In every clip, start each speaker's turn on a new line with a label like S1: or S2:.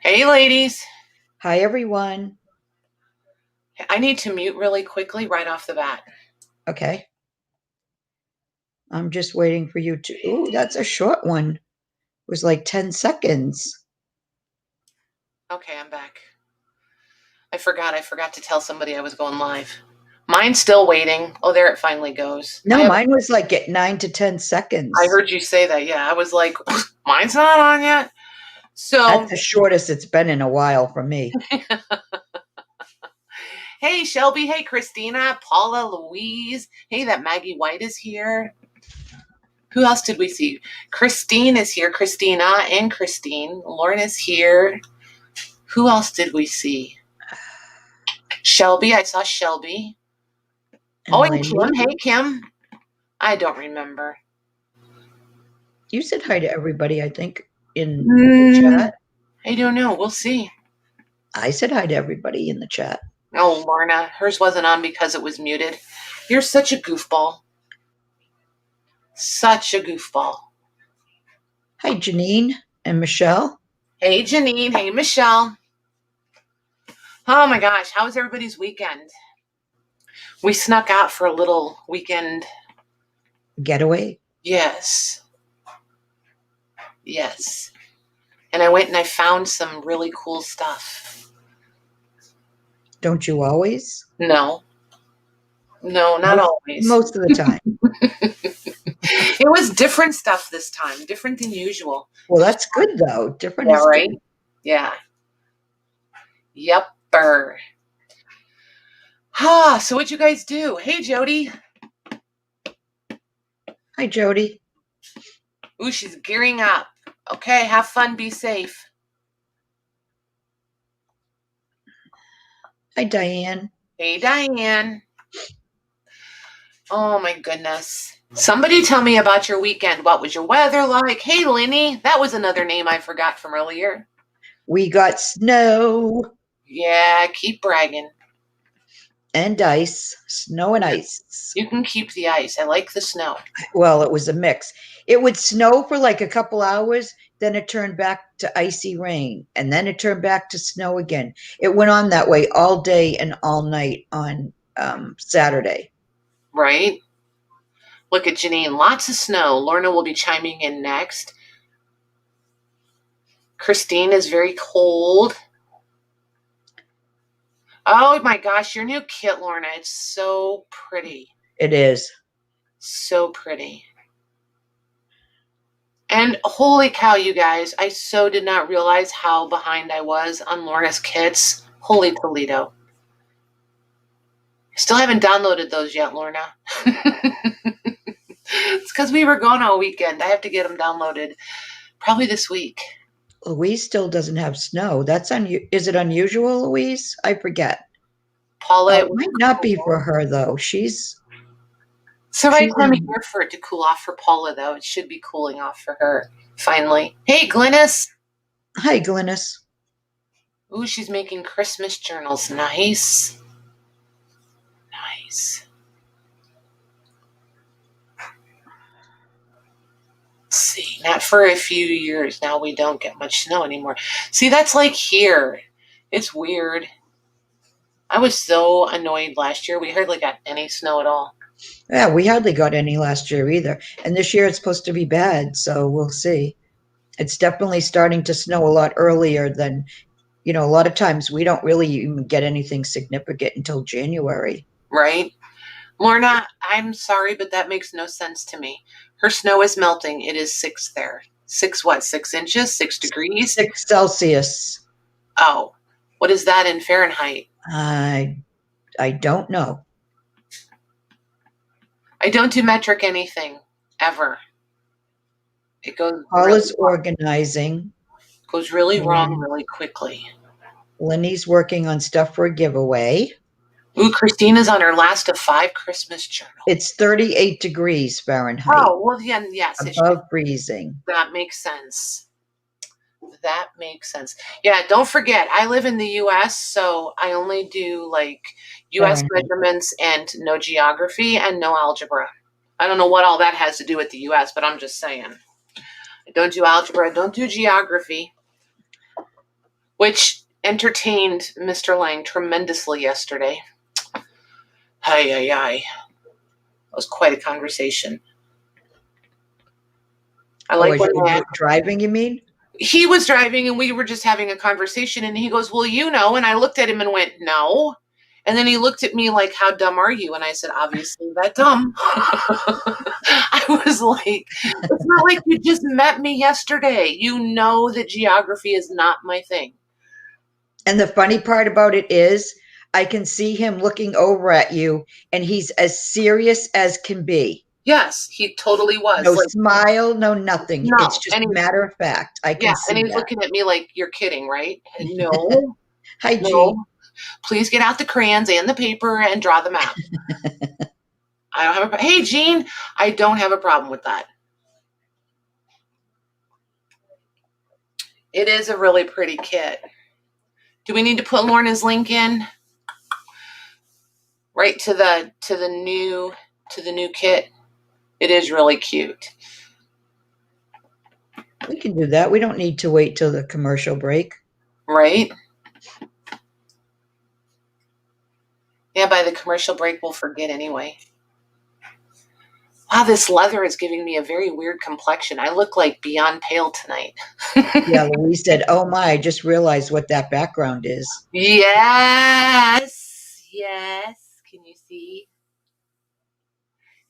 S1: Hey, ladies.
S2: Hi, everyone.
S1: I need to mute really quickly right off the bat.
S2: Okay. I'm just waiting for you to. Ooh, that's a short one. It was like 10 seconds.
S1: Okay, I'm back. I forgot to tell somebody I was going live. Mine's still waiting. Oh, there it finally goes.
S2: No, mine was like at 9 to 10 seconds.
S1: I heard you say that. Yeah, I was like, mine's not on yet. So
S2: That's the shortest it's been in a while for me.
S1: Hey, Shelby. Hey, Christina, Paula, Louise. Hey, that Maggie White is here. Who else did we see? Christine is here. Christina and Christine. Lauren is here. Who else did we see? Shelby. I saw Shelby. And Kim. Hey, Kim. I don't remember.
S2: You said hi to everybody, I think, in the chat.
S1: I don't know. We'll see.
S2: I said hi to everybody in the chat.
S1: Oh, Lorna. Hers wasn't on because it was muted. You're such a goofball. Such a goofball.
S2: Hi, Janine and Michelle.
S1: Hey, Janine. Hey, Michelle. Oh, my gosh. How was everybody's weekend? We snuck out for a little weekend
S2: getaway.
S1: Yes. And I went and I found some really cool stuff.
S2: Don't you always?
S1: No, not always.
S2: Most of the time.
S1: It was different stuff this time, different than usual.
S2: Well, that's good, though. Different
S1: is
S2: right?
S1: Good. Yeah. Yepper. So what'd you guys do? Hey, Jody.
S2: Hi, Jody.
S1: Ooh, she's gearing up. Okay, have fun, be safe.
S2: Hi, Diane.
S1: Hey, Diane. Oh, my goodness. Somebody tell me about your weekend. What was your weather like? Hey, Lenny. That was another name I forgot from earlier.
S2: We got snow.
S1: Yeah, keep bragging.
S2: And ice. Snow and ice.
S1: You can keep the ice. I like the snow.
S2: Well, it was a mix. It would snow for like a couple hours, then it turned back to icy rain, and then it turned back to snow again. It went on that way all day and all night on Saturday.
S1: Right? Look at Janine. Lots of snow. Lorna will be chiming in next. Christine is very cold. Oh my gosh, your new kit, Lorna. It's so pretty.
S2: It is.
S1: So pretty. And holy cow, you guys. I so did not realize how behind I was on Lorna's kits. Holy Toledo. Still haven't downloaded those yet, Lorna. It's because we were gone all weekend. I have to get them downloaded probably this week.
S2: Louise still doesn't have snow. That's is it unusual, Louise? I forget.
S1: Paula,
S2: it might not be for her though. It's
S1: the right time of year for it to cool off for Paula, though. It should be cooling off for her finally. Hey, Glynis.
S2: Hi, Glynis.
S1: Ooh, she's making Christmas journals. Nice. Let's see, not for a few years now. We don't get much snow anymore. See, that's like here. It's weird. I was so annoyed last year. We hardly got any snow at all.
S2: Yeah, we hardly got any last year either. And this year it's supposed to be bad, so we'll see. It's definitely starting to snow a lot earlier than, a lot of times we don't really even get anything significant until January.
S1: Right. Lorna, I'm sorry, but that makes no sense to me. Her snow is melting. It is 6 there. 6 what? 6 inches? 6 degrees?
S2: 6 Celsius.
S1: Oh, what is that in Fahrenheit?
S2: I don't know.
S1: I don't do metric anything, ever. It goes
S2: Paula's organizing.
S1: Goes really wrong really quickly.
S2: Lenny's working on stuff for a giveaway.
S1: Ooh, Christina's on her last of 5 Christmas journals.
S2: It's 38 degrees Fahrenheit.
S1: Oh, well, yeah, yes.
S2: Above freezing.
S1: That makes sense. Yeah, don't forget, I live in the U.S., so I only do, U.S. measurements and no geography and no algebra. I don't know what all that has to do with the U.S., but I'm just saying. I don't do algebra. I don't do geography. which entertained Mr. Lang tremendously yesterday. It was quite a conversation. I like when
S2: driving, you mean?
S1: He was driving and we were just having a conversation and he goes, well, you know, and I looked at him and went, no. And then he looked at me like, how dumb are you? And I said, obviously that dumb. I was like, it's not like you just met me yesterday. You know that geography is not my thing.
S2: And the funny part about it is I can see him looking over at you and he's as serious as can be.
S1: Yes, he totally was.
S2: No smile, no nothing.
S1: No.
S2: It's just matter of fact. I can see
S1: and he's
S2: that.
S1: looking at me like, you're kidding, right? No.
S2: Hi, Gene.
S1: Please get out the crayons and the paper and draw the map. I don't have hey, Gene, I don't have a problem with that. It is a really pretty kit. Do we need to put Lorna's link in? Right to the new kit. It is really cute.
S2: We can do that. We don't need to wait till the commercial break.
S1: Right? Yeah, by the commercial break, we'll forget anyway. Wow, this leather is giving me a very weird complexion. I look like beyond pale tonight.
S2: Yeah, Louise said, oh my, I just realized what that background is.
S1: Yes. Can you see?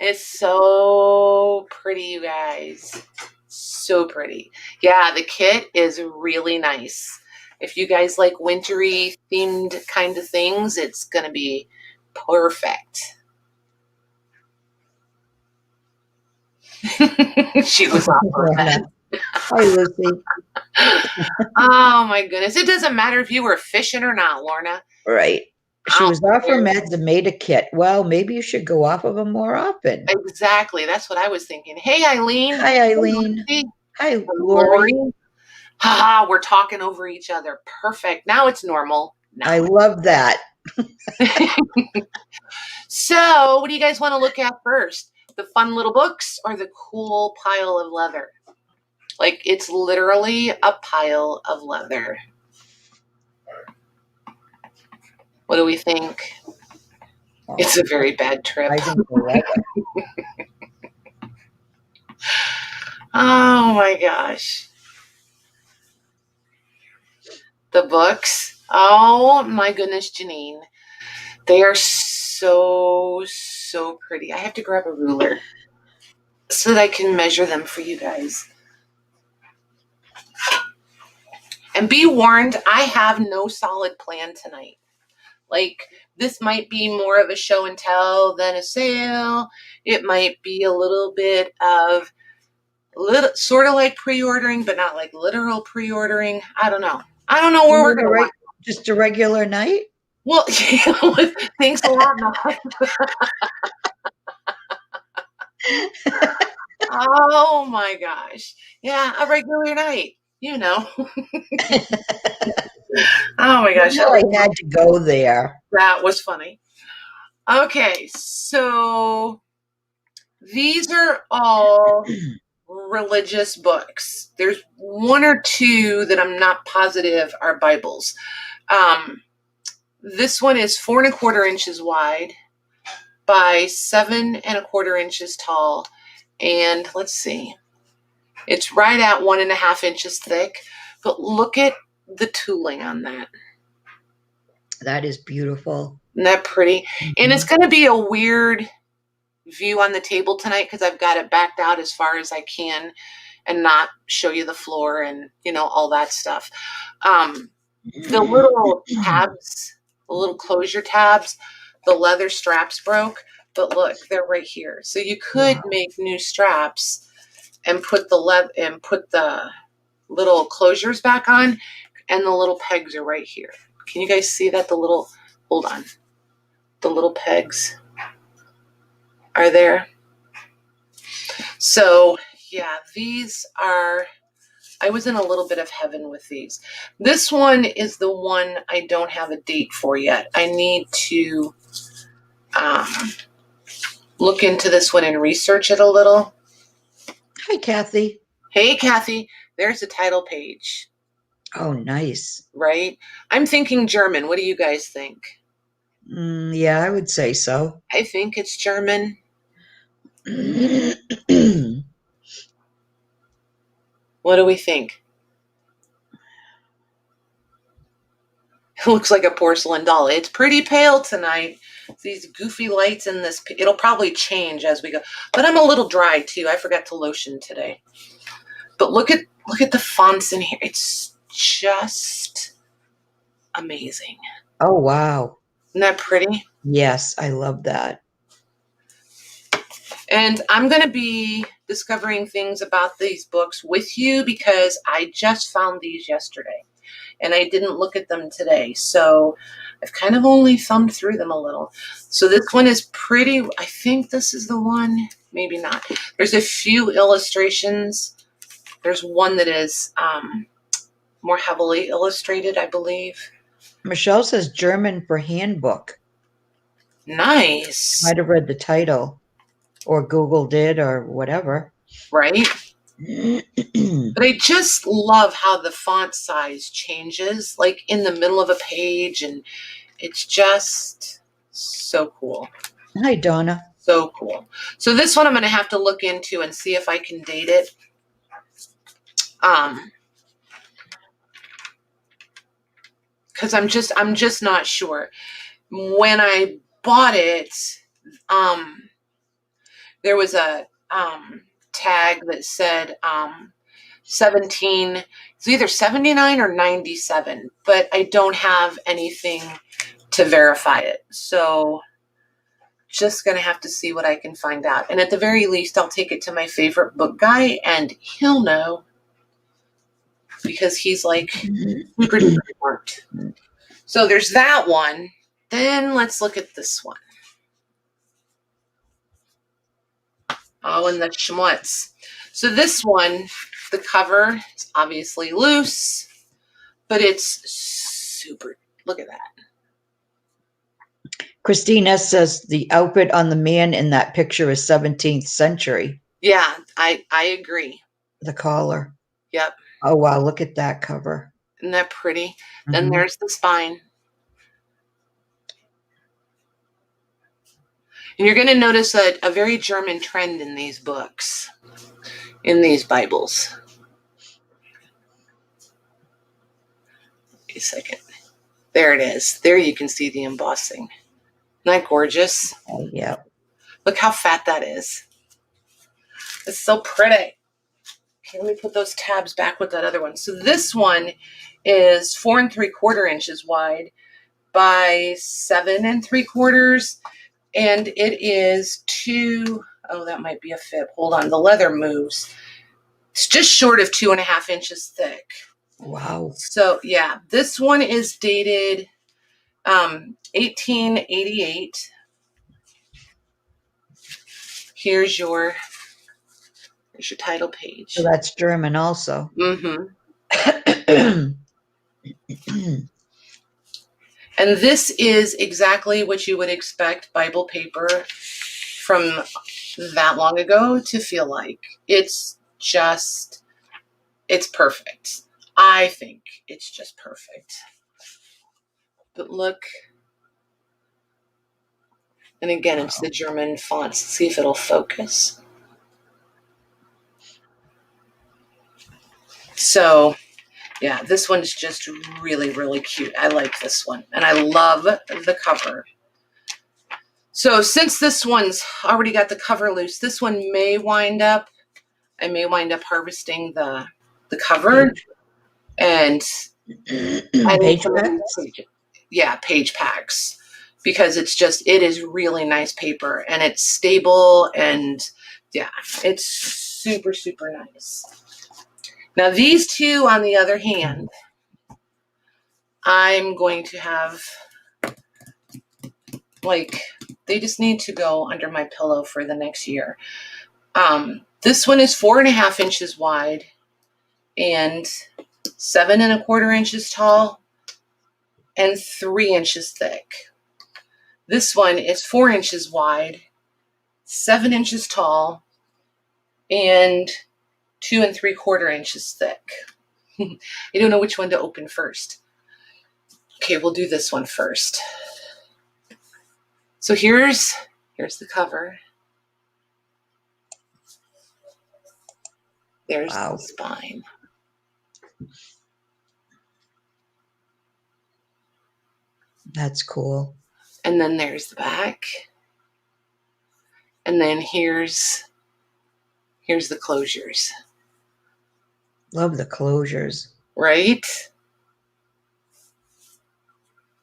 S1: It's so pretty, you guys. So pretty. Yeah, the kit is really nice. If you guys like wintry themed kind of things, it's going to be perfect. She was off her head.
S2: Hi, Lucy.
S1: Oh, my goodness. It doesn't matter if you were fishing or not, Lorna.
S2: Right. She was off her meds and made a kit. Well, maybe you should go off of them more often.
S1: Exactly. That's what I was thinking. Hey, Eileen.
S2: Hi, Eileen. Hi, Lori.
S1: Haha, we're talking over each other. Perfect. Now it's normal.
S2: I love that.
S1: So, what do you guys want to look at first? The fun little books or the cool pile of leather? Like, it's literally a pile of leather. What do we think? It's a very bad trip.
S2: I think the leather.
S1: Oh my gosh. The books. Oh my goodness, Janine. They are so pretty. I have to grab a ruler so that I can measure them for you guys. And be warned, I have no solid plan tonight. Like, this might be more of a show and tell than a sale. It might be a little bit of sort of like pre-ordering, but not like literal pre-ordering. I don't know. I don't know where we're going to go.
S2: Just a regular night?
S1: Well, thanks a lot, Matt. Oh my gosh. Yeah, a regular night, you know. Oh my gosh.
S2: I had to go there.
S1: That was funny. Okay, so these are all religious books. There's one or two that I'm not positive are Bibles. This one is 4 1/4 inches wide by 7 1/4 inches tall. And let's see, it's right at 1.5 inches thick. But look at the tooling on that.
S2: That is beautiful.
S1: Isn't that pretty? Mm-hmm. And it's going to be a weird view on the table tonight because I've got it backed out as far as I can and not show you the floor and, you know, all that stuff. The little tabs, the little closure tabs, the leather straps broke, but look, they're right here. So you could make new straps and put the little closures back on, and the little pegs are right here. Can you guys see that? Hold on. The little pegs are there. So yeah, I was in a little bit of heaven with these. This one is the one I don't have a date for yet. I need to look into this one and research it a little.
S2: Hi, Kathy.
S1: Hey, Kathy. There's the title page.
S2: Oh, nice.
S1: right? I'm thinking German. What do you guys think?
S2: Yeah, I would say so.
S1: I think it's German. What do we think? It looks like a porcelain doll. It's pretty pale tonight. These goofy lights in this, it'll probably change as we go. But I'm a little dry too. I forgot to lotion today. But look at the fonts in here. It's just amazing.
S2: Oh, wow.
S1: Isn't that pretty?
S2: Yes, I love that.
S1: And I'm going to be discovering things about these books with you because I just found these yesterday and I didn't look at them today. So I've kind of only thumbed through them a little. So this one is pretty. I think this is the one. Maybe not. There's a few illustrations. There's one that is more heavily illustrated, I believe.
S2: Michelle says German for handbook.
S1: Nice.
S2: Might have read the title, or Google did, or whatever.
S1: Right? But I just love how the font size changes, like in the middle of a page, and it's just so cool.
S2: Hi, Donna.
S1: So cool. So this one I'm going to have to look into and see if I can date it. Because I'm just not sure. When I bought it, there was a tag that said 17. It's either 79 or 97, but I don't have anything to verify it. So just going to have to see what I can find out. And at the very least, I'll take it to my favorite book guy and he'll know because he's like super smart. So there's that one. Then let's look at this one. Oh, and the schmutz. So this one, the cover is obviously loose, but it's super, look at that.
S2: Christine S. says the outfit on the man in that picture is 17th century.
S1: Yeah, I agree.
S2: The collar.
S1: Yep.
S2: Oh, wow, look at that cover.
S1: Isn't that pretty? Then there's the spine. And you're going to notice a very German trend in these books, in these Bibles. Wait a second. There it is. There you can see the embossing. Isn't that gorgeous?
S2: Oh, yeah.
S1: Look how fat that is. It's so pretty. Okay, let me put those tabs back with that other one. So this one is 4 3/4 inches wide by 7 3/4. And it is that might be a fib. Hold on, the leather moves. It's just short of 2.5 inches thick.
S2: Wow.
S1: So yeah, this one is dated 1888. Here's your title page.
S2: So that's German also.
S1: Mm-hmm. And this is exactly what you would expect Bible paper from that long ago to feel like. It's perfect. I think it's just perfect. But look. And again, it's the German fonts. Let's see if it'll focus. So, yeah, this one is just really, really cute. I like this one. And I love the cover. So since this one's already got the cover loose, this one I may wind up harvesting the cover and
S2: page packs?
S1: Yeah, page packs. Because it is really nice paper and it's stable and yeah, it's super, super nice. Now these two, on the other hand, I'm going to have, they just need to go under my pillow for the next year. This one is 4.5 inches wide and 7 1/4 inches tall and 3 inches thick. This one is 4 inches wide, 7 inches tall, and 2 3/4 inches thick. I don't know which one to open first. Okay, we'll do this one first. So here's the cover. There's the spine.
S2: That's cool.
S1: And then there's the back. And then here's the closures.
S2: Love the closures.
S1: Right?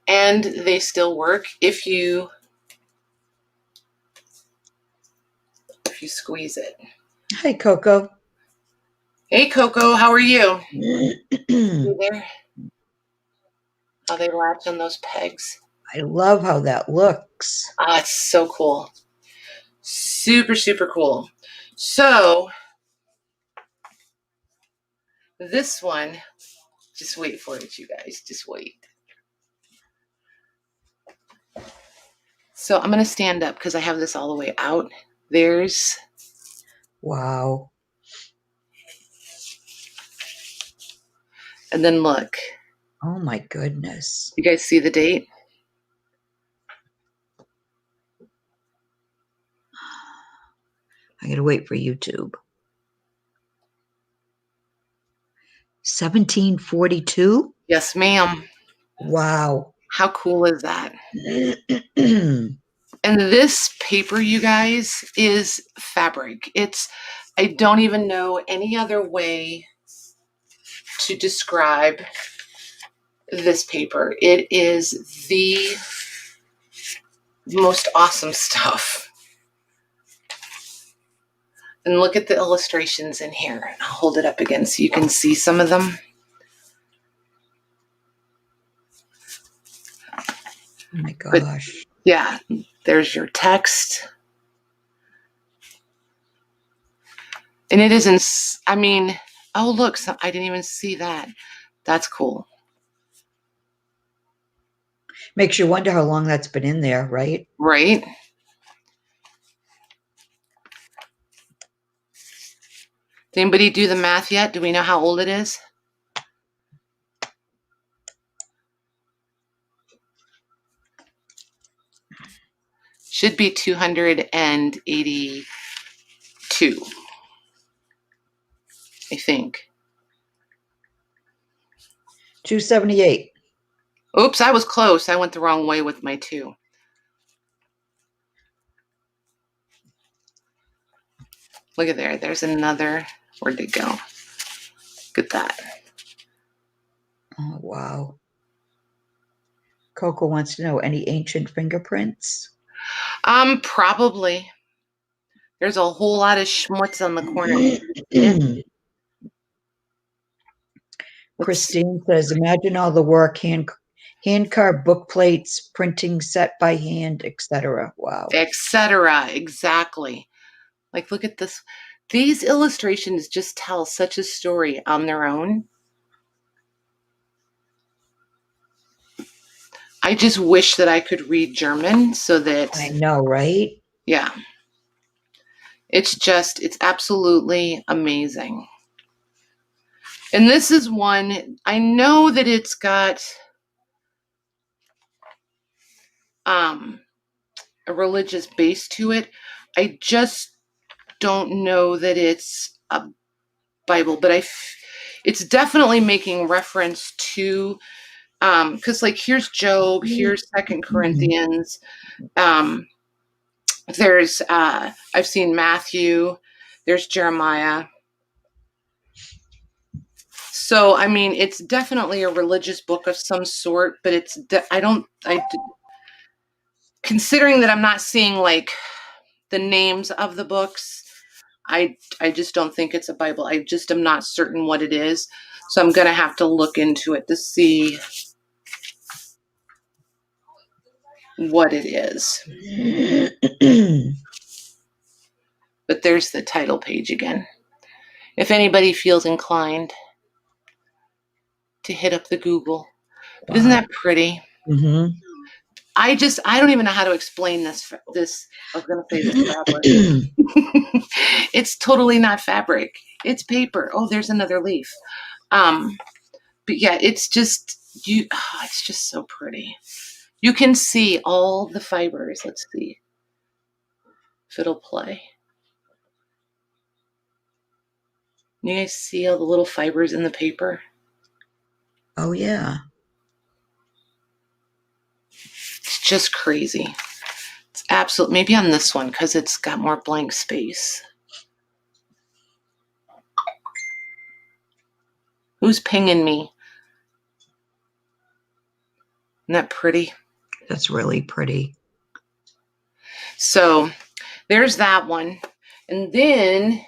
S1: And they still work if you squeeze it.
S2: Hi, Coco.
S1: Hey, Coco, how are you? You there? How they latch on those pegs.
S2: I love how that looks.
S1: It's so cool. Super, super cool. So this one, just wait for it, you guys. Just wait. So I'm going to stand up because I have this all the way out. There's...
S2: Wow.
S1: And then look.
S2: Oh my goodness.
S1: You guys see the date?
S2: I gotta wait for YouTube. 1742?
S1: Yes, ma'am.
S2: Wow.
S1: How cool is that? And this paper, you guys, is fabric. I don't even know any other way to describe this paper. It is the most awesome stuff. And look at the illustrations in here. I'll hold it up again so you can see some of them.
S2: Oh my gosh.
S1: But, yeah, there's your text. And it isn't, I mean, oh, look, I didn't even see that. That's cool.
S2: Makes you wonder how long that's been in there, right?
S1: Right. Did anybody do the math yet? Do we know how old it is? Should be 282, I think.
S2: 278.
S1: Oops, I was close. I went the wrong way with my 2. Look at there. There's another. Where'd it go? Look at that.
S2: Oh, wow. Coco wants to know, any ancient fingerprints?
S1: Probably. There's a whole lot of schmutz on the corner.
S2: Christine says, imagine all the work, hand carved book plates, printing set by hand, etc. Wow.
S1: Etc. Exactly. Like, look at this. These illustrations just tell such a story on their own. I just wish that I could read German so that...
S2: I know, right?
S1: Yeah. It's absolutely amazing. And this is one, I know that it's got a religious base to it. I just don't know that it's a Bible, but it's definitely making reference to, because like here's Job, here's 2 Corinthians, there's I've seen Matthew, there's Jeremiah. So I mean, it's definitely a religious book of some sort, but it's considering that I'm not seeing like the names of the books, I just don't think it's a Bible. I just am not certain what it is. So I'm going to have to look into it to see what it is. But there's the title page again. If anybody feels inclined to hit up the Google. But isn't that pretty?
S2: Mm-hmm.
S1: I don't even know how to explain this. I was going to say this fabric. It's totally not fabric. It's paper. Oh, there's another leaf. But yeah, it's just it's just so pretty. You can see all the fibers. Let's see if it'll play. You guys see all the little fibers in the paper?
S2: Oh, yeah.
S1: It's just crazy. It's absolute. Maybe on this one because it's got more blank space. Who's pinging me? Isn't that pretty?
S2: That's really pretty.
S1: So there's that one. And then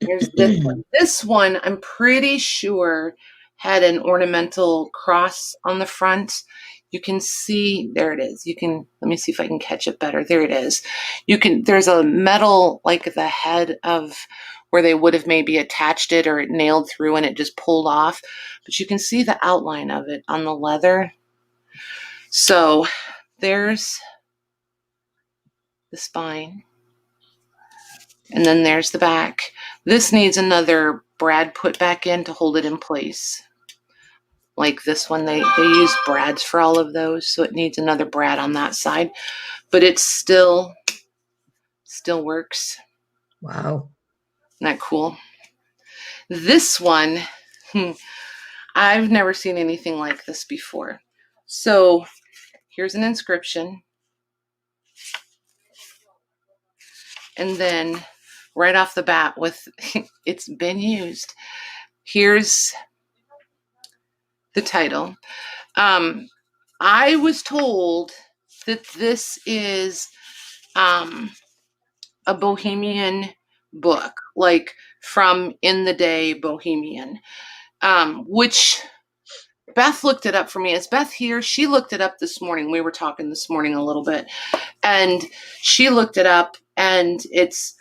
S1: there's this one. This one, I'm pretty sure, had an ornamental cross on the front. You can see, there it is. You can, let me see if I can catch it better. There it is. You can, there's a metal, like the head of where they would have maybe attached it or it nailed through and it just pulled off. But you can see the outline of it on the leather. So there's the spine. And then there's the back. This needs another brad put back in to hold it in place. Like this one, they use brads for all of those, so it needs another brad on that side. But it still works.
S2: Wow.
S1: Isn't that cool? This one, I've never seen anything like this before. So here's an inscription. And then right off the bat with, it's been used. Here's the title. I was told that this is a Bohemian book, like from in the day Bohemian, which Beth looked it up for me. Is Beth here? She looked it up this morning. We were talking this morning a little bit, and she looked it up, and it's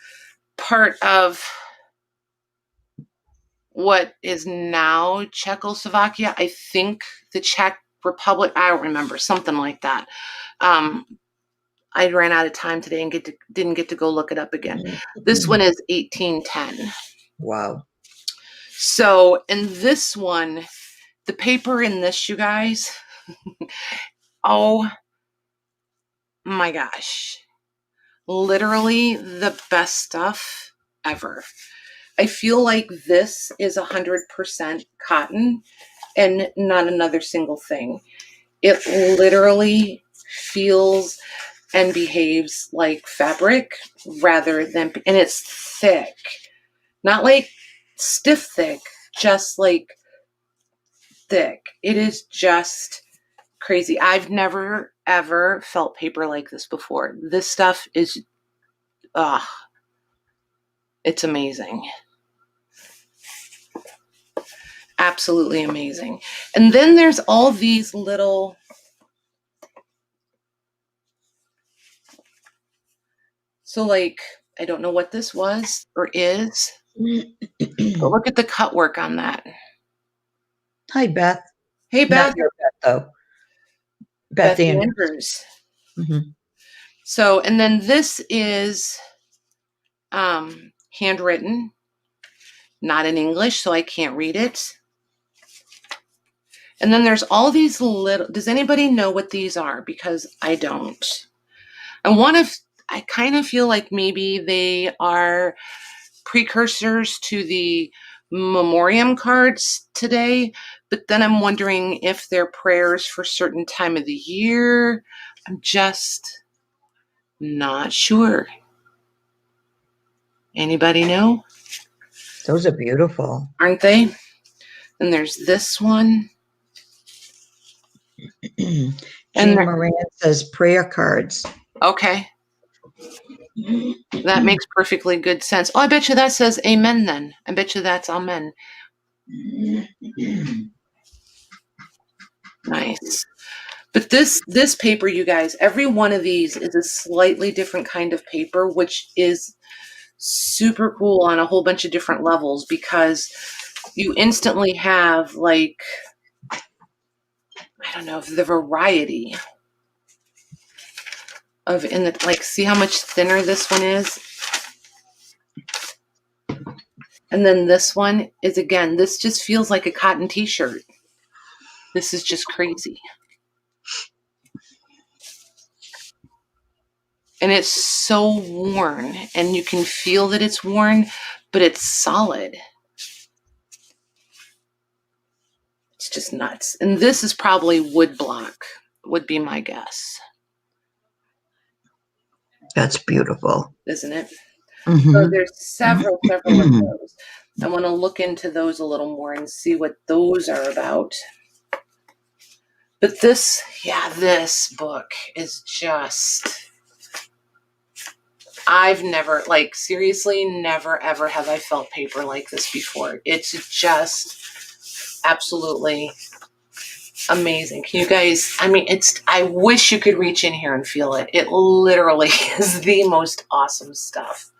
S1: part of what is now Czechoslovakia. I think the Czech Republic, I don't remember, something like that. I ran out of time today and didn't get to go look it up again. This one is 1810.
S2: Wow.
S1: So in this one, the paper in this, you guys, oh my gosh, literally the best stuff ever. I feel like this is 100% cotton and not another single thing. It literally feels and behaves like fabric rather than, and it's thick. Not like stiff thick, just like thick. It is just crazy. I've never, ever felt paper like this before. This stuff is, it's amazing. Absolutely amazing. And then there's all these little, so like, I don't know what this was or is, but look at the cut work on that.
S2: Hi, Beth.
S1: Hey, Beth.
S2: Not your Beth, though. Beth Andrews. Mm-hmm.
S1: So, and then this is handwritten, not in English, so I can't read it. And then there's all these little, does anybody know what these are? Because I don't. I kind of feel like maybe they are precursors to the memoriam cards today, but then I'm wondering if they're prayers for a certain time of the year. I'm just not sure. Anybody know?
S2: Those are beautiful.
S1: Aren't they? And there's this one.
S2: Jean Moran says prayer cards.
S1: Okay. That makes perfectly good sense. Oh, I bet you that says amen then. I bet you that's amen. Nice. But this paper, you guys, every one of these is a slightly different kind of paper, which is super cool on a whole bunch of different levels because you instantly have like, I don't know, the variety of in the, like, see how much thinner this one is? And then this one is, again, this just feels like a cotton t-shirt. This is just crazy. And it's so worn, and you can feel that it's worn, but it's solid. It's just nuts. And this is probably wood block, would be my guess.
S2: That's beautiful.
S1: Isn't it?
S2: Mm-hmm.
S1: So there's several of those. I want to look into those a little more and see what those are about. But this book is just, I've never, like, seriously, never, ever have I felt paper like this before. It's just absolutely amazing. Can you guys, I mean, I wish you could reach in here and feel it. It literally is the most awesome stuff.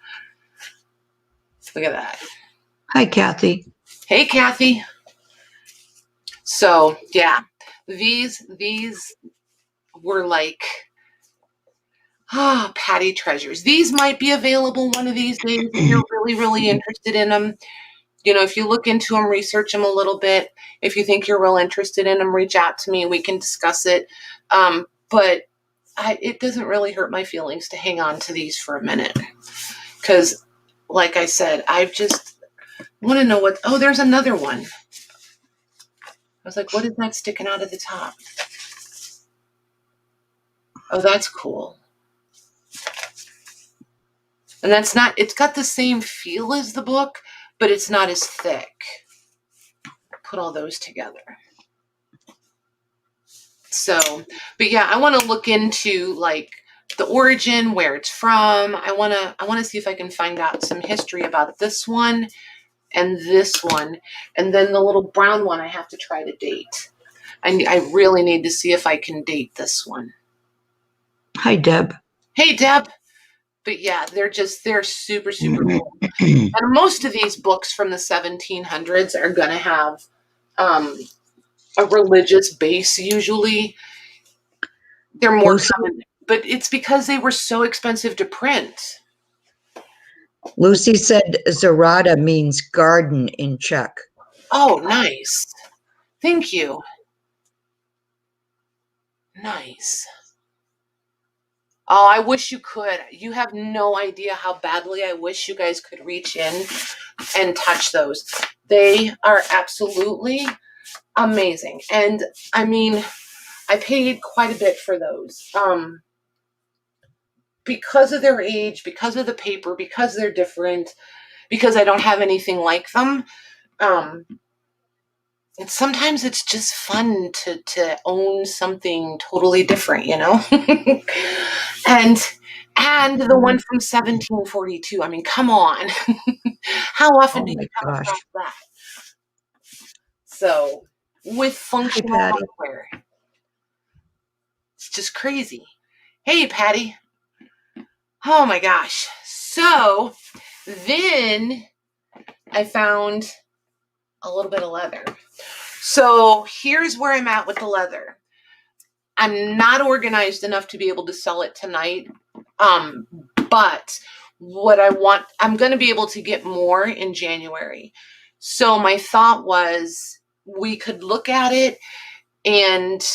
S1: Look at that.
S2: Hi, Kathy.
S1: Hey, Kathy. So, yeah, these were like, Patty treasures. These might be available one of these days if you're really, really interested in them. You know, if you look into them, research them a little bit. If you think you're real interested in them, reach out to me. We can discuss it. But it doesn't really hurt my feelings to hang on to these for a minute. Because, like I said, I just want to know what... Oh, there's another one. I was like, what is that sticking out of the top? Oh, that's cool. And that's not... It's got the same feel as the book, but it's not as thick. Put all those together. So, but yeah, I want to look into like the origin, where it's from. I want to see if I can find out some history about this one and this one, and then the little brown one I have to try to date. I really need to see if I can date this one.
S2: Hi, Deb.
S1: Hey, Deb. But yeah, they're super, super cool. And most of these books from the 1700s are going to have a religious base usually. They're more common, but it's because they were so expensive to print.
S2: Lucy said Zarada means garden in Czech.
S1: Oh, nice. Thank you. Nice. Oh, I wish you could. You have no idea how badly I wish you guys could reach in and touch those. They are absolutely amazing. And I mean, I paid quite a bit for those. Because of their age, because of the paper, because they're different, because I don't have anything like them. And sometimes it's just fun to own something totally different, you know? and the one from 1742. I mean, come on. How often do you come across that? So, with functional hardware. It's just crazy. Hey, Patty. Oh my gosh. So, then I found a little bit of leather. So here's where I'm at with the leather. I'm not organized enough to be able to sell it tonight. But what I want, I'm going to be able to get more in January. So my thought was we could look at it, and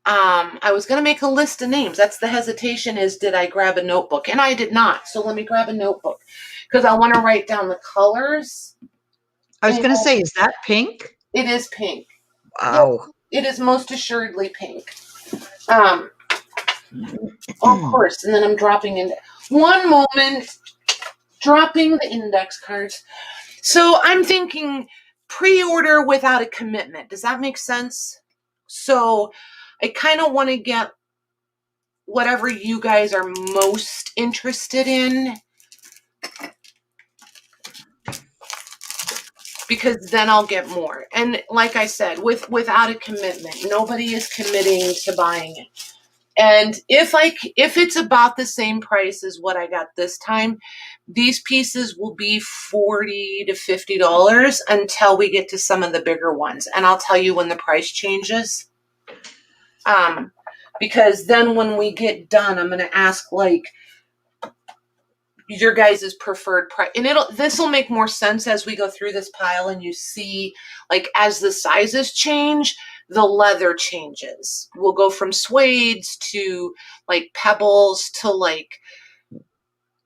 S1: I was going to make a list of names. That's the hesitation, is did I grab a notebook? And I did not. So let me grab a notebook because I want to write down the colors.
S2: I was going to say, is that pink?
S1: It is pink.
S2: Wow.
S1: It is most assuredly pink. Of course. And then I'm dropping in. One moment. Dropping the index cards. So I'm thinking pre-order without a commitment. Does that make sense? So I kind of want to get whatever you guys are most interested in, because then I'll get more. And like I said, without a commitment, nobody is committing to buying it. And if it's about the same price as what I got this time, these pieces will be $40 to $50 until we get to some of the bigger ones. And I'll tell you when the price changes. Because then when we get done, I'm going to ask, like, your guys' preferred price. And this will make more sense as we go through this pile and you see, like, as the sizes change, the leather changes. We'll go from suedes to like pebbles to like,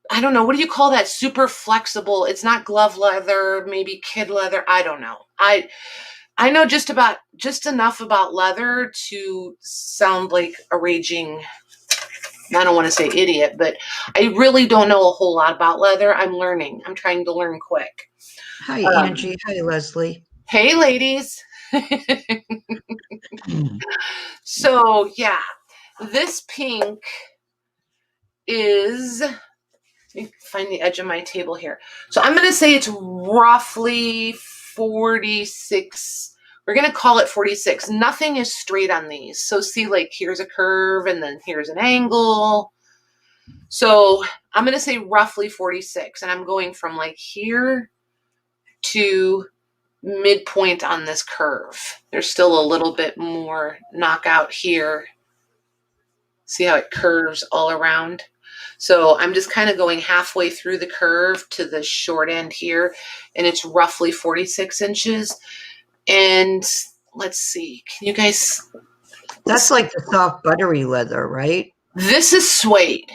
S1: I don't know, what do you call that? Super flexible. It's not glove leather, maybe kid leather. I don't know. I know just enough about leather to sound like a raging, I don't want to say idiot, but I really don't know a whole lot about leather. I'm learning. I'm trying to learn quick.
S2: Hi, Angie. Hi, Leslie.
S1: Hey, ladies. So, yeah, this pink is, let me find the edge of my table here. So I'm going to say it's roughly 46. We're going to call it 46. Nothing is straight on these. So see, like, here's a curve and then here's an angle. So I'm going to say roughly 46. And I'm going from like here to midpoint on this curve. There's still a little bit more knockout here. See how it curves all around? So I'm just kind of going halfway through the curve to the short end here, and it's roughly 46 inches. And let's see, can you guys?
S2: That's like the soft buttery leather, right?
S1: This is suede.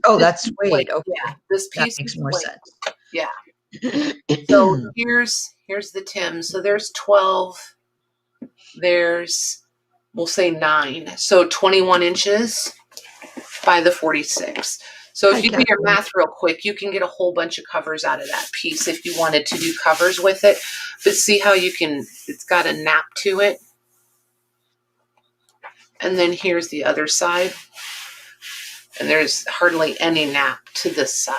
S2: Oh, that's suede. Okay.
S1: Yeah, this piece
S2: that makes more sense.
S1: Yeah. So here's the Tim. So there's 12. There's, we'll say 9. So 21 inches by the 46. So if you do your math real quick, you can get a whole bunch of covers out of that piece if you wanted to do covers with it. But see how you can, it's got a nap to it. And then here's the other side. And there's hardly any nap to this side.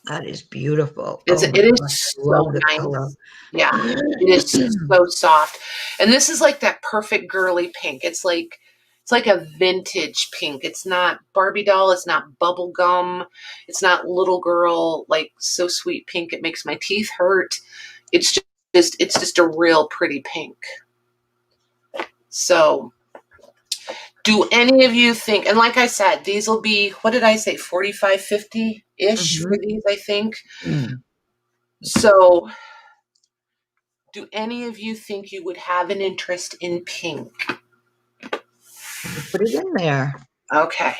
S2: That is beautiful.
S1: It is so nice. Color. Yeah, it is so soft. And this is like that perfect girly pink. It's like a vintage pink. It's not Barbie doll. It's not bubble gum. It's not little girl, like so sweet pink. It makes my teeth hurt. It's just a real pretty pink. So do any of you think, and like I said, these will be, what did I say, 45, 50-ish for these, I think. So do any of you think you would have an interest in pink?
S2: Put it in there.
S1: Okay.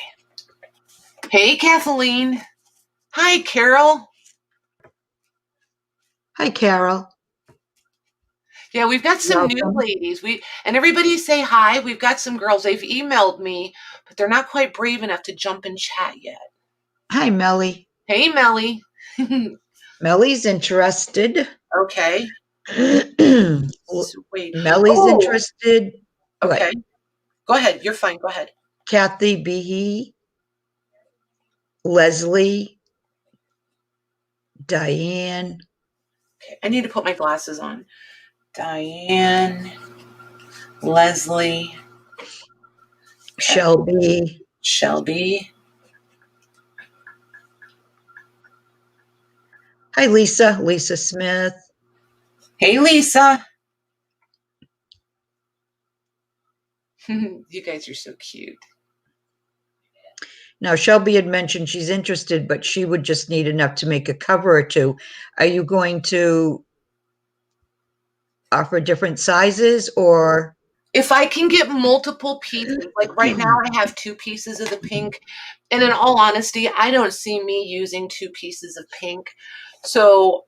S1: Hey, Kathleen. Hi, Carol.
S2: Hi, Carol.
S1: Yeah, we've got some new ladies. And everybody say hi. We've got some girls. They've emailed me, but they're not quite brave enough to jump in chat yet.
S2: Hi, Melly.
S1: Hey, Melly.
S2: Melly's interested.
S1: Okay.
S2: Wait. Melly's interested.
S1: Okay. Go ahead. You're fine. Go ahead.
S2: Kathy B. Leslie. Diane.
S1: Okay. I need to put my glasses on. Diane. Leslie.
S2: Shelby. Hi, Lisa. Lisa Smith.
S1: Hey, Lisa. You guys are so cute.
S2: Now, Shelby had mentioned she's interested, but she would just need enough to make a cover or two. Are you going to offer different sizes, or?
S1: If I can get multiple pieces, like right now I have 2 pieces of the pink. And in all honesty, I don't see me using 2 pieces of pink. So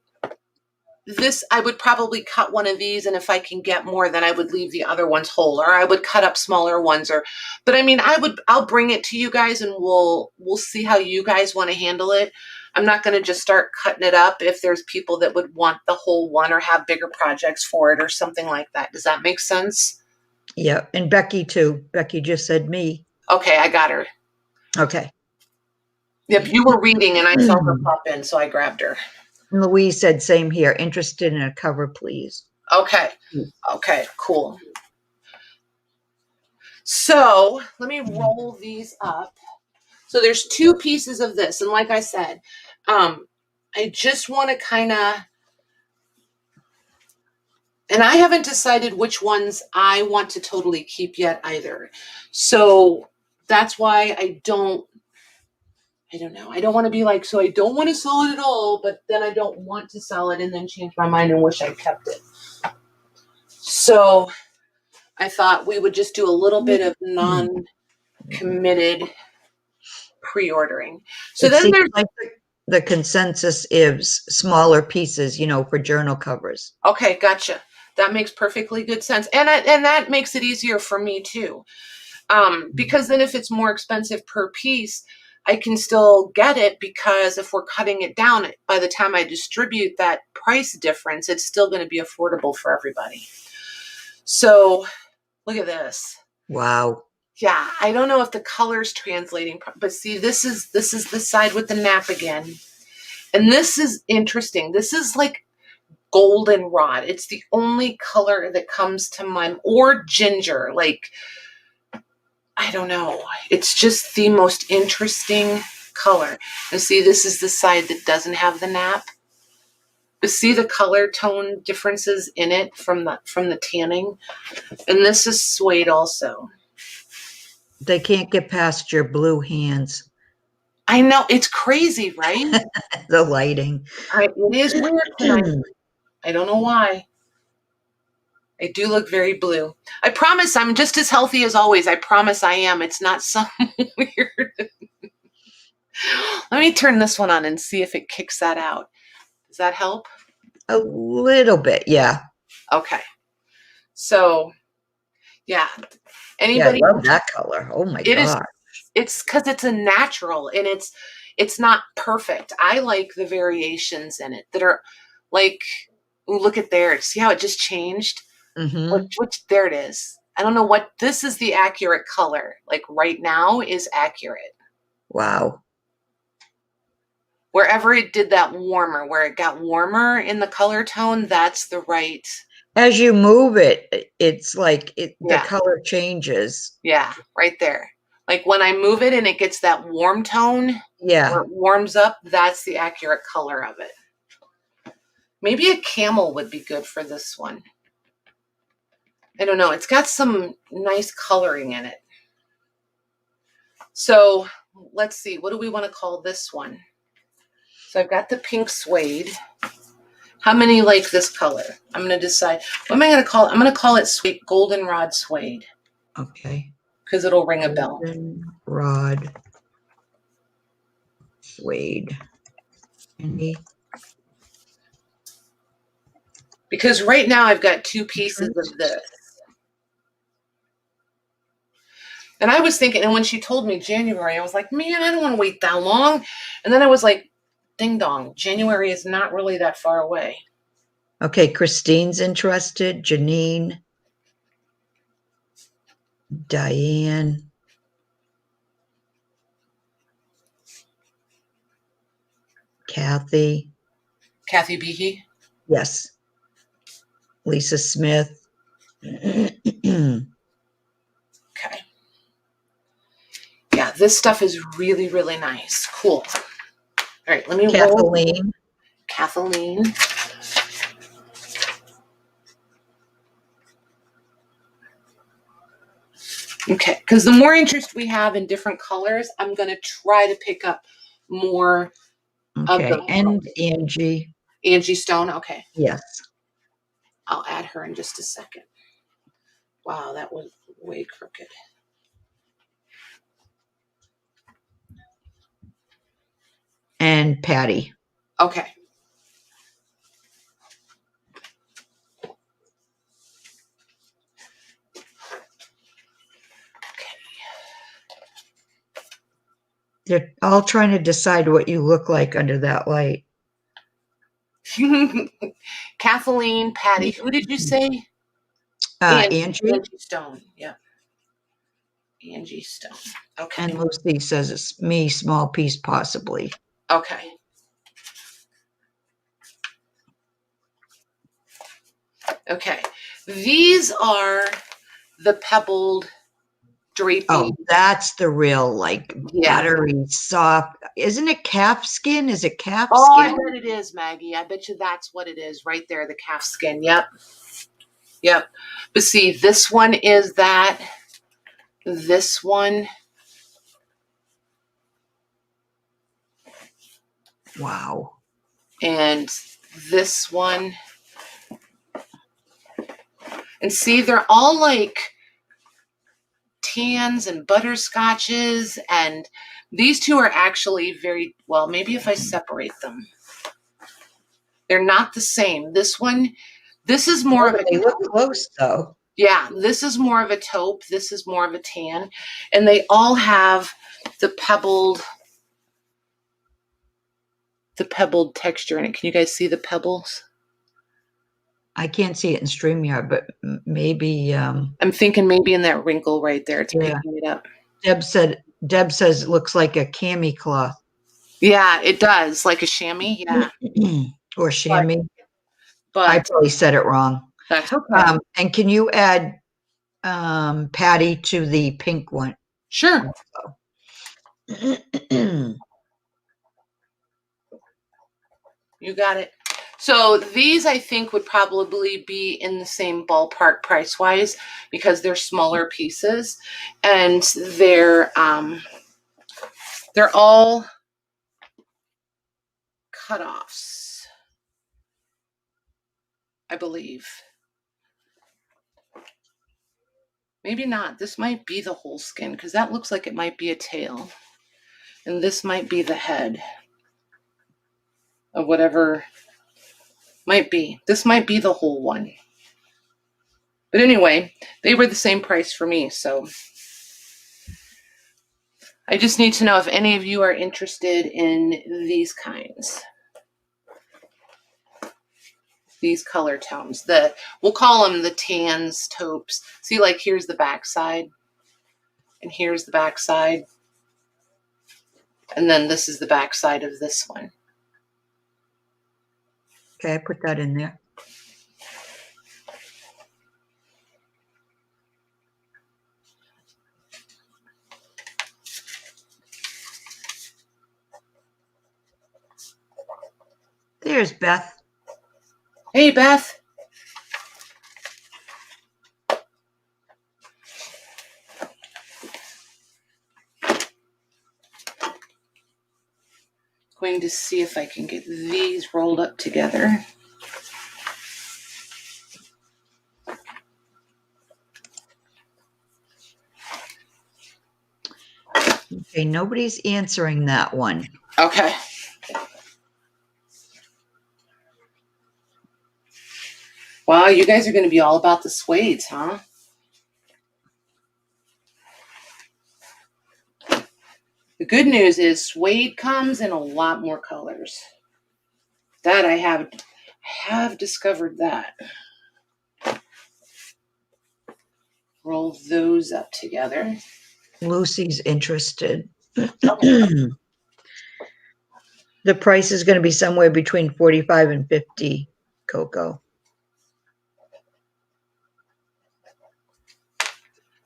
S1: this, I would probably cut one of these, and if I can get more, then I would leave the other ones whole, or I would cut up smaller ones, but I mean, I'll bring it to you guys and we'll see how you guys want to handle it. I'm not going to just start cutting it up if there's people that would want the whole one or have bigger projects for it or something like that. Does that make sense?
S2: Yeah, and Becky too. Becky just said me.
S1: Okay, I got her.
S2: Okay.
S1: Yep, you were reading and I saw her pop in, so I grabbed her.
S2: Louise said, same here. Interested in a cover, please.
S1: Okay. Okay, cool. So let me roll these up. So there's 2 pieces of this. And like I said, I just want to kind of, and I haven't decided which ones I want to totally keep yet either. So that's why I don't I don't know. I don't want to be like, so I don't want to sell it at all, but then I don't want to sell it and then change my mind and wish I kept it. So I thought we would just do a little bit of non-committed pre-ordering. So
S2: it
S1: then
S2: seems
S1: there's
S2: like the consensus is smaller pieces, for journal covers.
S1: okay, gotcha. That makes perfectly good sense, and that makes it easier for me too, because then if it's more expensive per piece, I can still get it because if we're cutting it down, by the time I distribute that price difference, it's still going to be affordable for everybody. So look at this.
S2: Wow.
S1: Yeah, I don't know if the color's translating, but see, this is the side with the nap again. And this is interesting. This is like goldenrod. It's the only color that comes to mind, or ginger. Like, I don't know. It's just the most interesting color. And see, this is the side that doesn't have the nap. But see the color tone differences in it from the tanning. And this is suede also.
S2: They can't get past your blue hands.
S1: I know, it's crazy, right?
S2: The lighting.
S1: It is weird tonight. I don't know why. I do look very blue. I promise I'm just as healthy as always. I promise I am. It's not some weird. Let me turn this one on and see if it kicks that out. Does that help?
S2: A little bit, yeah.
S1: Okay. So, yeah. Anybody?
S2: Yeah, I love that color. Oh my God.
S1: It's because it's a natural and it's not perfect. I like the variations in it that are like, ooh, look at there. See how it just changed?
S2: Mm-hmm.
S1: Which there it is. I don't know what, this is the accurate color. Like right now is accurate.
S2: Wow.
S1: Wherever it did that warmer, where it got warmer in the color tone, that's the right.
S2: As you move it, it's like the
S1: Yeah.
S2: color changes.
S1: Yeah, right there. Like when I move it and it gets that warm tone,
S2: Yeah.
S1: where it warms up, that's the accurate color of it. Maybe a camel would be good for this one. I don't know. It's got some nice coloring in it. So let's see. What do we want to call this one? So I've got the pink suede. How many like this color? I'm going to decide. What am I going to call it? I'm going to call it suede, goldenrod suede.
S2: Okay.
S1: Because it'll ring a bell.
S2: Goldenrod suede.
S1: Because right now I've got two pieces of this. And I was thinking, and when she told me January, I was like, man, I don't want to wait that long. And then I was like, ding dong, January is not really that far away.
S2: Okay, Christine's interested. Janine. Diane. Kathy.
S1: Kathy Behe?
S2: Yes. Lisa Smith.
S1: Okay. Yeah, this stuff is really, really nice. Cool. All right, let me roll. Kathleen. Okay, because the more interest we have in different colors, I'm going to try to pick up more of them.
S2: And Angie.
S1: Angie Stone, okay.
S2: Yes.
S1: I'll add her in just a second. Wow, that was way crooked.
S2: And Patty.
S1: Okay.
S2: They're all trying to decide what you look like under that light.
S1: Kathleen, Patty. Who did you say?
S2: Angie.
S1: Angie Stone. Yeah. Angie Stone. Okay.
S2: And Lucy says it's me, small piece possibly.
S1: Okay. Okay. These are the pebbled drapey.
S2: Oh, that's the real, like, buttery, soft. Isn't it calf skin? Is it calf skin?
S1: Oh, I bet it is, Maggie. I bet you that's what it is right there, the calf skin. Yep. Yep. But see, this one is that. This one.
S2: Wow.
S1: And this one. And see, they're all like tans and butterscotches, and these two are actually very, well, maybe if I separate them. They're not the same. This one, this is more of a
S2: They look close though.
S1: Yeah, this is more of a taupe. This is more of a tan. And they all have the pebbled texture in it. Can you guys see the pebbles?
S2: I can't see it in StreamYard, but maybe.
S1: I'm thinking maybe in that wrinkle right there. It's
S2: Yeah.
S1: picking it up.
S2: Deb says it looks like a cami cloth.
S1: Yeah, it does. Like a chamois. Yeah.
S2: Or chamois.
S1: But
S2: I probably said it wrong.
S1: that's okay.
S2: And can you add Patty to the pink one?
S1: Sure. You got it. So these, I think, would probably be in the same ballpark price-wise because they're smaller pieces, and they're all cutoffs, I believe. Maybe not. This might be the whole skin because that looks like it might be a tail, and this might be the head of whatever might be. This might be the whole one. But anyway, they were the same price for me, so I just need to know if any of you are interested in these kinds. These color tones. We'll call them the tans, taupes. See, like here's the back side, and here's the back side, and then this is the back side of this one.
S2: Okay, I put that in there. There's Beth.
S1: Hey, Beth. Going to see if I can get these rolled up together.
S2: Okay, nobody's answering that one.
S1: Okay. Wow, you guys are going to be all about the suedes, huh? The good news is suede comes in a lot more colors. That I have discovered that. Roll those up together.
S2: Lucy's interested. The price is going to be somewhere between 45 and 50, Coco.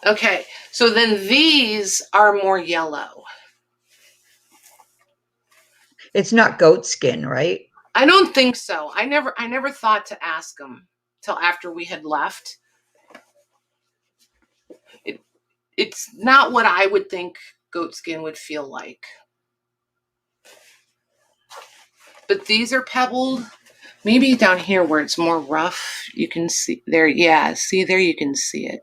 S1: Okay, so then these are more yellow.
S2: It's not goat skin, right?
S1: I don't think so. I never thought to ask them till after we had left. It's not what I would think goat skin would feel like. But these are pebbled. Maybe down here where it's more rough, you can see there. Yeah, see there, you can see it.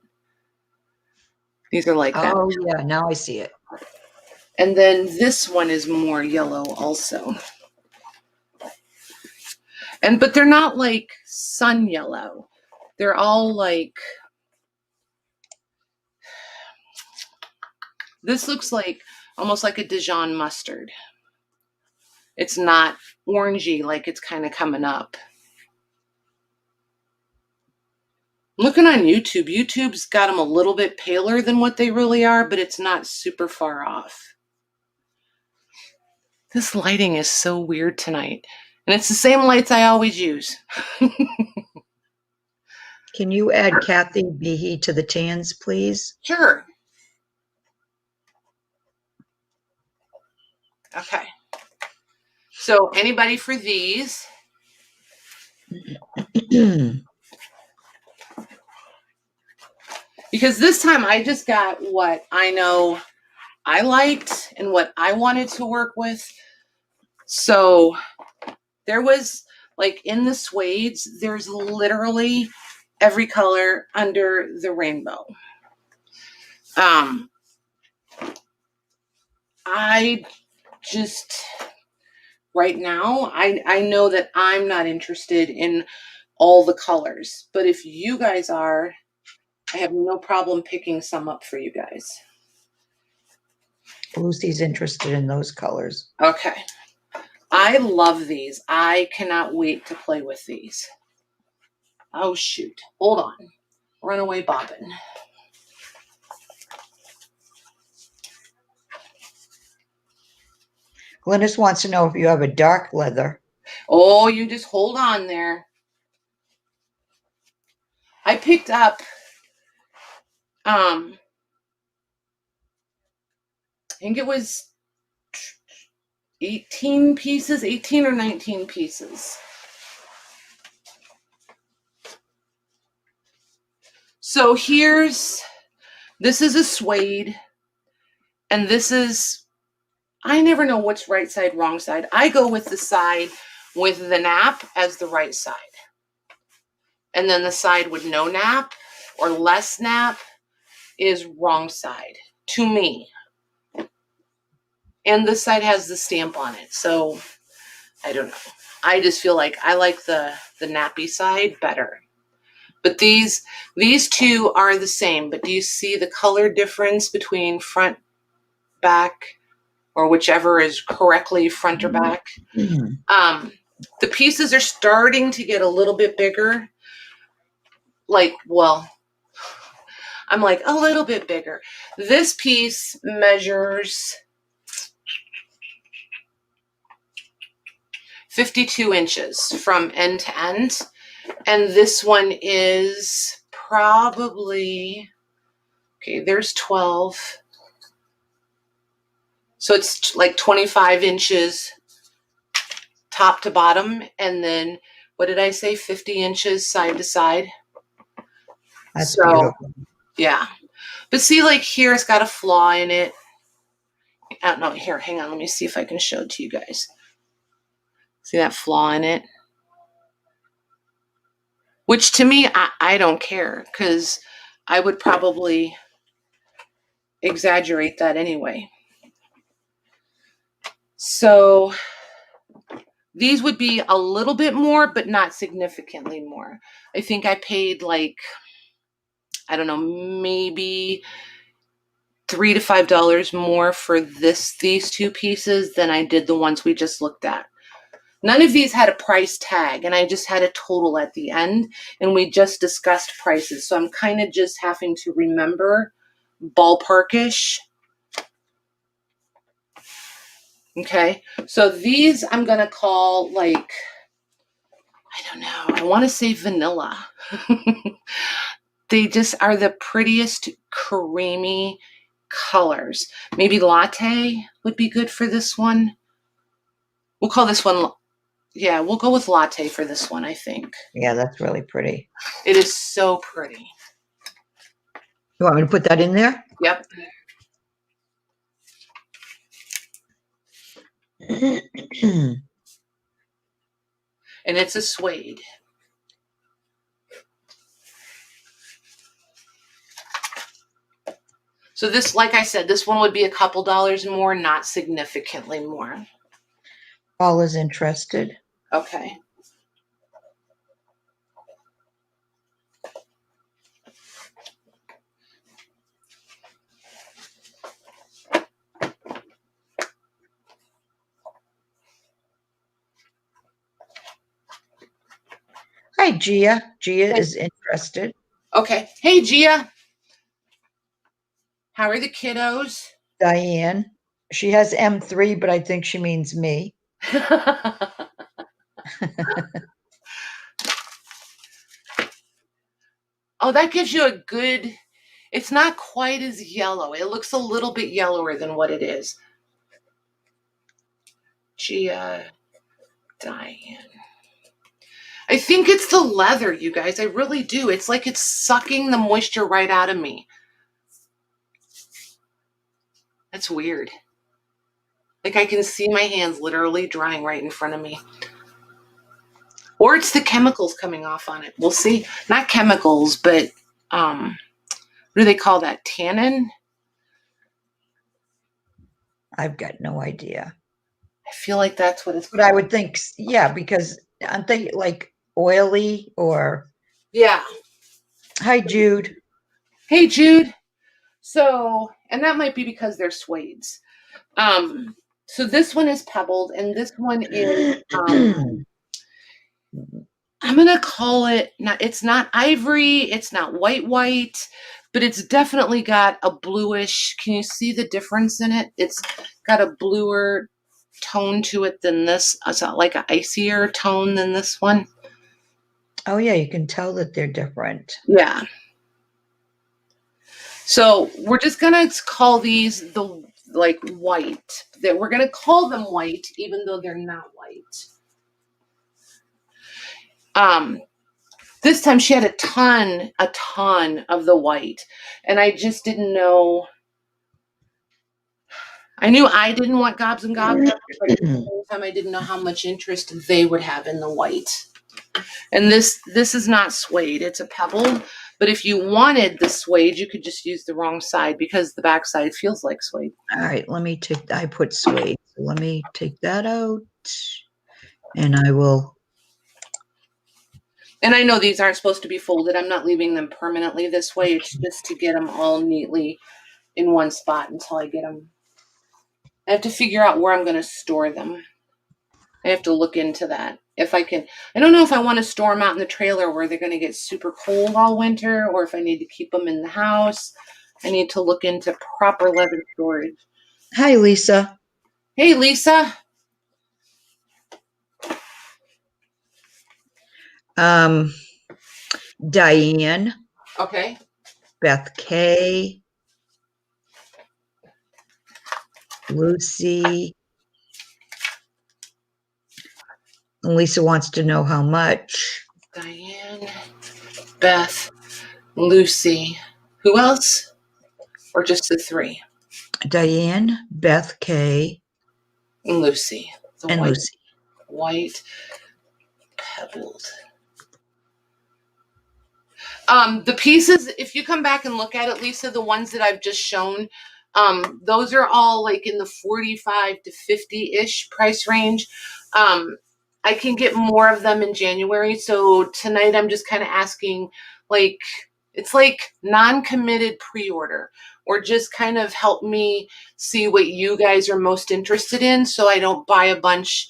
S1: These are like that.
S2: Oh, yeah, now I see it.
S1: And then this one is more yellow also. But they're not like sun yellow. They're all like, this looks like almost like a Dijon mustard. It's not orangey like it's kind of coming up. Looking on YouTube, YouTube's got them a little bit paler than what they really are, but it's not super far off. This lighting is so weird tonight. And it's the same lights I always use.
S2: Can you add Kathy Behe to the tans, please?
S1: Sure. Okay. So anybody for these? Because this time I just got what I know I liked and what I wanted to work with. So there was, like, in the suedes, there's literally every color under the rainbow. I just, right now, I know that I'm not interested in all the colors, but if you guys are, I have no problem picking some up for you guys.
S2: Lucy's interested in those colors.
S1: Okay. I love these. I cannot wait to play with these. Oh, shoot. Hold on. Runaway bobbin.
S2: Glynis wants to know if you have a dark leather.
S1: Oh, you just hold on there. I picked up, I think it was 18 pieces, 18 or 19 pieces. So this is a suede, and this is, I never know what's right side, wrong side. I go with the side with the nap as the right side. And then the side with no nap or less nap is wrong side to me. And this side has the stamp on it. So I don't know. I just feel like I like the nappy side better. But these two are the same. But do you see the color difference between front, back, or whichever is correctly front or back?
S2: Mm-hmm.
S1: The pieces are starting to get a little bit bigger. Like, well, I'm like a little bit bigger. This piece measures 52 inches from end to end. And this one is probably, okay, there's 12. So it's like 25 inches top to bottom. And then, what did I say? 50 inches side to side.
S2: That's beautiful.
S1: Yeah. But see, like here, it's got a flaw in it. I don't know. Here, hang on. Let me see if I can show it to you guys. See that flaw in it? Which to me, I don't care, because I would probably exaggerate that anyway. So these would be a little bit more, but not significantly more. I think I paid like, I don't know, maybe $3 to $5 more for these two pieces than I did the ones we just looked at. None of these had a price tag, and I just had a total at the end, and we just discussed prices. So I'm kind of just having to remember ballparkish. Okay, so these I'm going to call, like, I don't know, I want to say vanilla. They just are the prettiest creamy colors. Maybe latte would be good for this one. We'll call this one, yeah, we'll go with latte for this one, I think.
S2: Yeah, that's really pretty.
S1: It is so pretty.
S2: You want me to put that in there?
S1: Yep. And it's a suede. So this, like I said, this one would be a couple dollars more, not significantly more.
S2: Paul is interested.
S1: Okay.
S2: Hi, Gia. Gia is interested.
S1: Okay. Hey, Gia. How are the kiddos?
S2: Diane. She has M3, but I think she means me.
S1: Oh, that gives you a good, it's not quite as yellow. It looks a little bit yellower than what it is. Gia, Diane. I think it's the leather, you guys. I really do. It's like it's sucking the moisture right out of me. That's weird. Like I can see my hands literally drying right in front of me. Or it's the chemicals coming off on it. We'll see. Not chemicals, but what do they call that? Tannin?
S2: I've got no idea.
S1: I feel like that's what it's
S2: But I would think, yeah, because aren't they like oily or?
S1: Yeah.
S2: Hi, Jude.
S1: Hey, Jude. So, and that might be because they're suedes. So this one is pebbled, and this one is I'm gonna call it not. It's not ivory. It's not white, but it's definitely got a bluish. Can you see the difference in it? It's got a bluer tone to it than this. It's like an icier tone than this one.
S2: Oh yeah, you can tell that they're different.
S1: Yeah. So we're just gonna call these the like white. That we're gonna call them white, even though they're not white. This time she had a ton of the white, and I just didn't know. I knew I didn't want gobs and gobs, but at the same time, I didn't know how much interest they would have in the white. And this is not suede; it's a pebbled. But if you wanted the suede, you could just use the wrong side because the back side feels like suede.
S2: All right, let me take. I put suede. So let me take that out, and I will.
S1: And I know these aren't supposed to be folded. I'm not leaving them permanently this way. It's just to get them all neatly in one spot until I get them. I have to figure out where I'm going to store them. I have to look into that. If I can, I don't know if I want to store them out in the trailer where they're going to get super cold all winter, or if I need to keep them in the house. I need to look into proper leather storage.
S2: Hi, Lisa.
S1: Hey, Lisa.
S2: Diane.
S1: Okay.
S2: Beth K. Lucy. Lisa wants to know how much.
S1: Diane, Beth, Lucy. Who else? Or just the three?
S2: Diane, Beth K.
S1: And Lucy. The
S2: and
S1: white,
S2: Lucy.
S1: White pebbled. The pieces, if you come back and look at it, Lisa, the ones that I've just shown, those are all like in the 45 to 50-ish price range. I can get more of them in January. So tonight I'm just kind of asking, like, it's like non-committed pre-order, or just kind of help me see what you guys are most interested in so I don't buy a bunch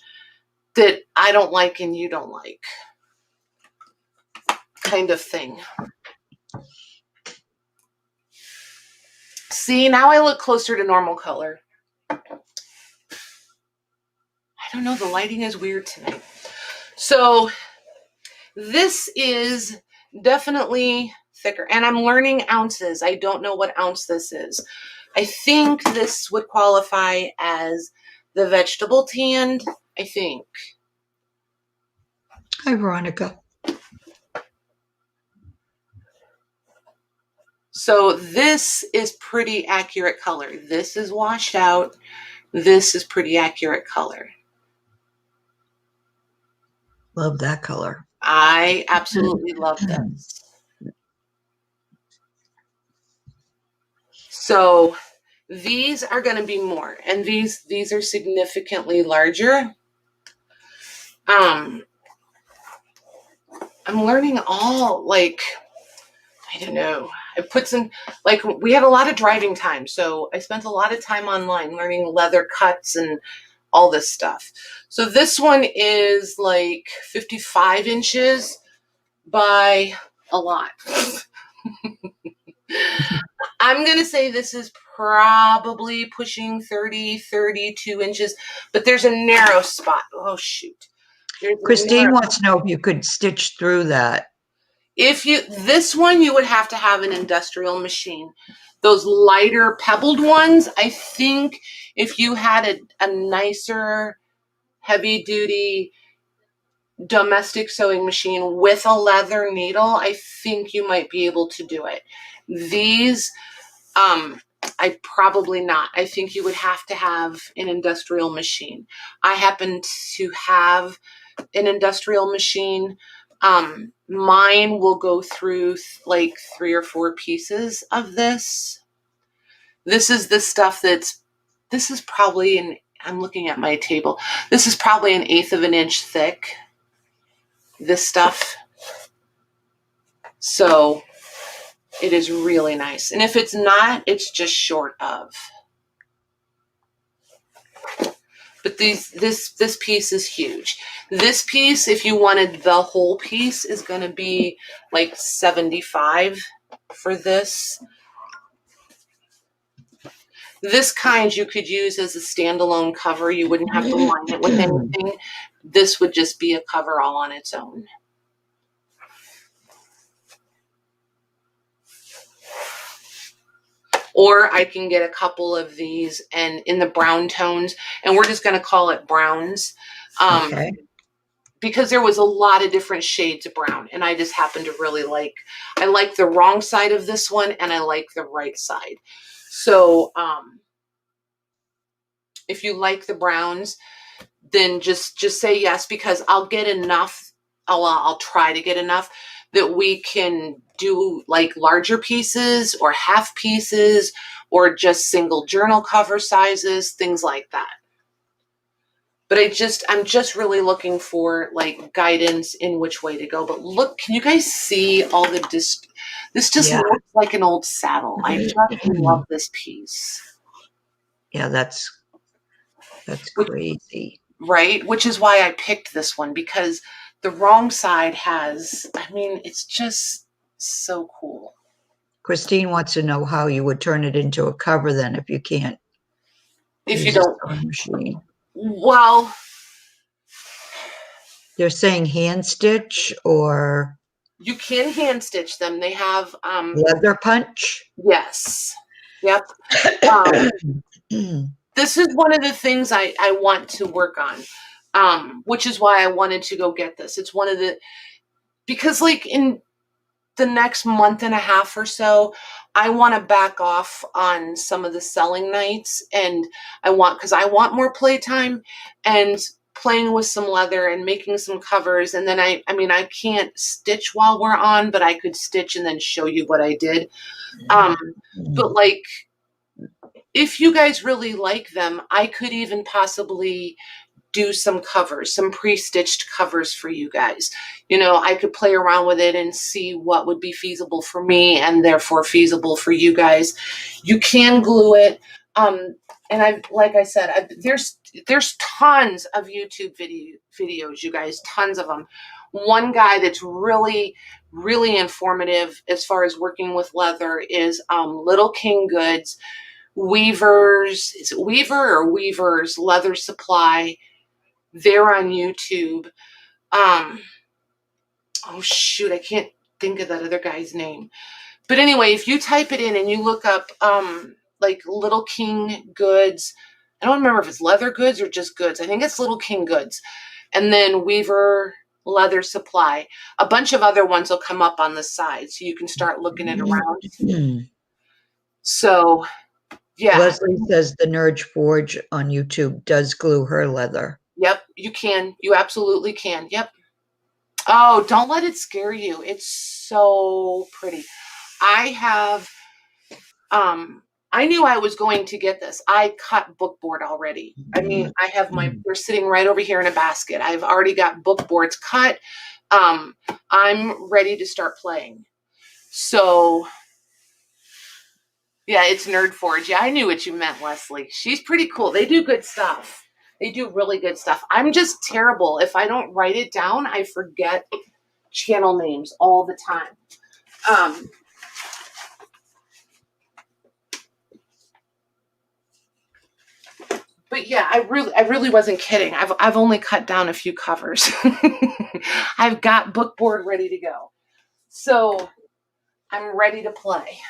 S1: that I don't like and you don't like, kind of thing. See, now I look closer to normal color. I don't know, the lighting is weird tonight. So this is definitely thicker, and I'm learning ounces. I don't know what ounce this is. I think this would qualify as the vegetable tanned, I think.
S2: Hi, Veronica.
S1: So this is pretty accurate color. This is washed out. This is pretty accurate color.
S2: Love that color.
S1: I absolutely love this. So these are going to be more, and these are significantly larger. I'm learning all, like, I don't know. I put some, like, we had a lot of driving time, so I spent a lot of time online learning leather cuts and all this stuff. So this one is like 55 inches by a lot. I'm going to say this is probably pushing 30, 32 inches, but there's a narrow spot. Oh, shoot.
S2: Christine wants to know if you could stitch through that.
S1: This one, you would have to have an industrial machine. Those lighter pebbled ones, I think if you had a nicer heavy duty domestic sewing machine with a leather needle, I think you might be able to do it. These, probably not. I think you would have to have an industrial machine. I happen to have an industrial machine. Mine will go through like 3 or 4 pieces of this. This is the stuff this is probably I'm looking at my table. This is probably 1/8 of an inch thick, this stuff. So it is really nice. And if it's not, it's just short of. But this piece is huge. This piece, if you wanted the whole piece, is going to be like $75 for this. This kind you could use as a standalone cover. You wouldn't have to line it with anything. This would just be a cover all on its own. Or I can get a couple of these and in the brown tones, and we're just going to call it browns.
S2: Okay.
S1: Because there was a lot of different shades of brown, and I just happen to really I like the wrong side of this one, and I like the right side. So if you like the browns, then just say yes, because I'll get enough. I'll try to get enough that we can do like larger pieces or half pieces or just single journal cover sizes, things like that. But I'm just really looking for like guidance in which way to go. But look, can you guys see all the this just looks like an old saddle. I just love this piece.
S2: Yeah, that's crazy.
S1: Right? Which is why I picked this one, because the wrong side has, I mean, it's just so cool.
S2: Christine wants to know how you would turn it into a cover then if you can't.
S1: If you don't.
S2: Machine.
S1: Well,
S2: they're saying hand stitch, or
S1: you can hand stitch them. They have
S2: leather punch.
S1: Yes. Yep. This is one of the things I want to work on, which is why I wanted to go get this. It's one of the, because like in the next month and a half or so, I want to back off on some of the selling nights, and because I want more playtime and playing with some leather and making some covers. And then I mean, I can't stitch while we're on, but I could stitch and then show you what I did. But like, if you guys really like them, I could even possibly do some covers, some pre-stitched covers for you guys. You know, I could play around with it and see what would be feasible for me and therefore feasible for you guys. You can glue it. And like I said, there's tons of YouTube videos, you guys, tons of them. One guy that's really, really informative as far as working with leather is Little King Goods. Weavers, is it Weaver or Weavers Leather Supply? They're on YouTube. Oh shoot, I can't think of that other guy's name. But anyway, if you type it in and you look up like Little King Goods, I don't remember if it's Leather Goods or just Goods. I think it's Little King Goods. And then Weaver Leather Supply. A bunch of other ones will come up on the side, so you can start looking it around. So yeah.
S2: Leslie says the Nerd Forge on YouTube does glue her leather.
S1: Yep, you can. You absolutely can. Yep. Oh, don't let it scare you. It's so pretty. I knew I was going to get this. I cut bookboard already. I mean, I have they're sitting right over here in a basket. I've already got bookboards cut. I'm ready to start playing. So yeah, it's Nerd Forge. Yeah, I knew what you meant, Leslie. She's pretty cool. They do good stuff. They do really good stuff. I'm just terrible. If I don't write it down, I forget channel names all the time. But yeah, I really wasn't kidding. I've only cut down a few covers. I've got bookboard ready to go. So I'm ready to play.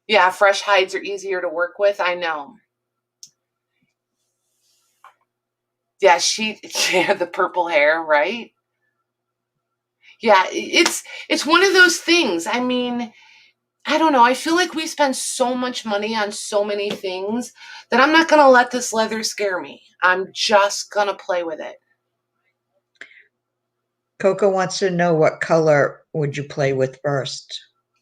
S1: Yeah, fresh hides are easier to work with. I know. Yeah, she had the purple hair, right? Yeah, it's one of those things. I mean, I don't know. I feel like we spend so much money on so many things that I'm not going to let this leather scare me. I'm just going to play with it.
S2: Coco wants to know what color would you play with first?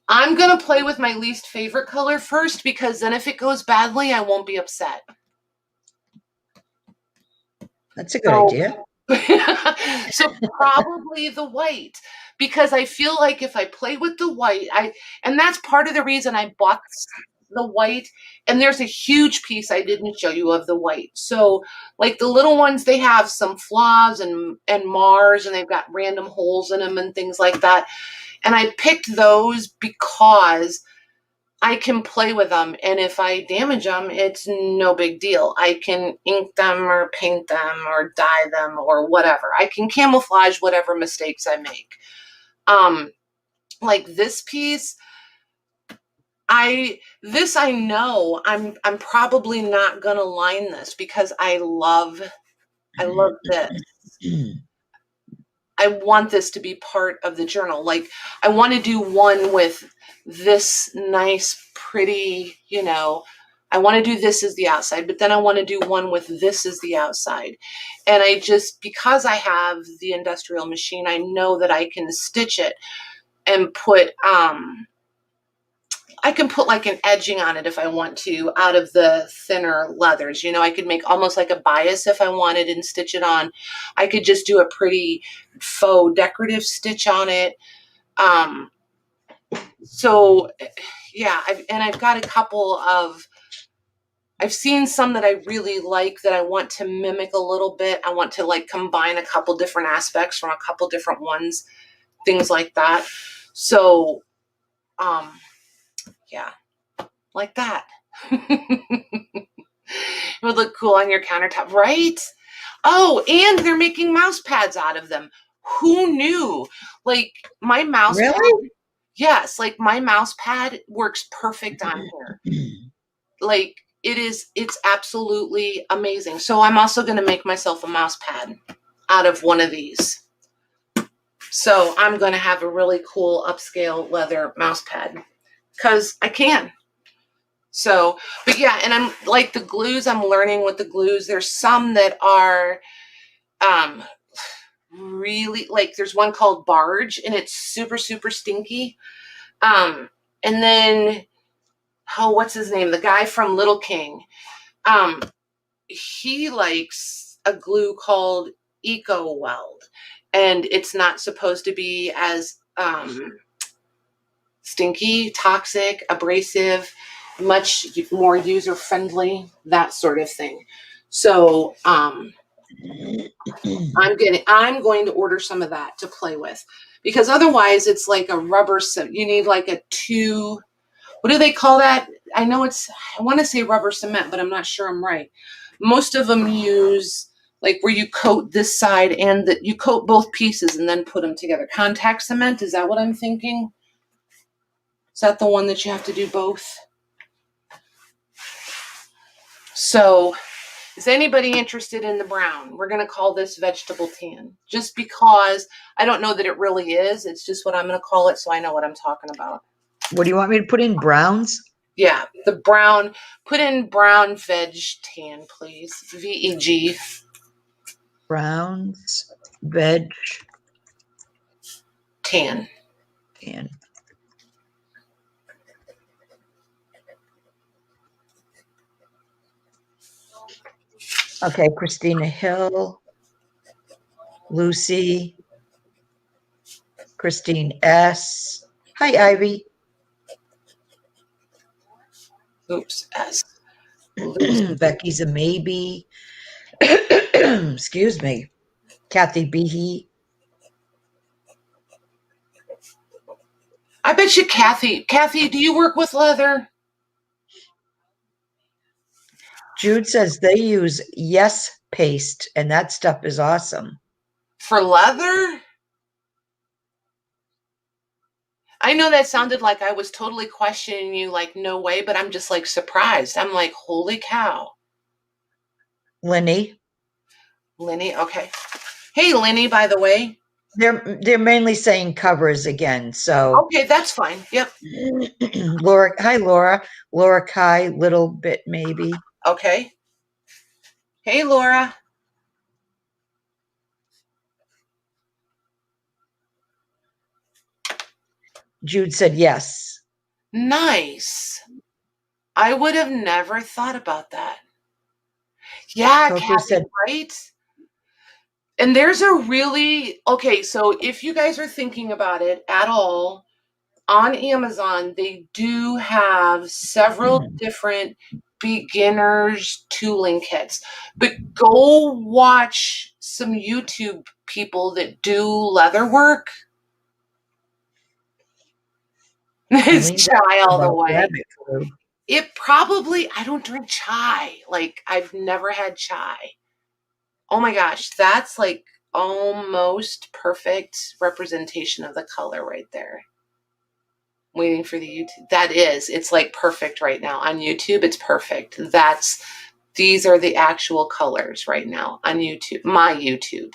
S1: I'm going to play with my least favorite color first, because then if it goes badly, I won't be upset.
S2: That's a good idea.
S1: So probably the white, because I feel like if I play with the white, and that's part of the reason I bought the white. And there's a huge piece I didn't show you of the white. So like the little ones, they have some flaws and Mars, and they've got random holes in them and things like that. And I picked those because I can play with them, and if I damage them, it's no big deal. I can ink them or paint them or dye them or whatever. I can camouflage whatever mistakes I make. Like this piece, I know I'm probably not gonna line this because I love this. I want this to be part of the journal. Like I want to do one with this nice, pretty, I want to do this as the outside, but then I want to do one with this as the outside. And because I have the industrial machine, I know that I can stitch it and I can put like an edging on it if I want to, out of the thinner leathers. I could make almost like a bias if I wanted and stitch it on. I could just do a pretty faux decorative stitch on it. So yeah, I've got a couple of, I've seen some that I really like that I want to mimic a little bit. I want to like combine a couple different aspects from a couple different ones, things like that. So, yeah, like that. It would look cool on your countertop, right? Oh, and they're making mouse pads out of them. Who knew? Like my mouse pad. Yes, like my mouse pad works perfect on here. Like it's absolutely amazing. So I'm also going to make myself a mouse pad out of one of these. So I'm going to have a really cool upscale leather mouse pad because I can. So, but yeah, and I'm like the glues, I'm learning with the glues. There's some that are really, like there's one called Barge, and it's super, super stinky. And then, what's his name? The guy from Little King. He likes a glue called Eco Weld, and it's not supposed to be as stinky, toxic, abrasive, much more user friendly, that sort of thing. So I'm going to order some of that to play with, because otherwise it's like a rubber. You need like a what do they call that? I want to say rubber cement, but I'm not sure I'm right. Most of them use like where you coat this side and you coat both pieces and then put them together. Contact cement, is that what I'm thinking? Is that the one that you have to do both? So is anybody interested in the brown? We're going to call this vegetable tan, just because I don't know that it really is. It's just what I'm going to call it, so I know what I'm talking about.
S2: What do you want me to put in, browns?
S1: Yeah, the brown. Put in brown veg tan, please. VEG.
S2: Browns, veg,
S1: tan.
S2: and okay, Christina Hill, Lucy, Christine S. Hi, Ivy.
S1: Oops, S.
S2: Becky's a maybe. Excuse me. Kathy Behe.
S1: I bet you Kathy, do you work with leather?
S2: Jude says they use Yes paste, and that stuff is awesome.
S1: For leather? I know that sounded like I was totally questioning you, like, no way, but I'm just like surprised. I'm like, holy cow.
S2: Lenny.
S1: Okay. Hey, Lenny, by the way.
S2: They're mainly saying covers again. So
S1: Okay, that's fine. Yep.
S2: Laura, hi Laura. Laura Kai, little bit maybe.
S1: Okay. Hey, Laura.
S2: Jude said yes.
S1: Nice. I would have never thought about that. Yeah,
S2: Coco
S1: Kathy,
S2: said
S1: right? And there's a really, okay, so if you guys are thinking about it at all, on Amazon, they do have several different beginners tooling kits. But go watch some YouTube people that do leather work. It's
S2: Eileen's
S1: chai
S2: asking
S1: all the
S2: about
S1: way.
S2: rabbit glue.
S1: It probably, I don't drink chai. Like, I've never had chai. Oh my gosh, that's like almost perfect representation of the color right there. Waiting for the YouTube. That is, it's like perfect right now. On YouTube, it's perfect. These are the actual colors right now on YouTube, my YouTube.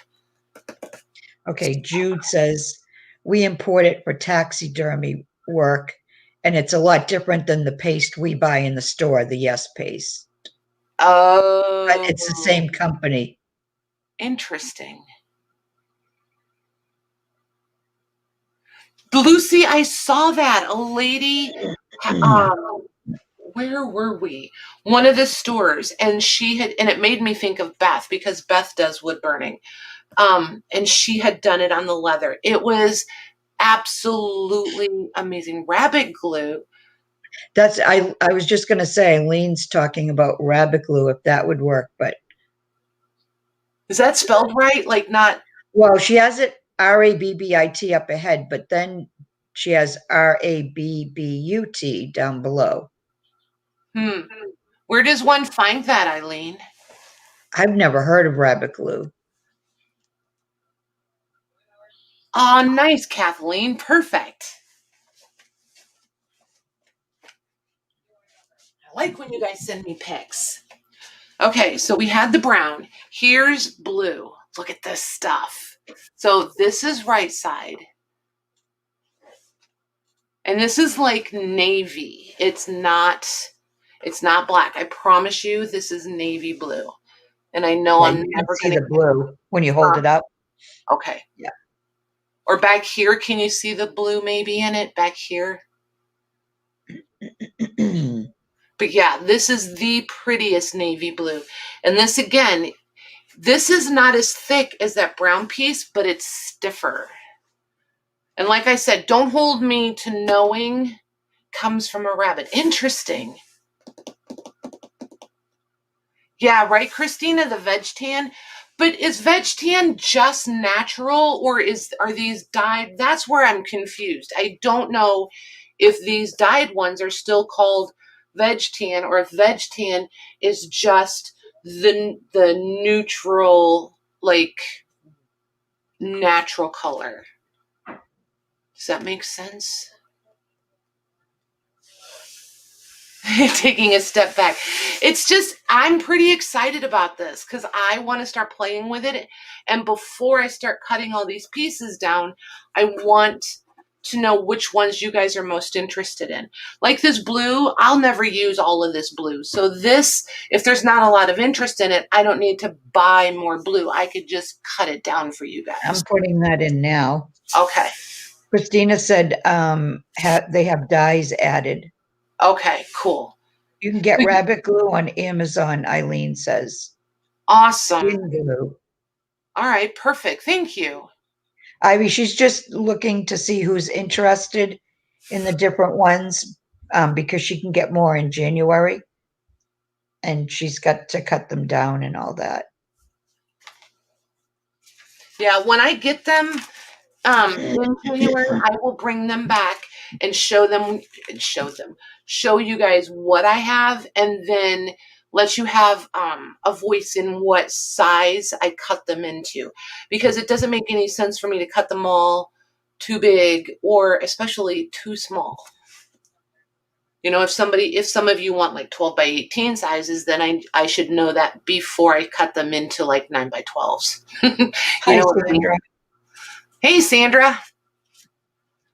S2: Okay, Jude says we import it for taxidermy work, and it's a lot different than the paste we buy in the store, the Yes paste. But
S1: Oh,
S2: it's the same company.
S1: interesting. Lucy, I saw that. A lady, where were we? One of the stores, and and it made me think of Beth because Beth does wood burning. And she had done it on the leather. It was absolutely amazing. Rabbit glue.
S2: That's I was just gonna say Lean's talking about rabbit glue if that would work, but
S1: Is that spelled right? Like not.
S2: well, she has it RABBIT up ahead, but then she has RABBUT down below.
S1: Where does one find that, Eileen?
S2: I've never heard of rabbit glue.
S1: Oh, nice, Kathleen. Perfect. I like when you guys send me pics. Okay, so we had the brown. Here's blue. Look at this stuff. So this is right side. And this is like navy. It's not black. I promise you this is navy blue. And I know
S2: Yeah,
S1: I'm
S2: you can
S1: never
S2: see
S1: going to.
S2: the blue when you hold it up.
S1: Okay.
S2: Yeah.
S1: Or back here, can you see the blue maybe in it back here? But yeah, this is the prettiest navy blue. And this again, this is not as thick as that brown piece, but it's stiffer. And like I said, don't hold me to knowing comes from a rabbit. Interesting. Yeah, right, Christina, the veg tan. But is veg tan just natural or are these dyed? That's where I'm confused. I don't know if these dyed ones are still called veg tan or if veg tan is just the neutral, like natural color. Does that make sense? Taking a step back. It's just, I'm pretty excited about this because I want to start playing with it. And before I start cutting all these pieces down, I want to know which ones you guys are most interested in. Like this blue, I'll never use all of this blue. So this, if there's not a lot of interest in it, I don't need to buy more blue. I could just cut it down for you guys.
S2: I'm putting that in now.
S1: Okay.
S2: Christina said they have dyes added.
S1: Okay, cool.
S2: You can get rabbit glue on Amazon, Eileen says.
S1: Awesome.
S2: Skin glue.
S1: All right, perfect. Thank you.
S2: Ivy, she's just looking to see who's interested in the different ones because she can get more in January. And she's got to cut them down and all that.
S1: Yeah, when I get them in January, I will bring them back and show you guys what I have, and then let you have a voice in what size I cut them into, because it doesn't make any sense for me to cut them all too big or especially too small. You know, if some of you want like 12 by 18 sizes, then I should know that before I cut them into like 9 by 12s. You
S2: Hi,
S1: know what I mean?
S2: Sandra.
S1: Hey, Sandra.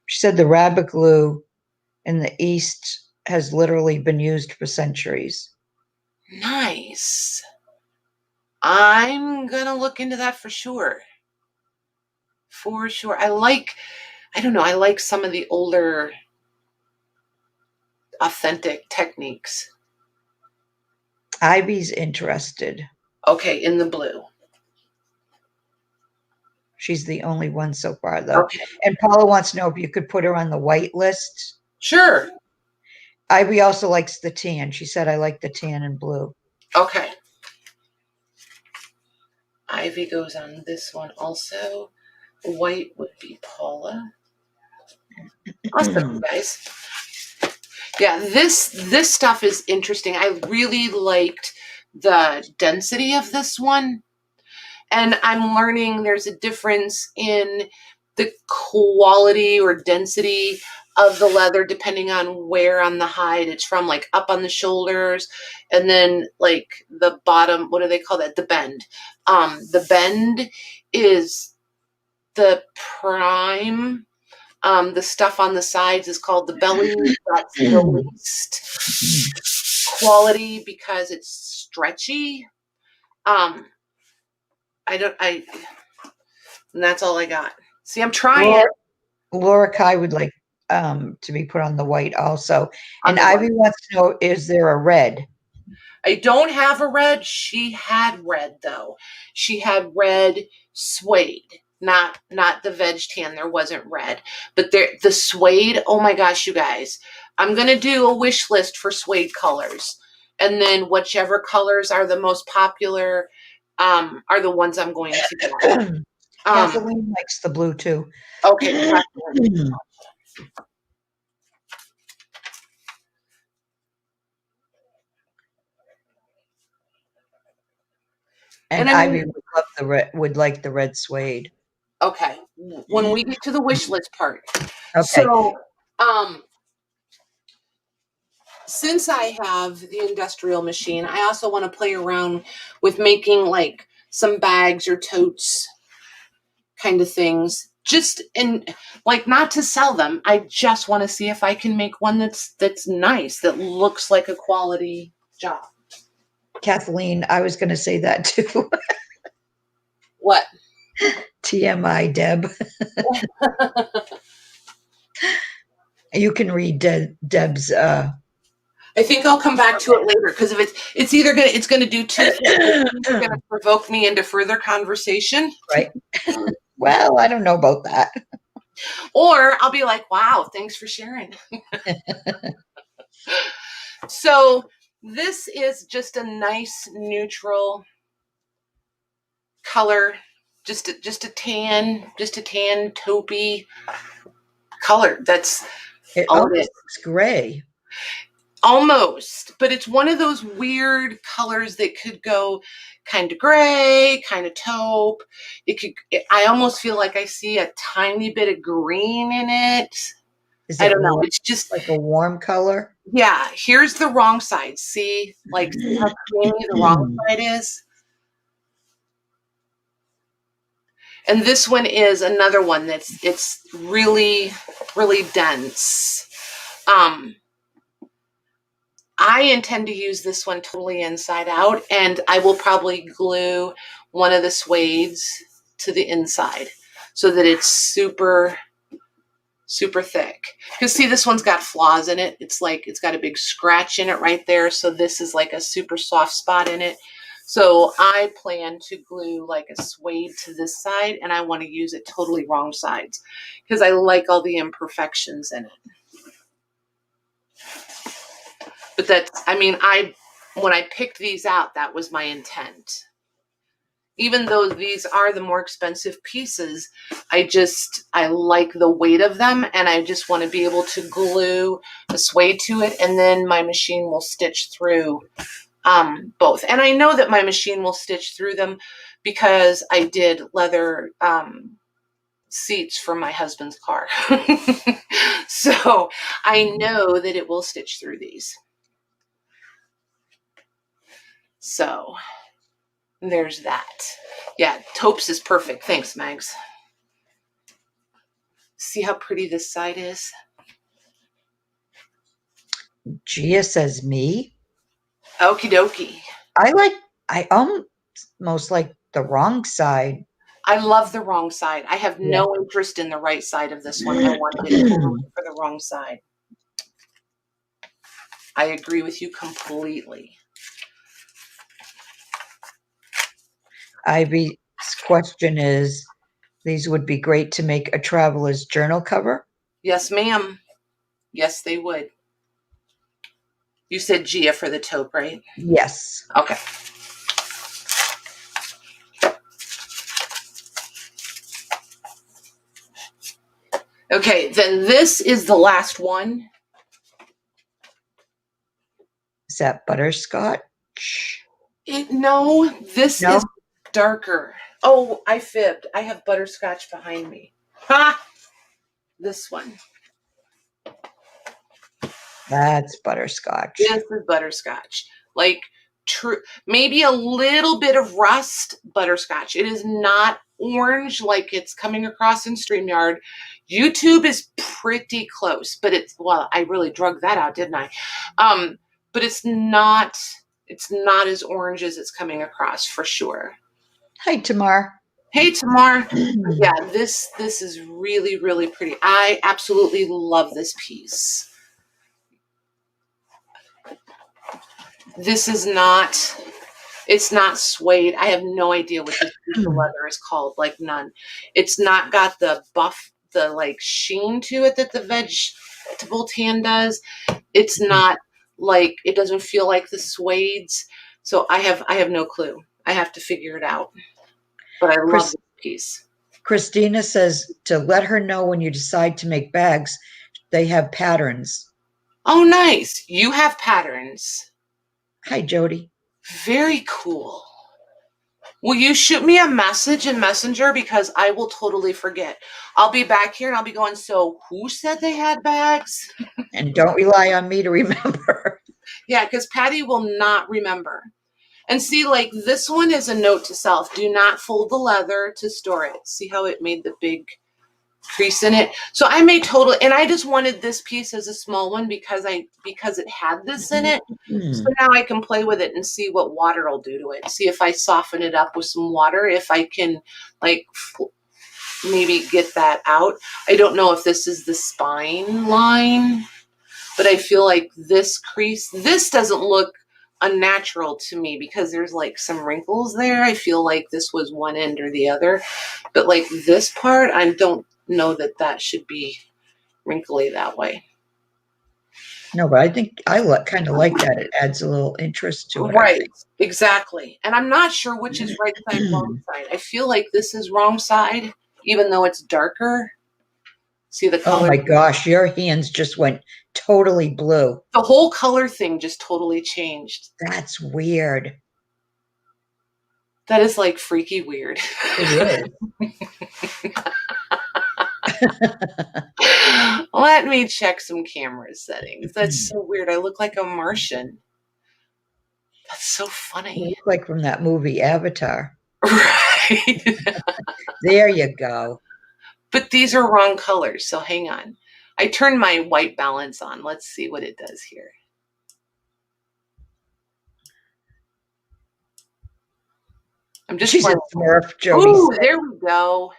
S2: She said the rabbit glue in the East has literally been used for centuries.
S1: Nice. I'm going to look into that for sure. For sure. I don't know, I like some of the older authentic techniques.
S2: Ivy's interested.
S1: Okay, in the blue.
S2: She's the only one so far, though.
S1: Okay.
S2: And Paula wants to know if you could put her on the white list.
S1: Sure.
S2: Ivy also likes the tan. She said, I like the tan and blue.
S1: Okay. Ivy goes on this one also. White would be Paula. Awesome, guys. Yeah, this stuff is interesting. I really liked the density of this one. And I'm learning there's a difference in the quality or density of the leather depending on where on the hide it's from, like up on the shoulders, and then like the bottom, what do they call that? The bend. The bend is the prime. The stuff on the sides is called the belly. That's the least quality because it's stretchy. And that's all I got. See, I'm trying.
S2: Laura Kai would like to be put on the white also. And Ivy
S1: White.
S2: wants to know, is there a red?
S1: I don't have a red. She had red though. She had red suede, not the veg tan. There wasn't red, but the suede. Oh my gosh, you guys! I'm gonna do a wish list for suede colors, and then whichever colors are the most popular are the ones I'm going to get.
S2: Kathleen likes the blue too.
S1: Okay.
S2: And Ivy would love the red, would like the red suede.
S1: Okay. When we get to the wish list part.
S2: Okay.
S1: So, since I have the industrial machine, I also want to play around with making like some bags or totes kind of things. Just in like not to sell them. I just want to see if I can make one that's nice, that looks like a quality job.
S2: Kathleen, I was going to say that too.
S1: What?
S2: TMI, Deb. You can read Deb's.
S1: I think I'll come back to it later because if it's either gonna do two things. It's gonna provoke me into further conversation.
S2: Right. Well, I don't know about that.
S1: Or I'll be like, wow, thanks for sharing. So this is just a nice neutral color, just a tan taupey color. That's
S2: it
S1: all
S2: almost looks gray.
S1: Almost, but it's one of those weird colors that could go kind of gray, kind of taupe. I almost feel like I see a tiny bit of green in it. I don't know. It's just
S2: like a warm color.
S1: Yeah. Here's the wrong side. See, like see how creamy the wrong side is. And this one is another one it's really, really dense. I intend to use this one totally inside out, and I will probably glue one of the suedes to the inside so that it's super, super thick. Because see, this one's got flaws in it. It's like it's got a big scratch in it right there. So this is like a super soft spot in it. So I plan to glue like a suede to this side, and I want to use it totally wrong sides because I like all the imperfections in it. But when I picked these out, that was my intent. Even though these are the more expensive pieces, I like the weight of them, and I just want to be able to glue a suede to it, and then my machine will stitch through both. And I know that my machine will stitch through them because I did leather seats for my husband's car. So I know that it will stitch through these. So there's that. Yeah, taupes is perfect. Thanks, Mags. See how pretty this side is?
S2: Gia says me.
S1: Okie dokie.
S2: I almost like the wrong side.
S1: I love the wrong side. I have no interest in the right side of this one. I wanted it totally for the wrong side. I agree with you completely.
S2: Ivy's question is, these would be great to make a traveler's journal cover.
S1: Yes, ma'am. Yes, they would. You said Gia for the taupe, right?
S2: Yes.
S1: Okay. Okay, then this is the last one.
S2: Is that butterscotch?
S1: No, this
S2: No?
S1: is darker. Oh, I fibbed. I have butterscotch behind me. Ha! This one.
S2: That's butterscotch.
S1: This is butterscotch. Like, true, maybe a little bit of rust butterscotch. It is not orange like it's coming across in StreamYard. YouTube is pretty close, but it's, well, I really drug that out, didn't I? But it's not as orange as it's coming across for sure.
S2: Hi, Tamar.
S1: Hey, Tamar. Yeah, this is really, really pretty. I absolutely love this piece. This is not, it's not suede. I have no idea what this piece of leather is called, like none. It's not got the buff, the like sheen to it that the vegetable tan does. It's not like, it doesn't feel like the suedes. So I have no clue. I have to figure it out. But I love this piece.
S2: Christina says to let her know when you decide to make bags, they have patterns.
S1: Oh, nice. You have patterns.
S2: Hi, Jody.
S1: Very cool. Will you shoot me a message in Messenger, because I will totally forget. I'll be back here and I'll be going, so who said they had bags?
S2: And don't rely on me to remember.
S1: Yeah, because Patty will not remember. And see, like this one is a note to self. Do not fold the leather to store it. See how it made the big crease in it? So I made total, and I just wanted this piece as a small one because it had this in it. So now I can play with it and see what water will do to it. See if I soften it up with some water, if I can like maybe get that out. I don't know if this is the spine line, but I feel like this crease, this doesn't look unnatural to me because there's like some wrinkles there. I feel like this was one end or the other, but like this part, I don't know that that should be wrinkly that way.
S2: No, but I think I kind of like that. It adds a little interest to it.
S1: Right, exactly. And I'm not sure which is right side, wrong side. I feel like this is wrong side, even though it's darker. See the color?
S2: Oh my gosh, your hands just went totally blue.
S1: The whole color thing just totally changed.
S2: That's weird.
S1: That is like freaky weird.
S2: It is.
S1: Let me check some camera settings. That's so weird. I look like a Martian. That's so funny.
S2: You look like from that movie Avatar.
S1: Right.
S2: There you go.
S1: But these are wrong colors, so hang on. I turned my white balance on. Let's see what it does here. I'm just
S2: She's a Smurf, Jody.
S1: Ooh, there we go.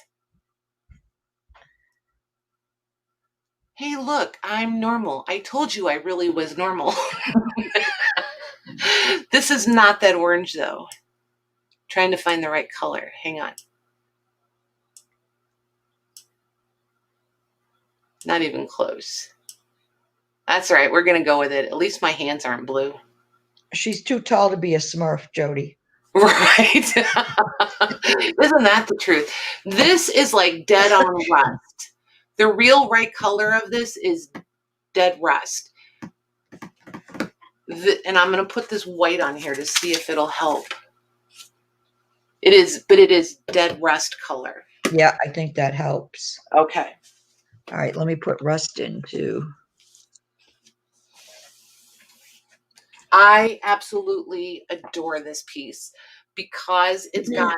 S1: Hey, look, I'm normal. I told you I really was normal. This is not that orange, though. Trying to find the right color. Hang on. Not even close. That's all right. We're going to go with it. At least my hands aren't blue.
S2: She's too tall to be a Smurf, Jody.
S1: Right. Isn't that the truth? This is like dead on rust. The real right color of this is dead rust. And I'm going to put this white on here to see if it'll help. It is, but it is dead rust color.
S2: Yeah, I think that helps.
S1: Okay.
S2: All right, let me put rust in too.
S1: I absolutely adore this piece. because it's got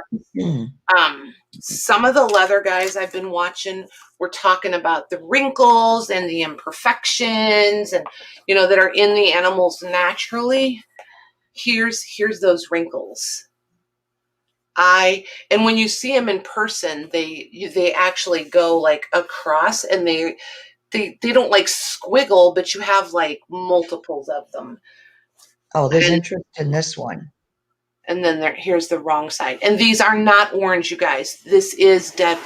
S1: some of the leather guys I've been watching were talking about the wrinkles and the imperfections and, you know, that are in the animals naturally. Here's those wrinkles. And when you see them in person, they actually go like across, and they don't like squiggle, but you have like multiples of them.
S2: Oh, there's interest in this one.
S1: And then here's the wrong side. And these are not orange, you guys. This is dead.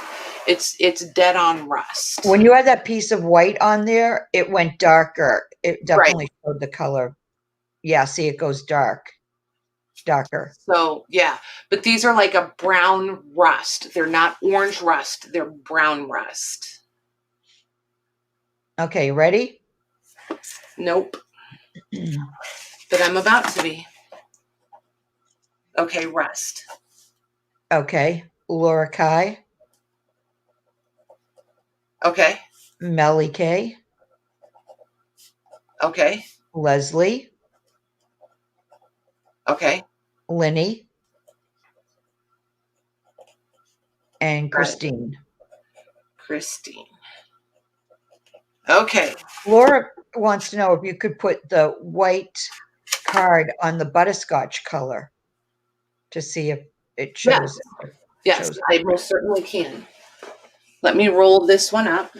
S1: It's dead on rust.
S2: When you had that piece of white on there, it went darker. It definitely showed the color. Yeah, see, it goes darker.
S1: So, yeah. But these are like a brown rust. They're not orange rust. They're brown rust.
S2: Okay, ready?
S1: Nope. But I'm about to be. Okay, rust.
S2: Okay, Laura Kai.
S1: Okay.
S2: Melly K.
S1: Okay.
S2: Leslie.
S1: Okay.
S2: Linny. And Christine.
S1: Christine. Okay.
S2: Laura wants to know if you could put the white card on the butterscotch color to see if it shows.
S1: Yes,
S2: shows
S1: I most certainly can. Let me roll this one up.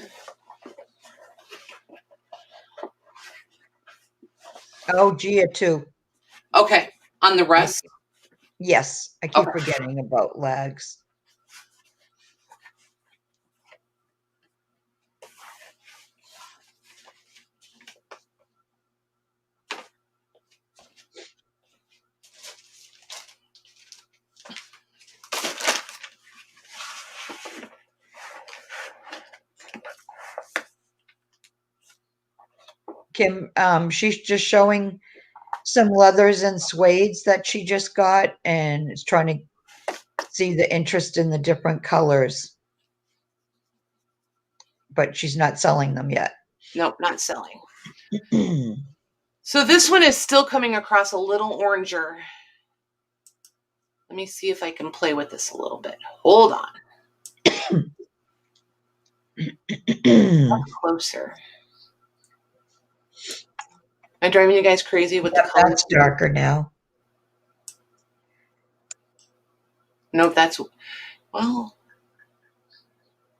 S2: Oh, Gia too.
S1: Okay, on the rust?
S2: Yes, I keep forgetting about lags. Kim, she's just showing some leathers and suedes that she just got and is trying to see the interest in the different colors. But she's not selling them yet.
S1: Nope, not selling. So this one is still coming across a little oranger. Let me see if I can play with this a little bit. Hold on. Closer. Am I driving you guys crazy with the colors?
S2: That's darker now.
S1: Nope, well,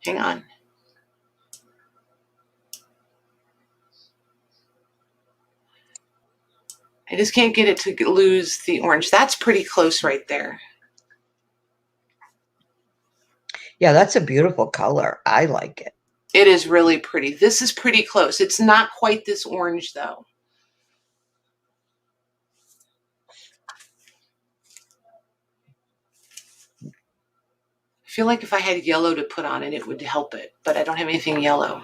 S1: hang on. I just can't get it to lose the orange. That's pretty close right there.
S2: Yeah, that's a beautiful color. I like it.
S1: It is really pretty. This is pretty close. It's not quite this orange, though. I feel like if I had yellow to put on it, it would help it, but I don't have anything yellow.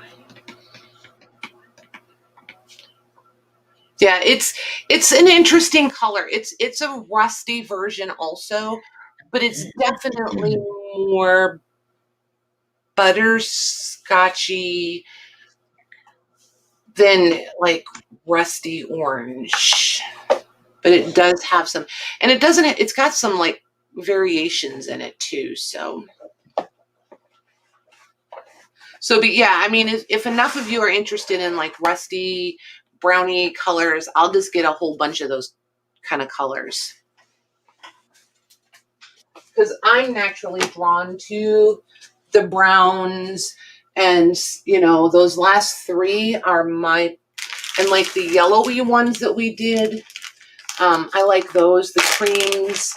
S1: Yeah, it's an interesting color. It's a rusty version also, but it's definitely more butterscotchy than like rusty orange. But it does have some, and it's got some like variations in it too. But yeah, I mean, if enough of you are interested in like rusty brownie colors, I'll just get a whole bunch of those kind of colors. Because I'm naturally drawn to the browns, and you know, those last three are and like the yellowy ones that we did, I like those, the creams.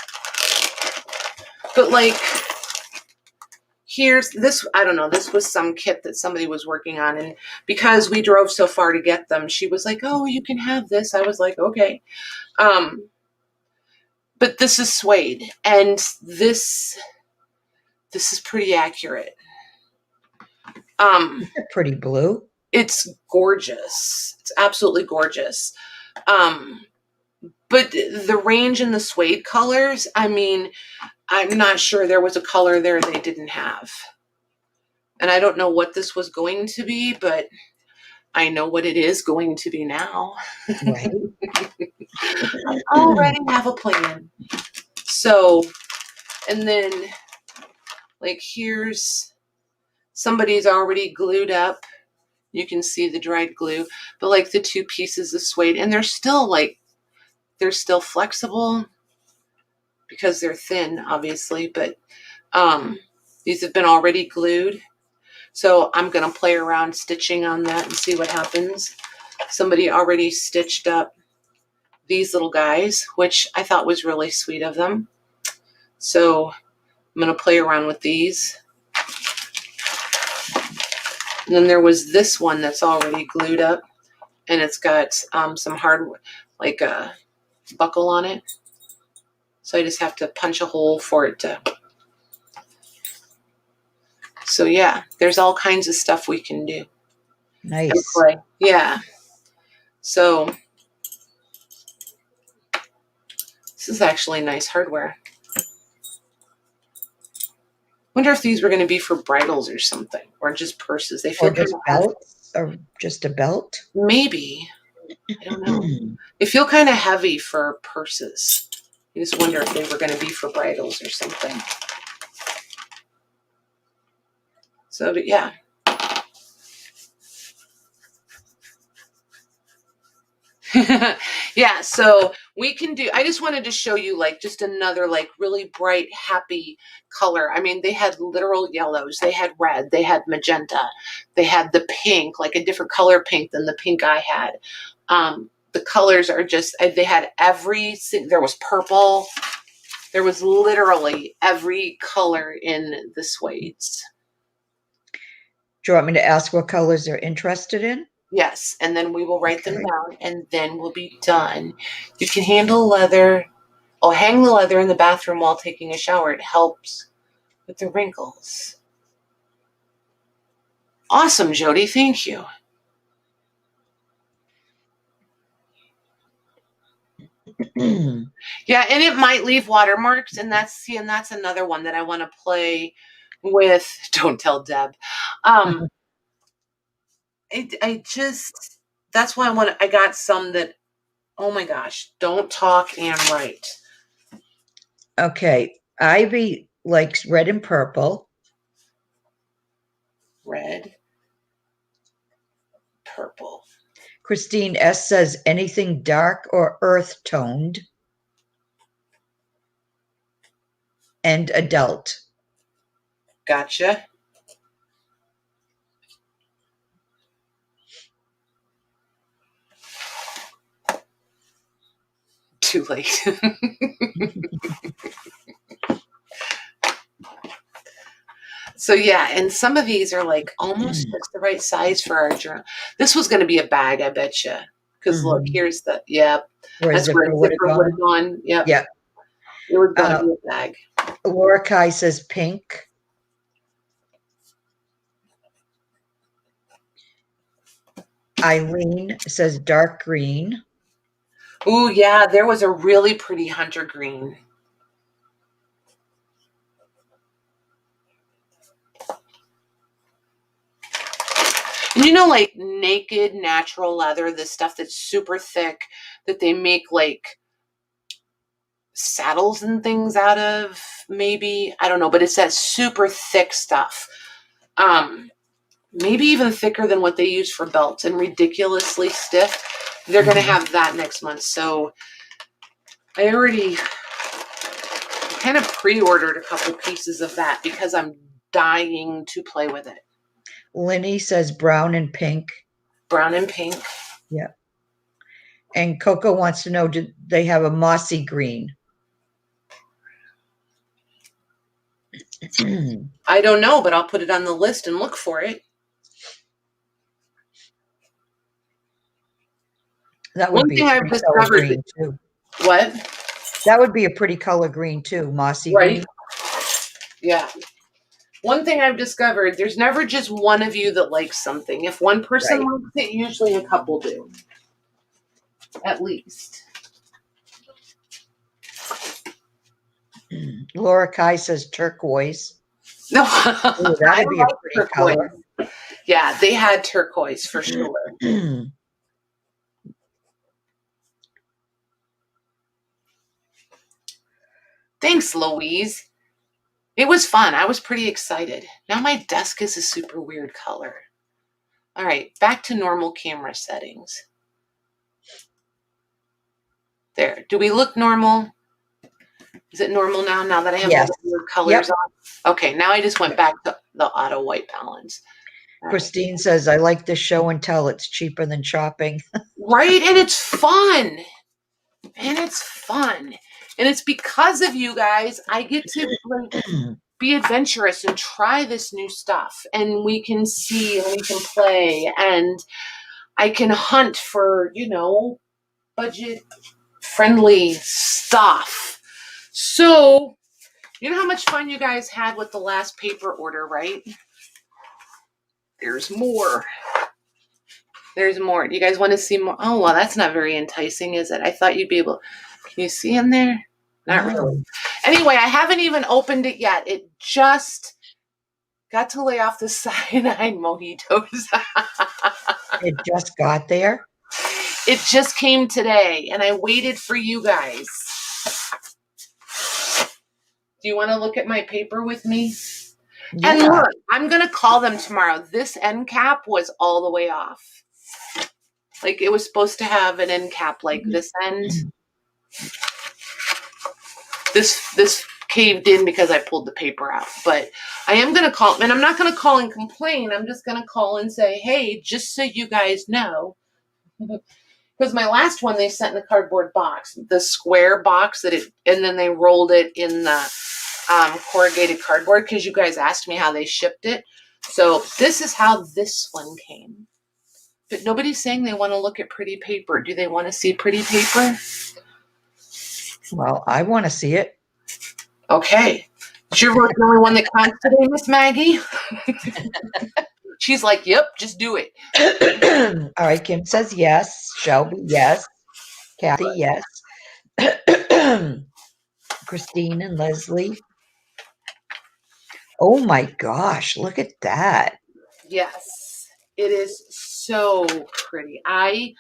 S1: But like, here's this, I don't know, this was some kit that somebody was working on, and because we drove so far to get them, she was like, oh, you can have this. I was like, okay. But this is suede, and this is pretty accurate.
S2: Pretty blue.
S1: It's gorgeous. It's absolutely gorgeous. But the range in the suede colors, I mean, I'm not sure there was a color there they didn't have. And I don't know what this was going to be, but I know what it is going to be now.
S2: Right.
S1: I already have a plan. So, and then like here's somebody's already glued up. You can see the dried glue, but like the 2 pieces of suede, and they're still flexible because they're thin, obviously, but these have been already glued. So I'm going to play around stitching on that and see what happens. Somebody already stitched up these little guys, which I thought was really sweet of them. So I'm going to play around with these. And then there was this one that's already glued up, and it's got some hardwood, like a buckle on it. So I just have to punch a hole for it to. So yeah, there's all kinds of stuff we can do.
S2: Nice.
S1: Yeah. So this is actually nice hardware. Wonder if these were going to be for bridles or something, or just purses. They feel
S2: or just
S1: kind of
S2: belts, or just a belt.
S1: maybe. I don't know. They feel kind of heavy for purses. I just wonder if they were going to be for bridles or something. So, but yeah. Yeah, so we can do, I just wanted to show you like just another like really bright, happy color. I mean, they had literal yellows, they had red, they had magenta, they had the pink, like a different color pink than the pink I had. The colors are just, they had there was purple, there was literally every color in the suedes.
S2: Do you want me to ask what colors they're interested in?
S1: Yes, and then we will write them down, and then we'll be done. You can handle leather. Oh, hang the leather in the bathroom while taking a shower. It helps with the wrinkles. Awesome, Jody. Thank you. Yeah, and it might leave watermarks, and that's another one that I want to play with. Don't tell Deb. I just, that's why I got some that, oh my gosh, don't talk and write.
S2: Okay, Ivy likes red and purple.
S1: Red, purple.
S2: Christine S says anything dark or earth toned. And adult.
S1: Gotcha. Too late. So yeah, and some of these are like almost just the right size for our journal. This was going to be a bag, I bet you. Because look, here's the,
S2: Where
S1: that's where
S2: zipper
S1: would have gone. Yep.
S2: Yeah.
S1: It was going to be a bag.
S2: Laura Kai says pink. Eileen says dark green.
S1: Ooh, yeah, there was a really pretty hunter green. And you know, like naked natural leather, the stuff that's super thick that they make like saddles and things out of, maybe, I don't know, but it's that super thick stuff. Maybe even thicker than what they use for belts and ridiculously stiff. They're going to have that next month. So I already kind of pre-ordered a couple pieces of that because I'm dying to play with it.
S2: Linny says brown and pink.
S1: Brown and pink.
S2: Yeah. And Coco wants to know, do they have a mossy green?
S1: I don't know, but I'll put it on the list and look for it.
S2: That would be a pretty color green too.
S1: What?
S2: That would be a pretty color green too, mossy green.
S1: Yeah. One thing I've discovered, there's never just one of you that likes something. If one person likes it, usually a couple do. At least.
S2: Laura Kai says turquoise.
S1: No,
S2: ooh, that'd be a pretty color.
S1: Yeah, they had turquoise for sure. Thanks, Louise. It was fun. I was pretty excited. Now my desk is a super weird color. All right, back to normal camera settings. There. Do we look normal? Is it normal now that I have all the weird colors on? Okay, now I just went back to the auto white balance.
S2: Christine says, I like this show and tell. It's cheaper than shopping.
S1: Right, and it's fun. And it's fun. And it's because of you guys, I get to be adventurous and try this new stuff. And we can see and we can play. And I can hunt for, budget-friendly stuff. So, you know how much fun you guys had with the last paper order, right? There's more. There's more. Do you guys want to see more? Oh, well, that's not very enticing, is it? I thought you'd be able. Can you see in there? Not really. Anyway, I haven't even opened it yet. It just got to lay off the cyanide mojitos.
S2: It just got there?
S1: It just came today, and I waited for you guys. Do you want to look at my paper with me? Yeah. And look, I'm going to call them tomorrow. This end cap was all the way off. Like, it was supposed to have an end cap like this end. This caved in because I pulled the paper out. But I am going to call, and I'm not going to call and complain. I'm just going to call and say, hey, just so you guys know. Because my last one, they sent in a cardboard box, the square box and then they rolled it in the corrugated cardboard because you guys asked me how they shipped it. So this is how this one came. But nobody's saying they want to look at pretty paper. Do they want to see pretty paper?
S2: Well, I want to see it.
S1: Okay. Is your work the only one that counts today, Miss Maggie? She's like, yep, just do it.
S2: All right, Kim says yes. Shelby, yes. Kathy, yes. Christine and Leslie. Oh my gosh, look at that.
S1: Yes, it is so pretty. I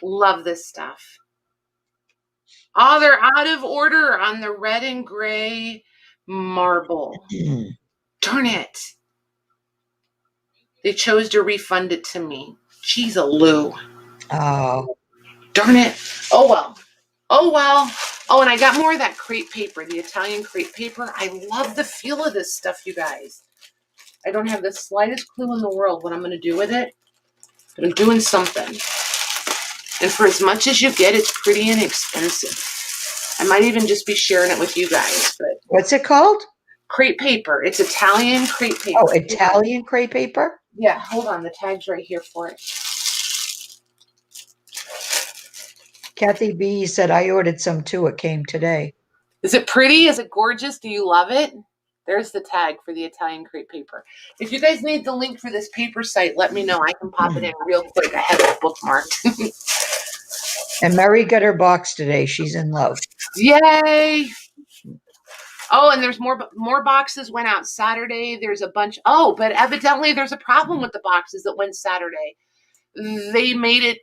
S1: love this stuff. Oh, they're out of order on the red and gray marble. Darn it. They chose to refund it to me. Jeez, a Lou.
S2: Oh.
S1: Darn it. Oh, well. Oh, well. Oh, and I got more of that crepe paper, the Italian crepe paper. I love the feel of this stuff, you guys. I don't have the slightest clue in the world what I'm going to do with it, but I'm doing something. And for as much as you get, it's pretty inexpensive. I might even just be sharing it with you guys. But
S2: what's it called?
S1: Crepe paper. It's Italian crepe paper.
S2: Oh, Italian crepe paper?
S1: Yeah, hold on. The tag's right here for it.
S2: Kathy B said, I ordered some too. It came today.
S1: Is it pretty? Is it gorgeous? Do you love it? There's the tag for the Italian crepe paper. If you guys need the link for this paper site, let me know. I can pop it in real quick. I have it bookmarked.
S2: And Mary got her box today. She's in love.
S1: Yay! Oh, and there's more boxes went out Saturday. There's a bunch. Oh, but evidently there's a problem with the boxes that went Saturday. They made it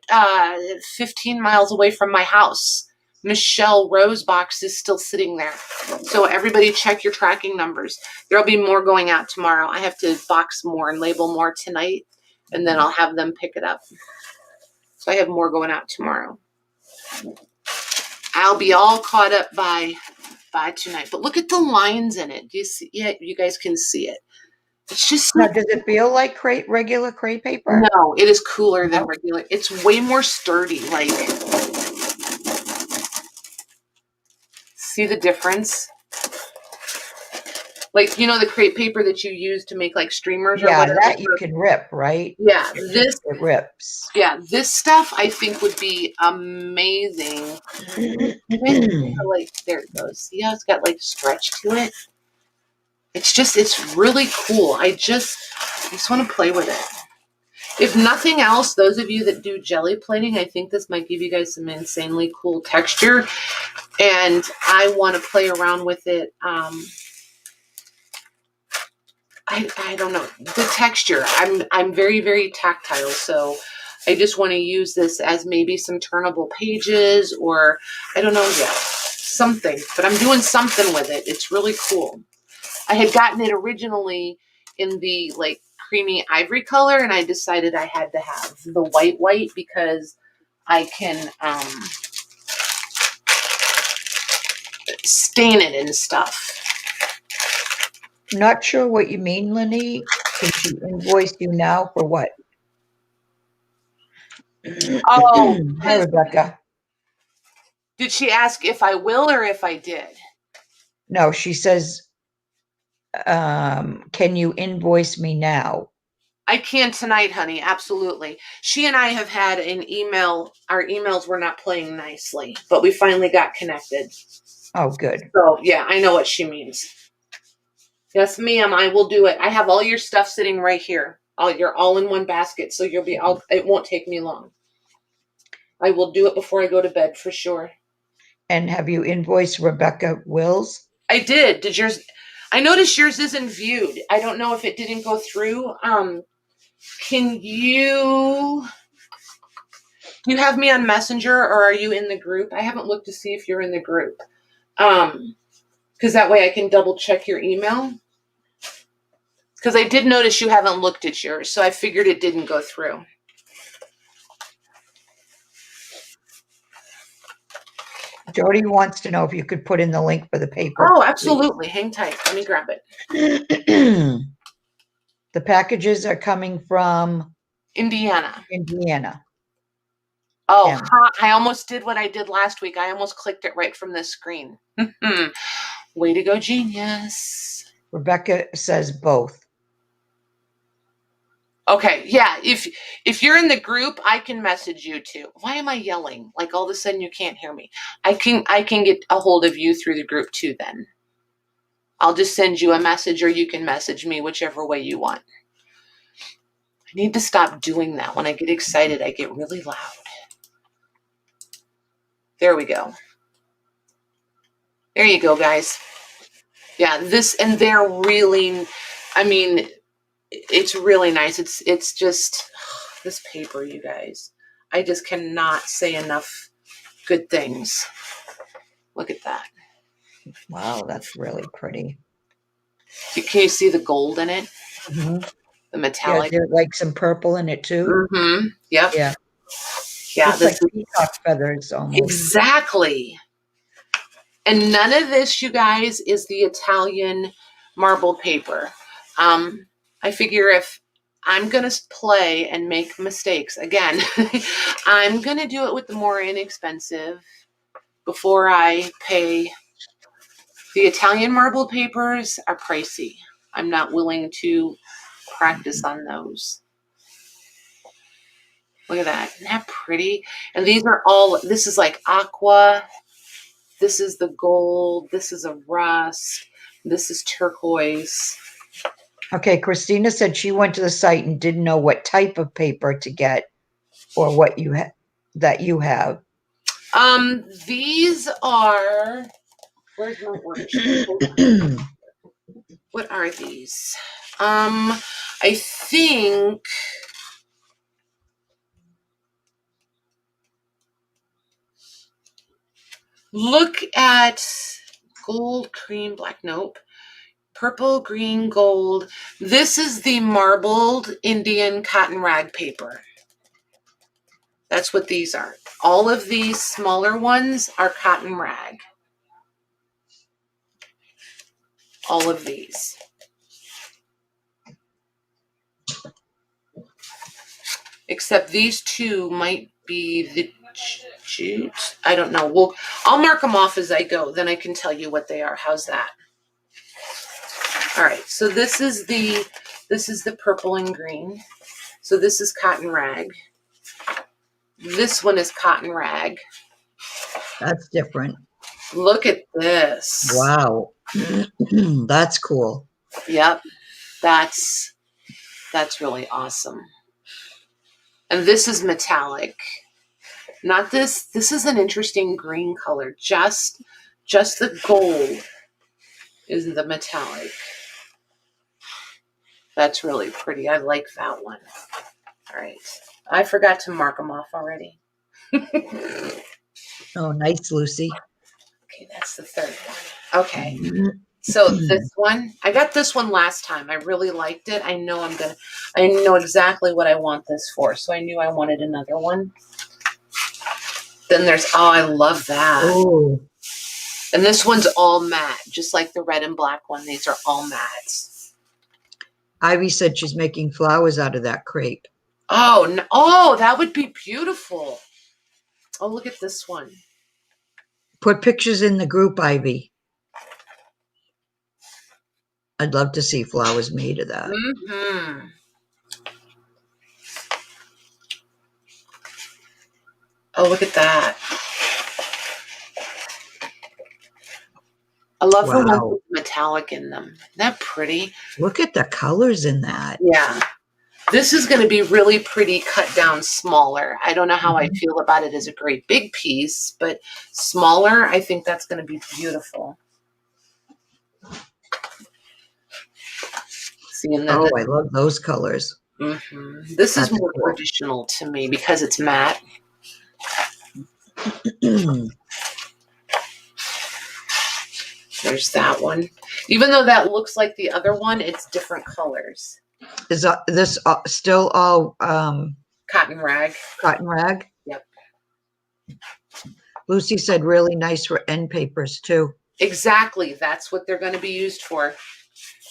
S1: 15 miles away from my house. Michelle Rose box is still sitting there. So everybody check your tracking numbers. There'll be more going out tomorrow. I have to box more and label more tonight, and then I'll have them pick it up. So I have more going out tomorrow. I'll be all caught up by tonight. But look at the lines in it. Do you see? Yeah, you guys can see it. It's just.
S2: Now, does it feel like regular crepe paper?
S1: No, it is cooler than regular. It's way more sturdy. Like, see the difference? Like, you know, the crepe paper that you use to make like streamers or whatever?
S2: Yeah, that you can rip, right?
S1: Yeah,
S2: it rips.
S1: Yeah, this stuff I think would be amazing. Like, there it goes. See how it's got like stretch to it? It's really cool. I just want to play with it. If nothing else, those of you that do jelly plating, I think this might give you guys some insanely cool texture. And I want to play around with it. I don't know, the texture. I'm very, very tactile, so I just want to use this as maybe some turnable pages, or I don't know yet. something, but I'm doing something with it. It's really cool. I had gotten it originally in the like creamy ivory color, and I decided I had to have the white because I can stain it and stuff.
S2: Not sure what you mean, Lenny. Can she invoice you now for what?
S1: Oh,
S2: Hi, Rebecca.
S1: did she ask if I will or if I did?
S2: No, she says, can you invoice me now?
S1: I can tonight, honey. Absolutely. She and I have had an email. Our emails were not playing nicely, but we finally got connected.
S2: Oh, good.
S1: So, yeah, I know what she means. Yes, ma'am, I will do it. I have all your stuff sitting right here. You're all in one basket, so it won't take me long. I will do it before I go to bed for sure.
S2: And have you invoiced Rebecca Wills?
S1: I did. Did yours? I noticed yours isn't viewed. I don't know if it didn't go through. Do you have me on Messenger or are you in the group? I haven't looked to see if you're in the group. Because that way I can double check your email. Because I did notice you haven't looked at yours, so I figured it didn't go through.
S2: Jody wants to know if you could put in the link for the paper.
S1: Oh, absolutely. Hang tight. Let me grab it.
S2: The packages are coming from
S1: Indiana. Oh,
S2: Yeah.
S1: I almost did what I did last week. I almost clicked it right from this screen. Way to go, genius.
S2: Rebecca says both.
S1: Okay, yeah, if you're in the group, I can message you too. Why am I yelling? Like all of a sudden you can't hear me. I can get a hold of you through the group too then. I'll just send you a message or you can message me, whichever way you want. I need to stop doing that. When I get excited, I get really loud. There we go. There you go, guys. Yeah, they're really, I mean, it's really nice. It's just this paper, you guys. I just cannot say enough good things. Look at that.
S2: Wow, that's really pretty.
S1: Can you see the gold in it?
S2: Mm-hmm.
S1: The metallic.
S2: Yeah, there's like some purple in it too.
S1: Mm-hmm. Yep.
S2: Yeah.
S1: Yeah.
S2: It's like peacock feathers almost.
S1: Exactly. And none of this, you guys, is the Italian marbled paper. I figure if I'm going to play and make mistakes, again, I'm going to do it with the more inexpensive before I pay. The Italian marbled papers are pricey. I'm not willing to practice on those. Look at that. Isn't that pretty? And these are all, this is like aqua. This is the gold. This is a rust. This is turquoise.
S2: Okay, Christina said she went to the site and didn't know what type of paper to get or what that you have.
S1: These are, where's my worksheet? What are these? I think look at gold, cream, black, nope. Purple, green, gold. This is the marbled Indian cotton rag paper. That's what these are. All of these smaller ones are cotton rag. All of these. Except these two might be the jute. I don't know. I'll mark them off as I go. Then I can tell you what they are. How's that? All right. So this is the purple and green. So this is cotton rag. This one is cotton rag.
S2: That's different.
S1: Look at this.
S2: Wow. That's cool.
S1: Yep. That's really awesome. And this is metallic. Not this. This is an interesting green color. Just the gold is the metallic. That's really pretty. I like that one. All right. I forgot to mark them off already.
S2: Oh, nice, Lucy.
S1: Okay, that's the third one. Okay. So this one, I got this one last time. I really liked it. I know exactly what I want this for. So I knew I wanted another one. Then there's, I love that.
S2: Oh.
S1: And this one's all matte, just like the red and black one. These are all matte.
S2: Ivy said she's making flowers out of that crepe.
S1: Oh, no. Oh, that would be beautiful. Oh, look at this one.
S2: Put pictures in the group, Ivy. I'd love to see flowers made of that.
S1: Mm-hmm. Oh, look at that. I love the ones with metallic in them. Isn't that pretty?
S2: Look at the colors in that.
S1: Yeah. This is going to be really pretty cut down smaller. I don't know how I feel about it as a great big piece, but smaller, I think that's going to be beautiful. See, and then
S2: I love those colors.
S1: Mm-hmm. This is more traditional to me because it's matte. There's that one. Even though that looks like the other one, it's different colors.
S2: Is this still all
S1: cotton rag?
S2: Cotton rag?
S1: Yep.
S2: Lucy said really nice for end papers too.
S1: Exactly. That's what they're going to be used for.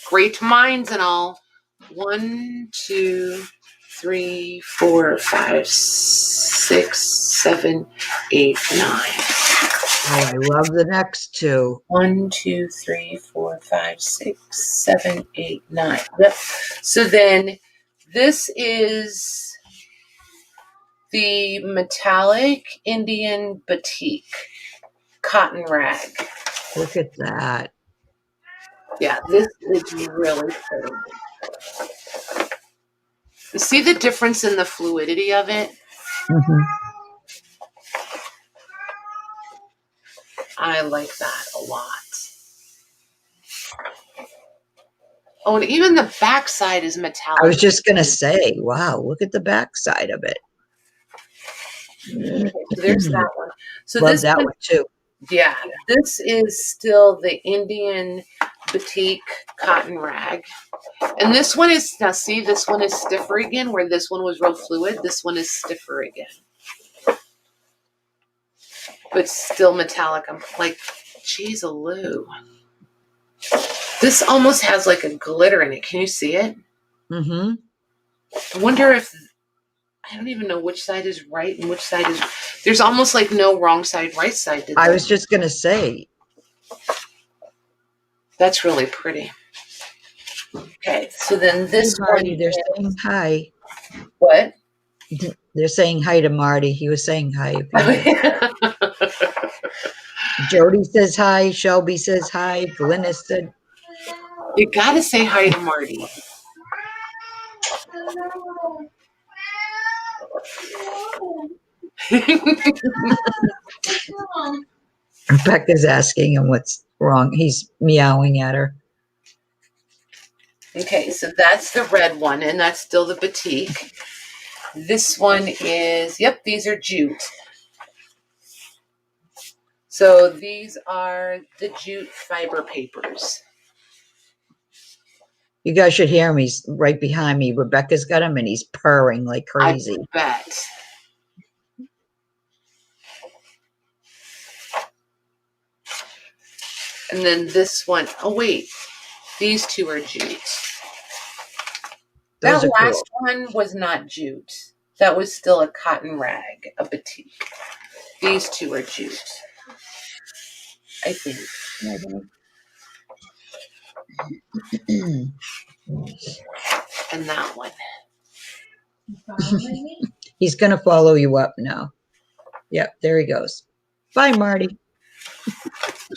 S1: Great minds and all. 1, 2, 3, 4, 5, 6, 7, 8, 9.
S2: Oh, I love the next two.
S1: 1, 2, 3, 4, 5, 6, 7, 8, 9. Yep. So then this is the metallic Indian Batik cotton rag.
S2: Look at that.
S1: Yeah, this is really pretty. See the difference in the fluidity of it?
S2: Mm-hmm.
S1: I like that a lot. Oh, and even the back side is metallic.
S2: I was just going to say, wow, look at the back side of it.
S1: Okay, so there's that one. So
S2: love
S1: this
S2: that one too.
S1: Yeah, this is still the Indian Batik cotton rag. And this one is, now see, this one is stiffer again, where this one was real fluid. This one is stiffer again. But still metallic. I'm like, geez, a loo. This almost has like a glitter in it. Can you see it?
S2: Mm-hmm.
S1: I wonder if, I don't even know which side is right and which side is, there's almost like no wrong side, right side.
S2: I was just going to say.
S1: That's really pretty. Okay, so then this
S2: Marty,
S1: one.
S2: They're saying hi.
S1: What?
S2: They're saying hi to Marty. He was saying hi. Jody says hi. Shelby says hi. Glynis said.
S1: You got to say hi to Marty.
S2: Rebecca's asking him what's wrong. He's meowing at her.
S1: Okay, so that's the red one, and that's still the Batik. This one is, yep, these are jute. So these are the jute fiber papers.
S2: You guys should hear him. He's right behind me. Rebecca's got him, and he's purring like crazy.
S1: I bet. And then this one, oh wait, these two are jute. That last one was not jute. That was still a cotton rag, a Batik. These two are jute, I think. And that one.
S2: He's going to follow you up now. Yep, there he goes. Bye, Marty.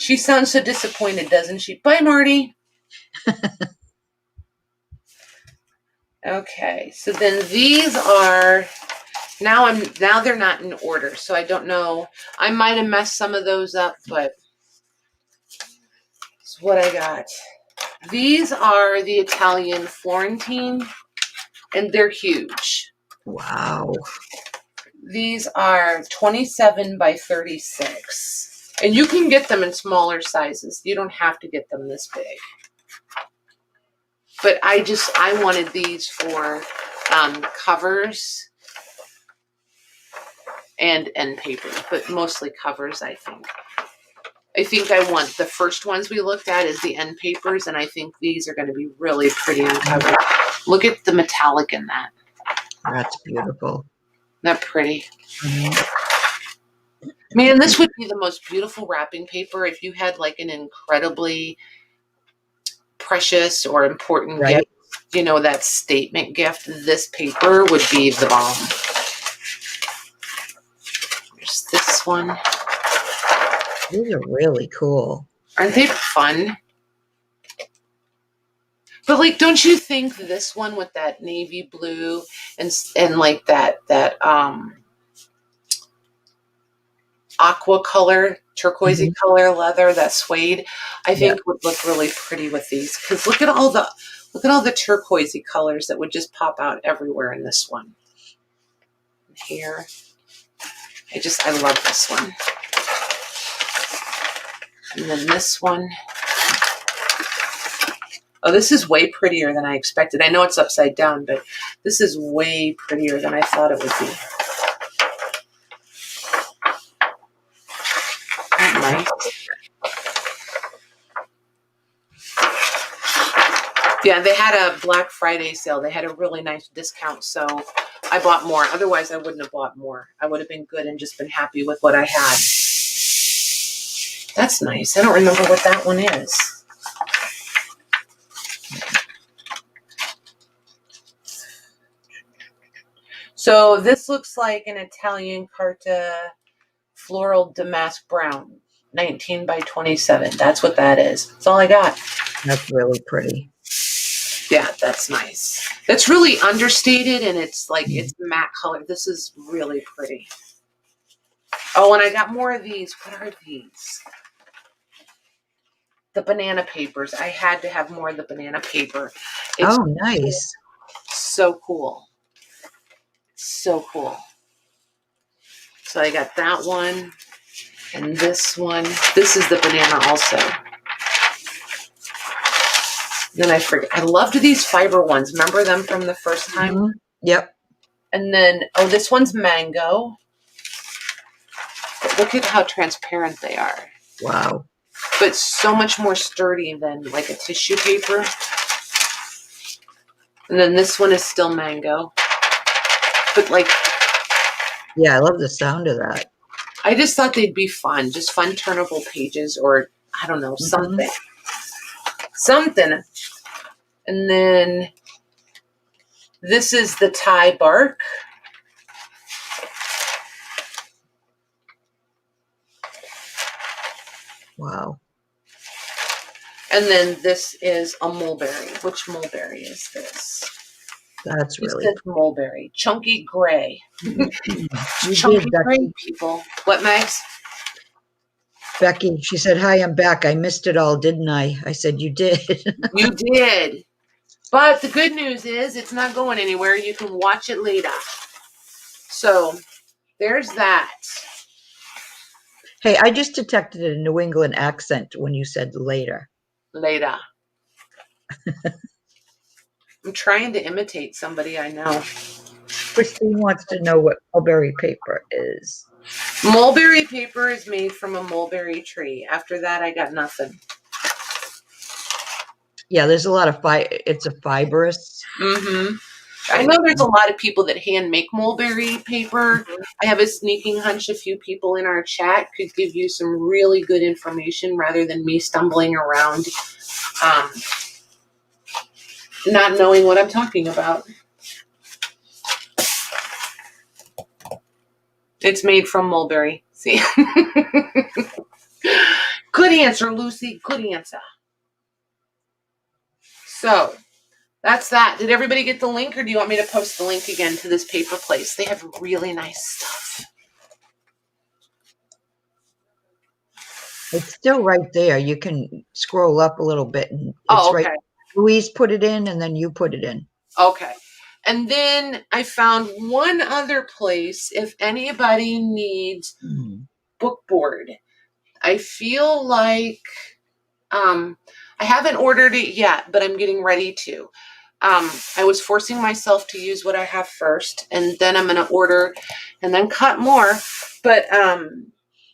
S1: She sounds so disappointed, doesn't she? Bye, Marty. Okay, so then these are, now they're not in order, so I don't know. I might have messed some of those up, but it's what I got. These are the Italian Florentine, and they're huge.
S2: Wow.
S1: These are 27 by 36. And you can get them in smaller sizes. You don't have to get them this big. But I wanted these for covers and end paper, but mostly covers, I think. I want the first ones we looked at is the end papers, and I think these are going to be really pretty on cover. Look at the metallic in that.
S2: That's beautiful.
S1: Isn't that pretty? Man, this would be the most beautiful wrapping paper if you had like an incredibly precious or important gift, you know, that statement gift. This paper would be the bomb. There's this one.
S2: These are really cool.
S1: Aren't they fun? But like, don't you think this one with that navy blue and like that aqua color, turquoisey color leather, that suede, I think would look really pretty with these. Because look at all the turquoisey colors that would just pop out everywhere in this one. Here, I love this one. And then this one. Oh, this is way prettier than I expected. I know it's upside down, but this is way prettier than I thought it would be. Nice. Yeah, they had a Black Friday sale. They had a really nice discount, so I bought more. Otherwise, I wouldn't have bought more. I would have been good and just been happy with what I had. That's nice. I don't remember what that one is. So this looks like an Italian Carta Floral Damask Brown, 19 by 27. That's what that is. That's all I got.
S2: That's really pretty.
S1: Yeah, that's nice. That's really understated, and it's like, it's matte color. This is really pretty. Oh, and I got more of these. What are these? The banana papers. I had to have more of the banana paper. It's
S2: nice.
S1: So cool. So cool. So I got that one and this one. This is the banana also. Then I forget. I loved these fiber ones. Remember them from the first time?
S2: Yep.
S1: And then, oh, this one's mango. But look at how transparent they are.
S2: Wow.
S1: But so much more sturdy than like a tissue paper. And then this one is still mango. But like,
S2: yeah, I love the sound of that.
S1: I just thought they'd be fun. Just fun turnable pages, or I don't know, something. Something. And then this is the Thai bark.
S2: Wow.
S1: And then this is a mulberry. Which mulberry is this?
S2: That's really
S1: cool. Mulberry. Chunky gray.
S2: You
S1: Chunky
S2: did,
S1: gray, people. What, Max?
S2: Becky, she said, hi, I'm back. I missed it all, didn't I? I said, you did.
S1: You did. But the good news is it's not going anywhere. You can watch it later. So there's that.
S2: Hey, I just detected a New England accent when you said later.
S1: Later. I'm trying to imitate somebody I know.
S2: Christine wants to know what mulberry paper is.
S1: Mulberry paper is made from a mulberry tree. After that, I got nothing.
S2: Yeah, there's a lot of it's a fibrous.
S1: I know there's a lot of people that hand make mulberry paper. I have a sneaking hunch a few people in our chat could give you some really good information rather than me stumbling around not knowing what I'm talking about. It's made from mulberry. See? Good answer, Lucy. Good answer. So that's that. Did everybody get the link, or do you want me to post the link again to this paper place? They have really nice stuff.
S2: It's still right there. You can scroll up a little bit. And it's
S1: okay.
S2: Right. Louise put it in, and then you put it in.
S1: Okay. And then I found one other place if anybody needs book board. I feel like I haven't ordered it yet, but I'm getting ready to. I was forcing myself to use what I have first, and then I'm going to order and then cut more. But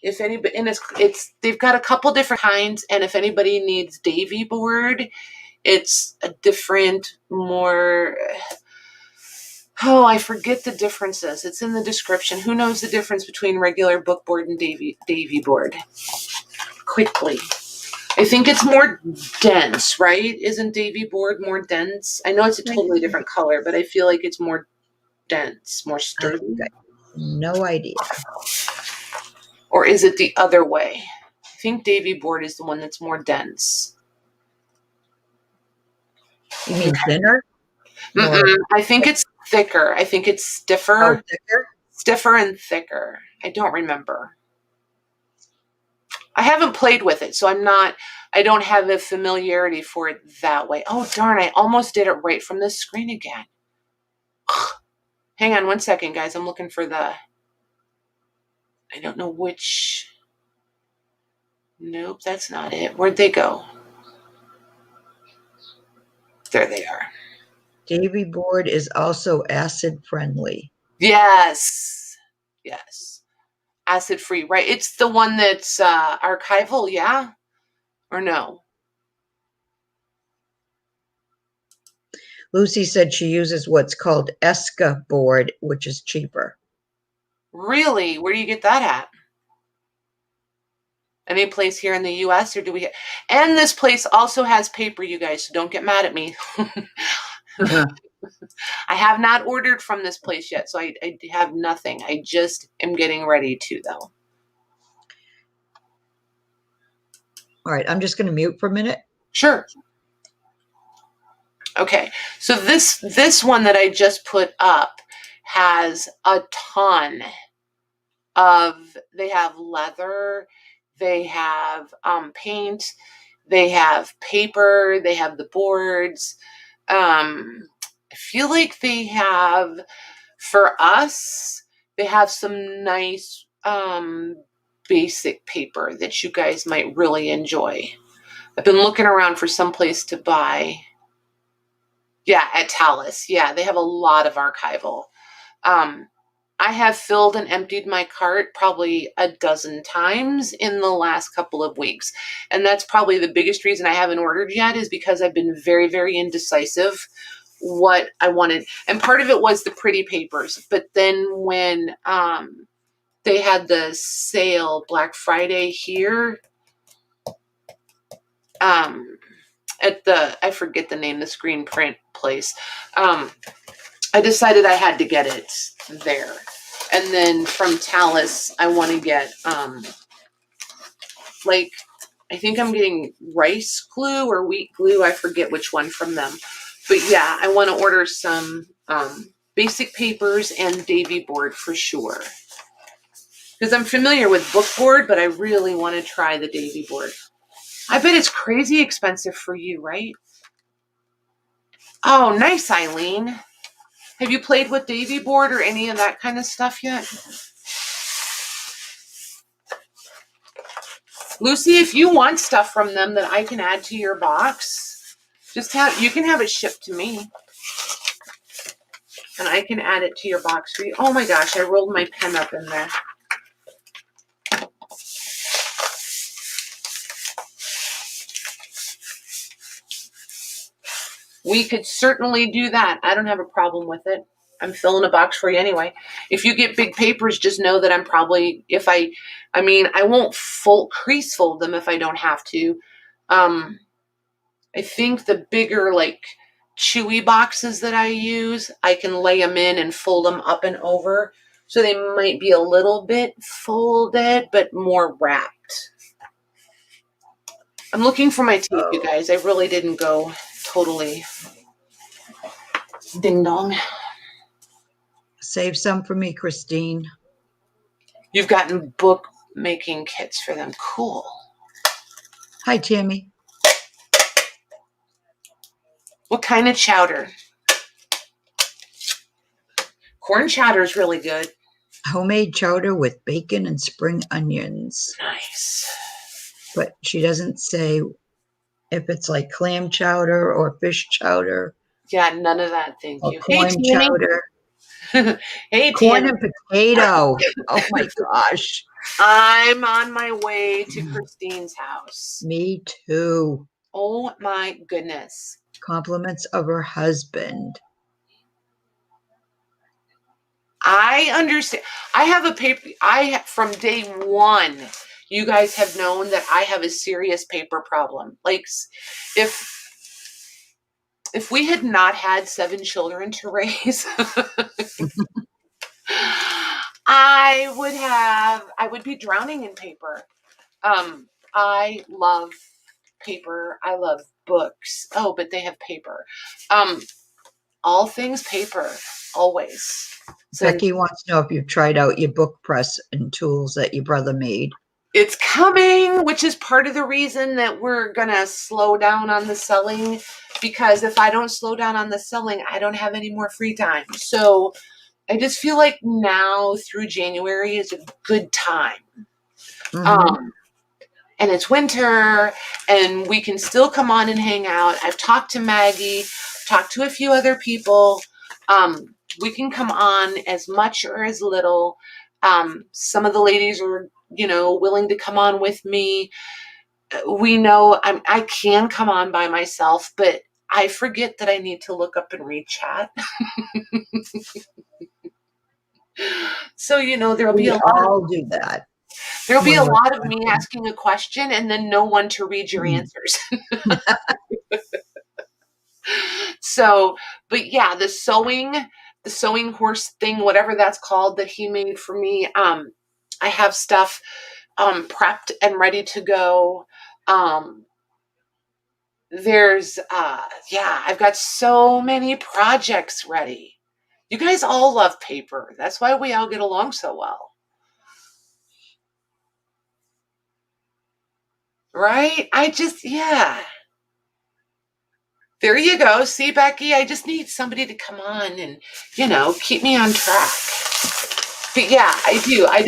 S1: if anybody, and it's they've got a couple different kinds, and if anybody needs Davy board, it's a different, more. Oh, I forget the differences. It's in the description. Who knows the difference between regular book board and Davy board? Quickly. I think it's more dense, right? Isn't Davy board more dense? I know it's a totally different color, but I feel like it's more dense, more sturdy.
S2: No idea.
S1: Or is it the other way? I think Davy board is the one that's more dense.
S2: You mean thinner?
S1: I think it's thicker. I think it's stiffer.
S2: Oh, thicker?
S1: Stiffer and thicker. I don't remember. I haven't played with it, so I don't have a familiarity for it that way. Oh, darn, I almost did it right from this screen again. Hang on one second, guys. I'm looking for I don't know which. Nope, that's not it. Where'd they go? There they are.
S2: Davy board is also acid friendly.
S1: Yes. Yes. Acid free, right? It's the one that's archival, yeah? Or no?
S2: Lucy said she uses what's called Esca board, which is cheaper.
S1: Really? Where do you get that at? Any place here in the US, or do we? And this place also has paper, you guys, so don't get mad at me. I have not ordered from this place yet, so I have nothing. I just am getting ready to, though.
S2: All right, I'm just going to mute for a minute.
S1: Sure. Okay, so this one that I just put up has a ton of, they have leather, they have paint, they have paper, they have the boards. I feel like they have, for us, they have some nice basic paper that you guys might really enjoy. I've been looking around for some place to buy. Yeah, at Stylus. Yeah, they have a lot of archival. I have filled and emptied my cart probably a dozen times in the last couple of weeks. And that's probably the biggest reason I haven't ordered yet, is because I've been very, very indecisive what I wanted. And part of it was the pretty papers. But then when they had the sale Black Friday here, at I forget the name, the screen print place, I decided I had to get it there. And then from Stylus, I want to get, like, I think I'm getting rice glue or wheat glue. I forget which one from them. But yeah, I want to order some basic papers and Davy board for sure. Because I'm familiar with book board, but I really want to try the Davy board. I bet it's crazy expensive for you, right? Oh, nice, Eileen. Have you played with Davy board or any of that kind of stuff yet? Lucy, if you want stuff from them that I can add to your box, you can have it shipped to me. And I can add it to your box for you. Oh my gosh, I rolled my pen up in there. We could certainly do that. I don't have a problem with it. I'm filling a box for you anyway. If you get big papers, just know that I'm probably, I won't crease fold them if I don't have to. I think the bigger, like, chewy boxes that I use, I can lay them in and fold them up and over. So they might be a little bit folded, but more wrapped. I'm looking for my tape, you guys. I really didn't go totally ding dong.
S2: Save some for me, Christine.
S1: You've gotten book making kits for them. Cool.
S2: Hi, Tammy.
S1: What kind of chowder? Corn chowder is really good.
S2: Homemade chowder with bacon and spring onions.
S1: Nice.
S2: but she doesn't say if it's like clam chowder or fish chowder
S1: Yeah, none of that. Thank
S2: or
S1: you. Hey,
S2: corn
S1: Tammy.
S2: chowder.
S1: Hey,
S2: Corn
S1: Tammy.
S2: and potato. Oh my gosh.
S1: I'm on my way to Christine's house.
S2: Me too.
S1: Oh my goodness.
S2: Compliments of her husband.
S1: I understand. I have a paper. From day one, you guys have known that I have a serious paper problem. Like, if we had not had 7 children to raise, I would be drowning in paper. I love paper. I love books. Oh, but they have paper. All things paper, always. So
S2: Becky wants to know if you've tried out your book press and tools that your brother made.
S1: it's coming, which is part of the reason that we're going to slow down on the selling, because if I don't slow down on the selling, I don't have any more free time. So I just feel like now through January is a good time. And it's winter and we can still come on and hang out. I've talked to Maggie, talked to a few other people. We can come on as much or as little. Some of the ladies are, willing to come on with me. We know I can come on by myself, but I forget that I need to look up and read chat. So, there'll be
S2: We
S1: a lot
S2: all do that.
S1: There'll be a
S2: when we're
S1: lot of me
S2: talking.
S1: asking a question and then no one to read your answers. So, but yeah, the sewing horse thing, whatever that's called, that he made for me. I have stuff prepped and ready to go. I've got so many projects ready. You guys all love paper. That's why we all get along so well. Right? There you go. See, Becky, I just need somebody to come on and, keep me on track. But yeah, I do. I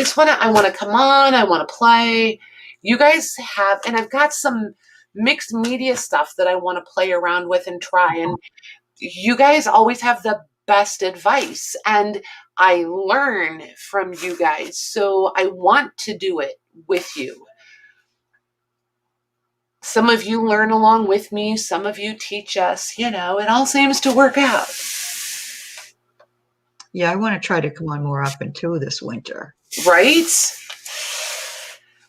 S1: want to come on. I want to play. You guys have, and I've got some mixed media stuff that I want to play around with and try. And you guys always have the best advice. And I learn from you guys. So I want to do it with you. Some of you learn along with me. Some of you teach us, it all seems to work out.
S2: Yeah, I want to try to come on more often too this winter.
S1: Right?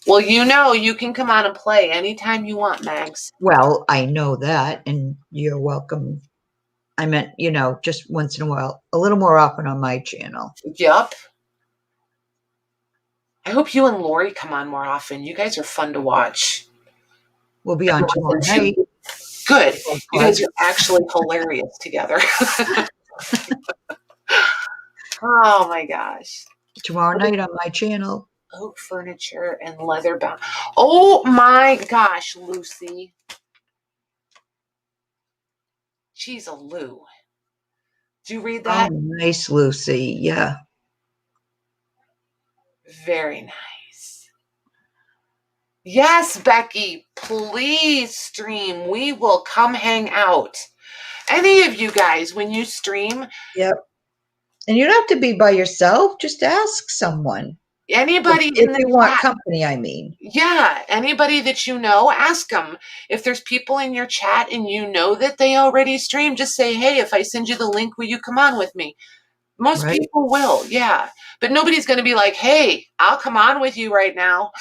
S1: Well, you can come on and play anytime you want, Mags.
S2: Well, I know that, and you're welcome. I meant, just once in a while, a little more often on my channel.
S1: Yup. I hope you and Lori come on more often. You guys are fun to watch.
S2: We'll be on tomorrow night.
S1: Good. You guys are actually hilarious together. Oh my gosh.
S2: Tomorrow night on my channel.
S1: Oak furniture and leather bound. Oh my gosh, Lucy. She's a Lou. Did you read that?
S2: Oh, nice, Lucy. Yeah.
S1: Very nice. Yes, Becky, please stream. We will come hang out. Any of you guys, when you stream.
S2: Yep. And you don't have to be by yourself. Just ask someone.
S1: Anybody
S2: if
S1: in the
S2: you want
S1: chat.
S2: company, I mean.
S1: Yeah, anybody that ask them. If there's people in your chat and you know that they already stream, just say, hey, if I send you the link, will you come on with me? Most people will, yeah. But nobody's going to be like, hey, I'll come on with you right now.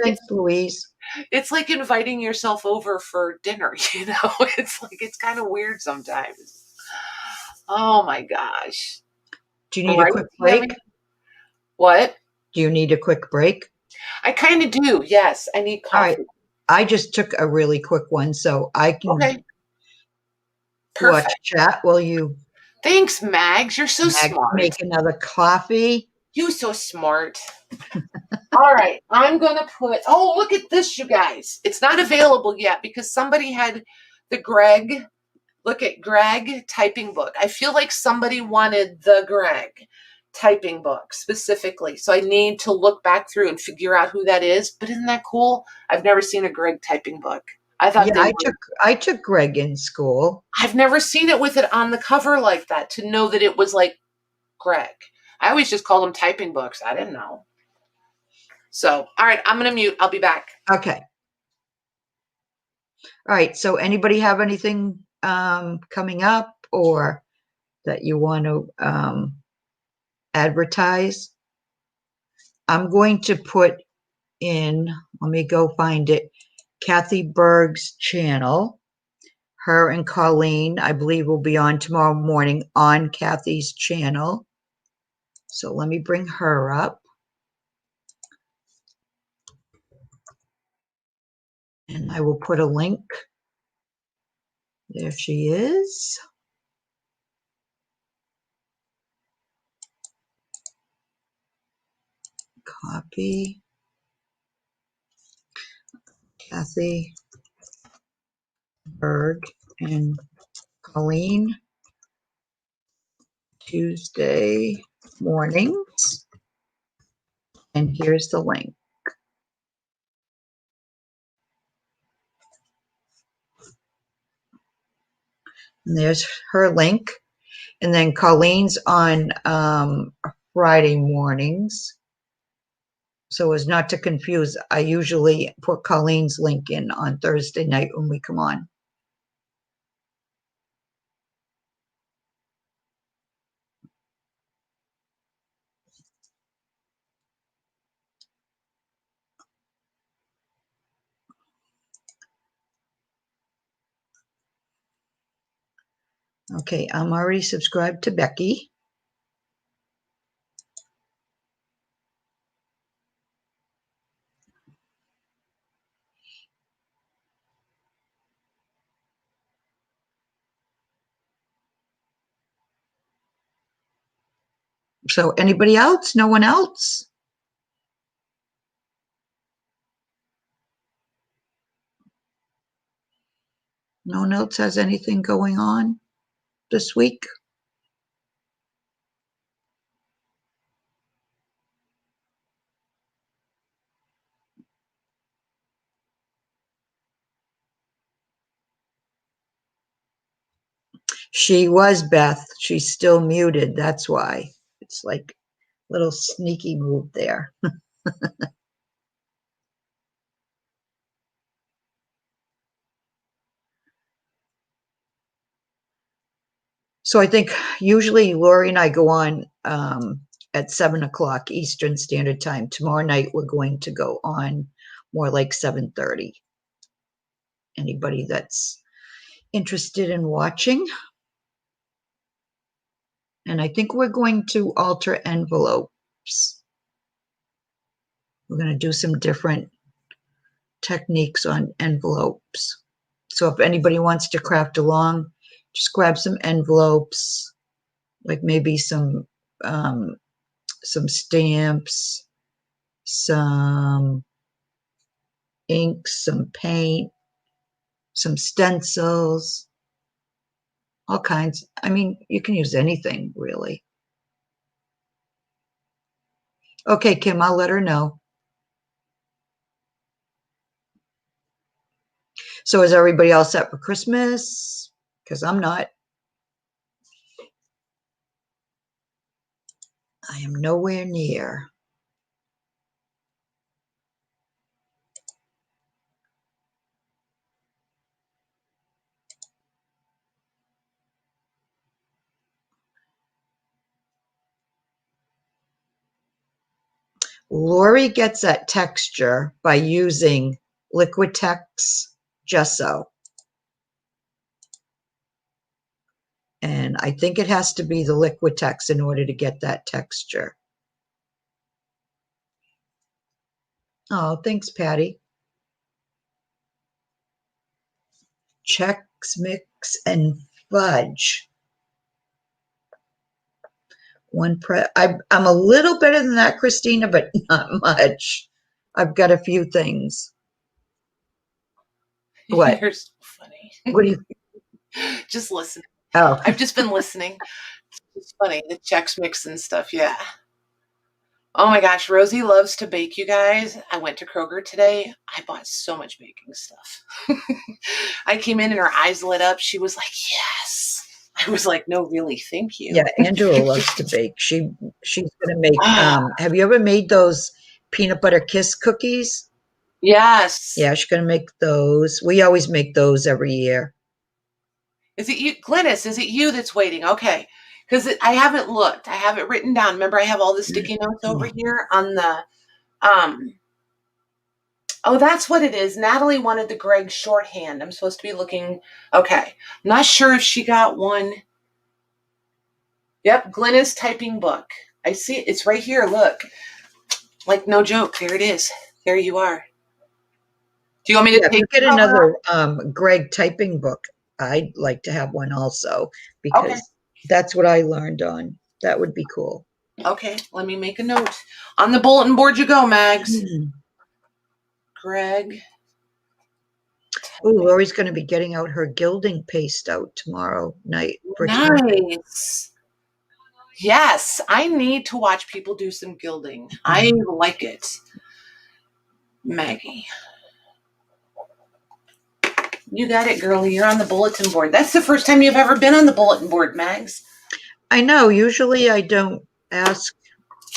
S2: Thanks, Louise.
S1: It's like inviting yourself over for dinner, it's kind of weird sometimes. Oh my gosh.
S2: Do you need a quick break?
S1: What?
S2: Do you need a quick break?
S1: I kind of do, yes. I need coffee.
S2: All right. I just took a really quick one, so I can watch chat while you...
S1: Thanks, Mags. You're so smart.
S2: Make another coffee.
S1: You're so smart. All right. I'm going to look at this, you guys. It's not available yet because somebody had the Greg. Look at Greg typing book. I feel like somebody wanted the Greg typing book specifically. So I need to look back through and figure out who that is. But isn't that cool? I've never seen a Greg typing book. I thought
S2: Yeah, I took Greg in school.
S1: I've never seen it with it on the cover like that, to know that it was like Greg. I always just called them typing books. I didn't know. So, all right, I'm going to mute. I'll be back.
S2: Okay. All right. So anybody have anything coming up or that you want to advertise? I'm going to put in, let me go find it, Kathy Berg's channel. Her and Colleen, I believe, will be on tomorrow morning on Kathy's channel. So let me bring her up. And I will put a link. There she is. Copy. Kathy Berg and Colleen. Tuesday mornings. And here's the link. And there's her link. And then Colleen's on Friday mornings. So as not to confuse, I usually put Colleen's link in on Thursday night when we come on. Okay, I'm already subscribed to Becky. So anybody else? No one else? No one else has anything going on this week? She was, Beth. She's still muted. That's why. It's like a little sneaky move there. So I think usually Lori and I go on at 7 o'clock Eastern Standard Time. Tomorrow night we're going to go on more like 7:30. Anybody that's interested in watching. And I think we're going to alter envelopes. We're going to do some different techniques on envelopes. So if anybody wants to craft along, just grab some envelopes, like maybe some stamps, some ink, some paint, some stencils, all kinds. I mean, you can use anything, really. Okay, Kim, I'll let her know. So is everybody all set for Christmas? Because I'm not. I am nowhere near. Lori gets that texture by using Liquitex gesso. And I think it has to be the Liquitex in order to get that texture. Oh, thanks, Patty. Chex Mix and Fudge. I'm a little better than that, Christina, but not much. I've got a few things. What?
S1: You're so funny.
S2: What do you?
S1: Just listen.
S2: Oh,
S1: I've just been listening. It's funny, the Chex Mix and stuff, yeah. Oh my gosh, Rosie loves to bake, you guys. I went to Kroger today. I bought so much baking stuff. I came in and her eyes lit up. She was like, yes. I was like, no, really, thank you.
S2: Yeah, Angela loves to bake. She's gonna make have you ever made those peanut butter kiss cookies?
S1: Yes.
S2: Yeah, she's gonna make those. We always make those every year.
S1: Is it you, Glynis? Is it you that's waiting? Okay. Because I haven't looked. I have it written down. Remember, I have all the sticky notes over here on the oh, that's what it is. Natalie wanted the Greg shorthand. I'm supposed to be looking. Okay. I'm not sure if she got one. Yep, Glynis typing book. I see it. It's right here. Look. Like, no joke. There it is. There you are. Do you want me to take
S2: get another Greg typing book? I'd like to have one also because that's what I learned on. That would be cool.
S1: Okay, let me make a note. On the bulletin board you go, Mags. Greg.
S2: Oh, Lori's going to be getting out her gilding paste out tomorrow night.
S1: Nice. Yes, I need to watch people do some gilding. I like it. Maggie. You got it, girlie. You're on the bulletin board. That's the first time you've ever been on the bulletin board, Mags.
S2: I know. Usually I don't ask.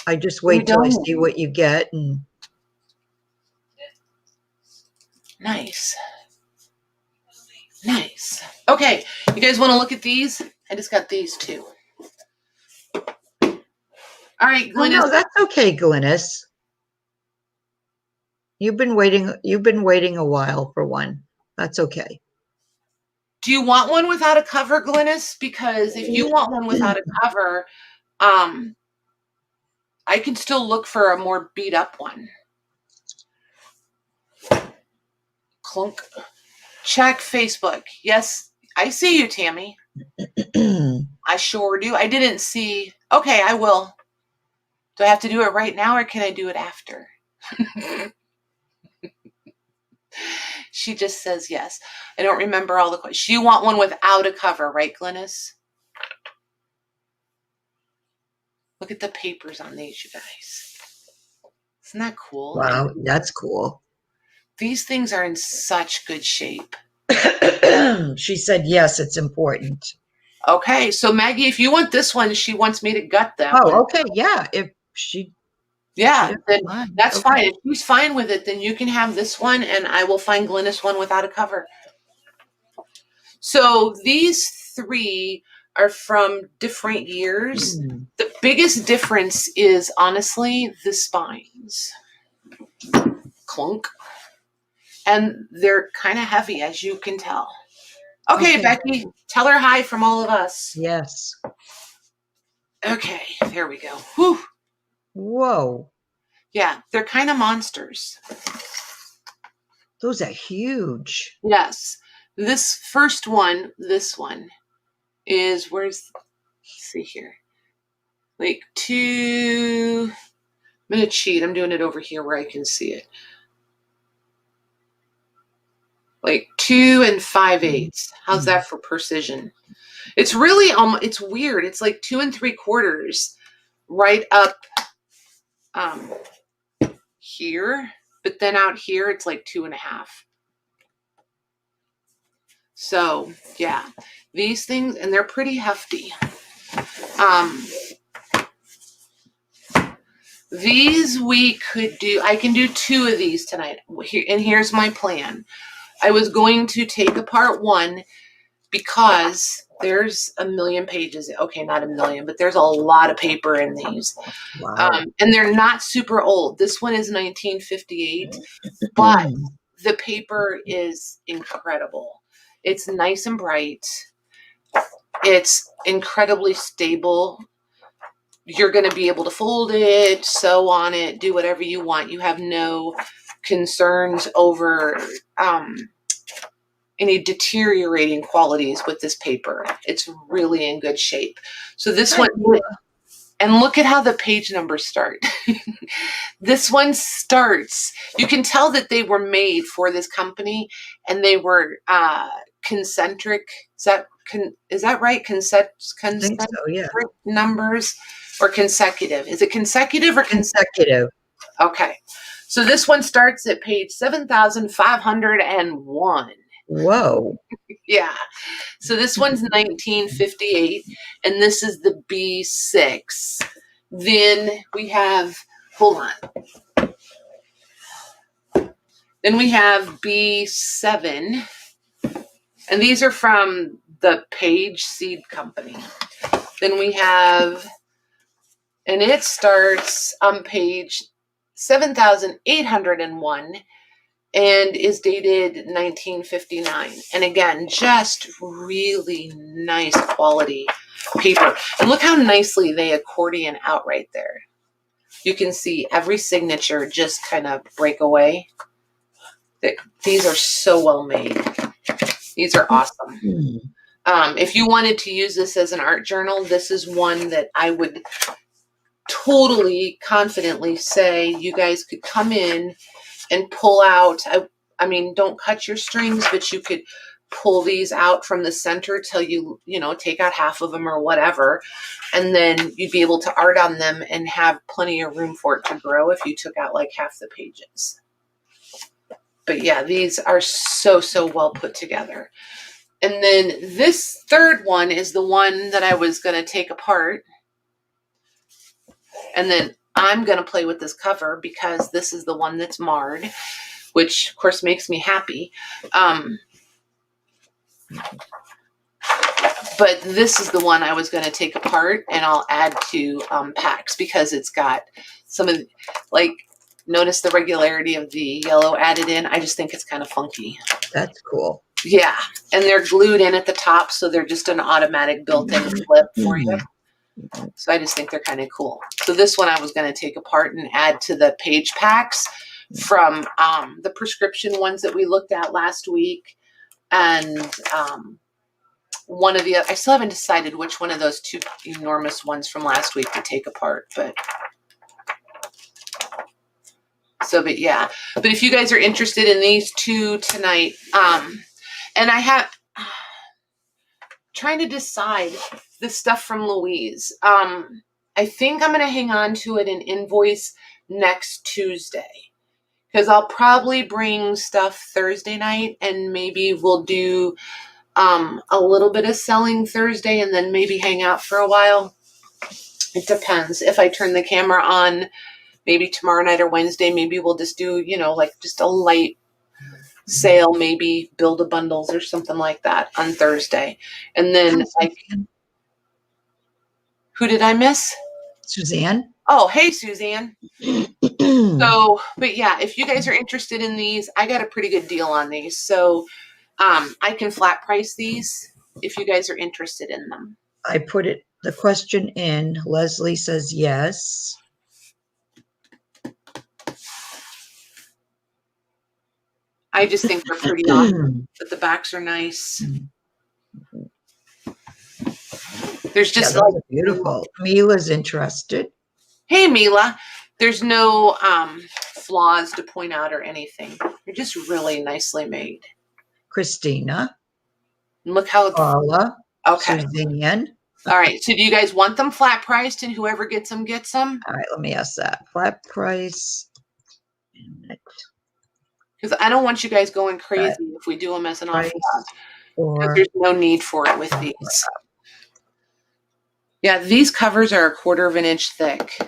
S2: I just wait till I see what you get. And
S1: nice. Nice. Okay, you guys want to look at these? I just got these two. All right, Glynis.
S2: No, that's okay, Glynis. You've been waiting a while for one. That's okay.
S1: Do you want one without a cover, Glynis? Because if you want one without a cover, I can still look for a more beat up one. Clunk. Check Facebook. Yes, I see you, Tammy. I sure do. I didn't see. Okay, I will. Do I have to do it right now or can I do it after? She just says yes. I don't remember all the questions. You want one without a cover, right, Glynis? Look at the papers on these, you guys. Isn't that cool?
S2: Wow, that's cool.
S1: These things are in such good shape.
S2: She said, yes, it's important.
S1: Okay, so Maggie, if you want this one, she wants me to gut them.
S2: Oh, okay, yeah. If she...
S1: Yeah, then that's fine. If she's fine with it, then you can have this one, and I will find Glynis one without a cover. So these three are from different years. The biggest difference is, honestly, the spines. Clunk. And they're kind of heavy, as you can tell. Okay, Becky, tell her hi from all of us.
S2: Yes.
S1: Okay, there we go. Whew.
S2: Whoa.
S1: Yeah, they're kind of monsters.
S2: Those are huge.
S1: Yes. This first one, this one, is, let's see here. Like I'm going to cheat. I'm doing it over here where I can see it. Like 2 5/8. How's that for precision? It's really, it's weird. It's like 2 3/4 right up here, but then out here it's like 2 1/2. So yeah, these things, and they're pretty hefty. These I can do 2 of these tonight. And here's my plan. I was going to take apart one because there's a million pages. Okay, not a million, but there's a lot of paper in these.
S2: Wow.
S1: And they're not super old. This one is 1958, but the paper is incredible. It's nice and bright. It's incredibly stable. You're going to be able to fold it, sew on it, do whatever you want. You have no concerns over any deteriorating qualities with this paper. It's really in good shape. So this one, and look at how the page numbers start. This one starts, you can tell that they were made for this company and they were concentric, is that right?
S2: I think so, yeah.
S1: Numbers or consecutive? Is it consecutive or
S2: consecutive?
S1: Okay. So this one starts at page 7,501.
S2: Whoa.
S1: Yeah. So this one's 1958, and this is the B6. Then we have, hold on. Then we have B7, and these are from the Page Seed Company. Then we have, and it starts on page 7,801 and is dated 1959. And again, just really nice quality paper. And look how nicely they accordion out right there. You can see every signature just kind of break away. These are so well made. These are awesome. If you wanted to use this as an art journal, this is one that I would totally confidently say you guys could come in and pull out. I mean, don't cut your strings, but you could pull these out from the center till you take out half of them or whatever. And then you'd be able to art on them and have plenty of room for it to grow if you took out like half the pages. But yeah, these are so, so well put together. And then this third one is the one that I was going to take apart. And then I'm going to play with this cover because this is the one that's marred, which of course makes me happy. But this is the one I was going to take apart and I'll add to packs because it's got some of, like, notice the regularity of the yellow added in. I just think it's kind of funky.
S2: That's cool.
S1: Yeah. And they're glued in at the top, so they're just an automatic built-in flip for you. So I just think they're kind of cool. So this one I was going to take apart and add to the page packs from the prescription ones that we looked at last week. And one of the other, I still haven't decided which one of those two enormous ones from last week to take apart. But yeah. But if you guys are interested in these two tonight, and I have trying to decide the stuff from Louise. I think I'm going to hang on to it in Invoice next Tuesday because I'll probably bring stuff Thursday night and maybe we'll do a little bit of selling Thursday and then maybe hang out for a while. It depends. If I turn the camera on maybe tomorrow night or Wednesday, maybe we'll just do, like just a light sale, maybe build a bundles or something like that on Thursday. And then who did I miss?
S2: Suzanne.
S1: Oh, hey, Suzanne. So, but yeah, if you guys are interested in these, I got a pretty good deal on these. So I can flat price these if you guys are interested in them.
S2: I put the question in. Leslie says yes.
S1: I just think they're pretty awesome, but the backs are nice. There's just
S2: beautiful. Mila's interested.
S1: Hey, Mila. There's no flaws to point out or anything. They're just really nicely made.
S2: Christina.
S1: And look how
S2: Paula.
S1: Okay.
S2: Suzanne.
S1: All right. So do you guys want them flat priced and whoever gets them gets them?
S2: All right. Let me ask that. Flat price.
S1: Because I don't want you guys going crazy if we do them as an offer. Because there's no need for it with these. Yeah, these covers are 1/4 of an inch thick.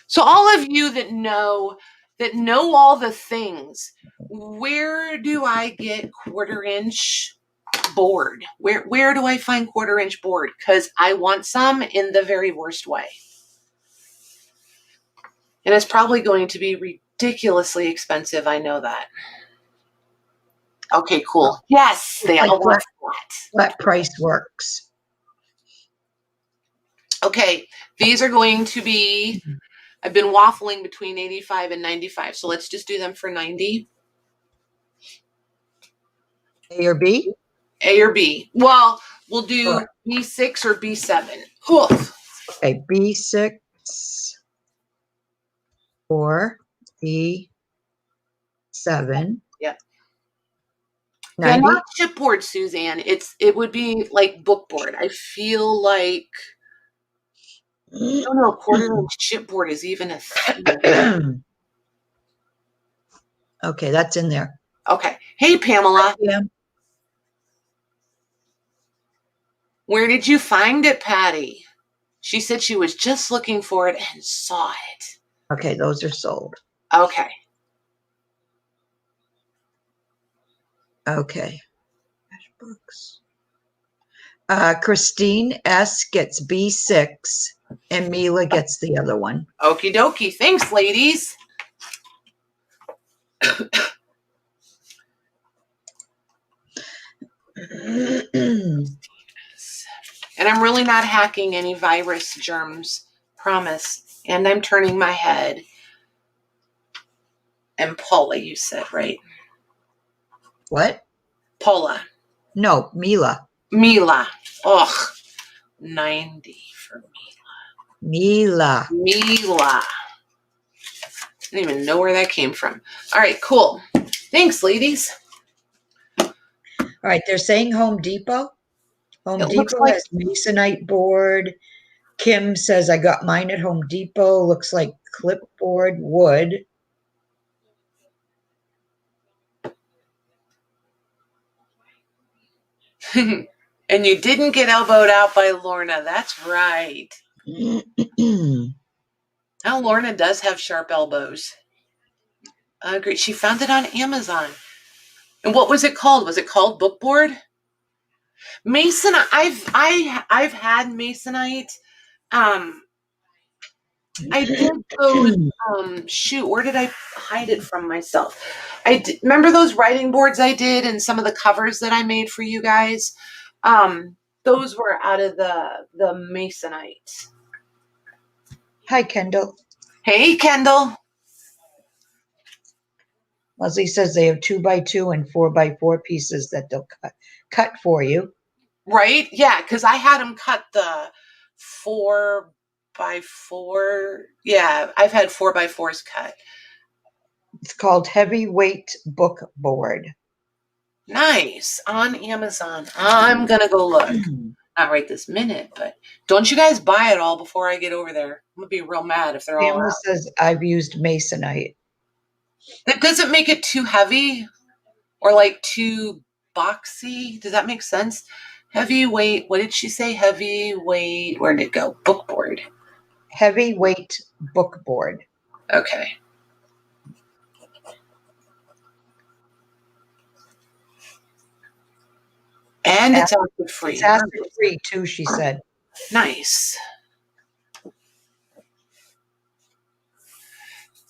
S1: So all of you that know all the things, where do I get 1/4 inch board? Where do I find 1/4 inch board? Because I want some in the very worst way. And it's probably going to be ridiculously expensive. I know that. Okay, cool. Yes, they all want flat.
S2: Flat price works. Okay,
S1: these are going to be, I've been waffling between 85 and 95. So let's just do them for 90.
S2: A or B?
S1: A or B. Well, we'll do B6 or B7. Oof.
S2: Okay, B6 or B7.
S1: Yeah. Yeah, not
S2: 90?
S1: chipboard, Suzanne. It would be like bookboard. I feel like I don't know, quarter-inch chipboard is even a thing.
S2: Okay, that's in there.
S1: Okay. Hey, Pamela.
S2: Yeah.
S1: Where did you find it, Patty? She said she was just looking for it and saw it.
S2: Okay, those are sold.
S1: Okay.
S2: Okay. Books. Christine S. gets B6, and Mila gets the other one.
S1: Okie dokie. Thanks, ladies. And I'm really not hacking any virus germs. Promise. And I'm turning my head. And Paula, you said, right?
S2: What?
S1: Paula.
S2: No, Mila.
S1: Mila. Ugh. 90 for
S2: Mila.
S1: Mila. I don't even know where that came from. All right, cool. Thanks, ladies.
S2: All right, they're saying Home Depot. Home
S1: It looks
S2: Depot
S1: like
S2: has Masonite board. Kim says, I got mine at Home Depot. Looks like clipboard wood.
S1: and you didn't get elbowed out by Lorna. That's right. Now Lorna does have sharp elbows. I agree. She found it on Amazon. And what was it called? Was it called Bookboard? Masonite. I've had Masonite. I did those. Shoot, where did I hide it from myself? Remember those writing boards I did and some of the covers that I made for you guys. Those were out of the Masonite.
S2: Hi, Kendall.
S1: Hey, Kendall.
S2: Leslie says they have 2x2 and 4x4 pieces that they'll cut for you.
S1: Right? Yeah, because I had them cut the 4x4. Yeah, I've had 4x4s cut.
S2: It's called Heavyweight Book Board.
S1: Nice. On Amazon. I'm going to go look. Not right this minute, but don't you guys buy it all before I get over there. I'm going to be real mad if they're all
S2: Pamela
S1: out.
S2: says I've used Masonite.
S1: That doesn't make it too heavy or like too boxy. Does that make sense? Heavyweight. What did she say? Heavyweight. Where did it go? Bookboard.
S2: Heavyweight Book Board.
S1: Okay. And it's acid free.
S2: It's acid free too, she said.
S1: Nice.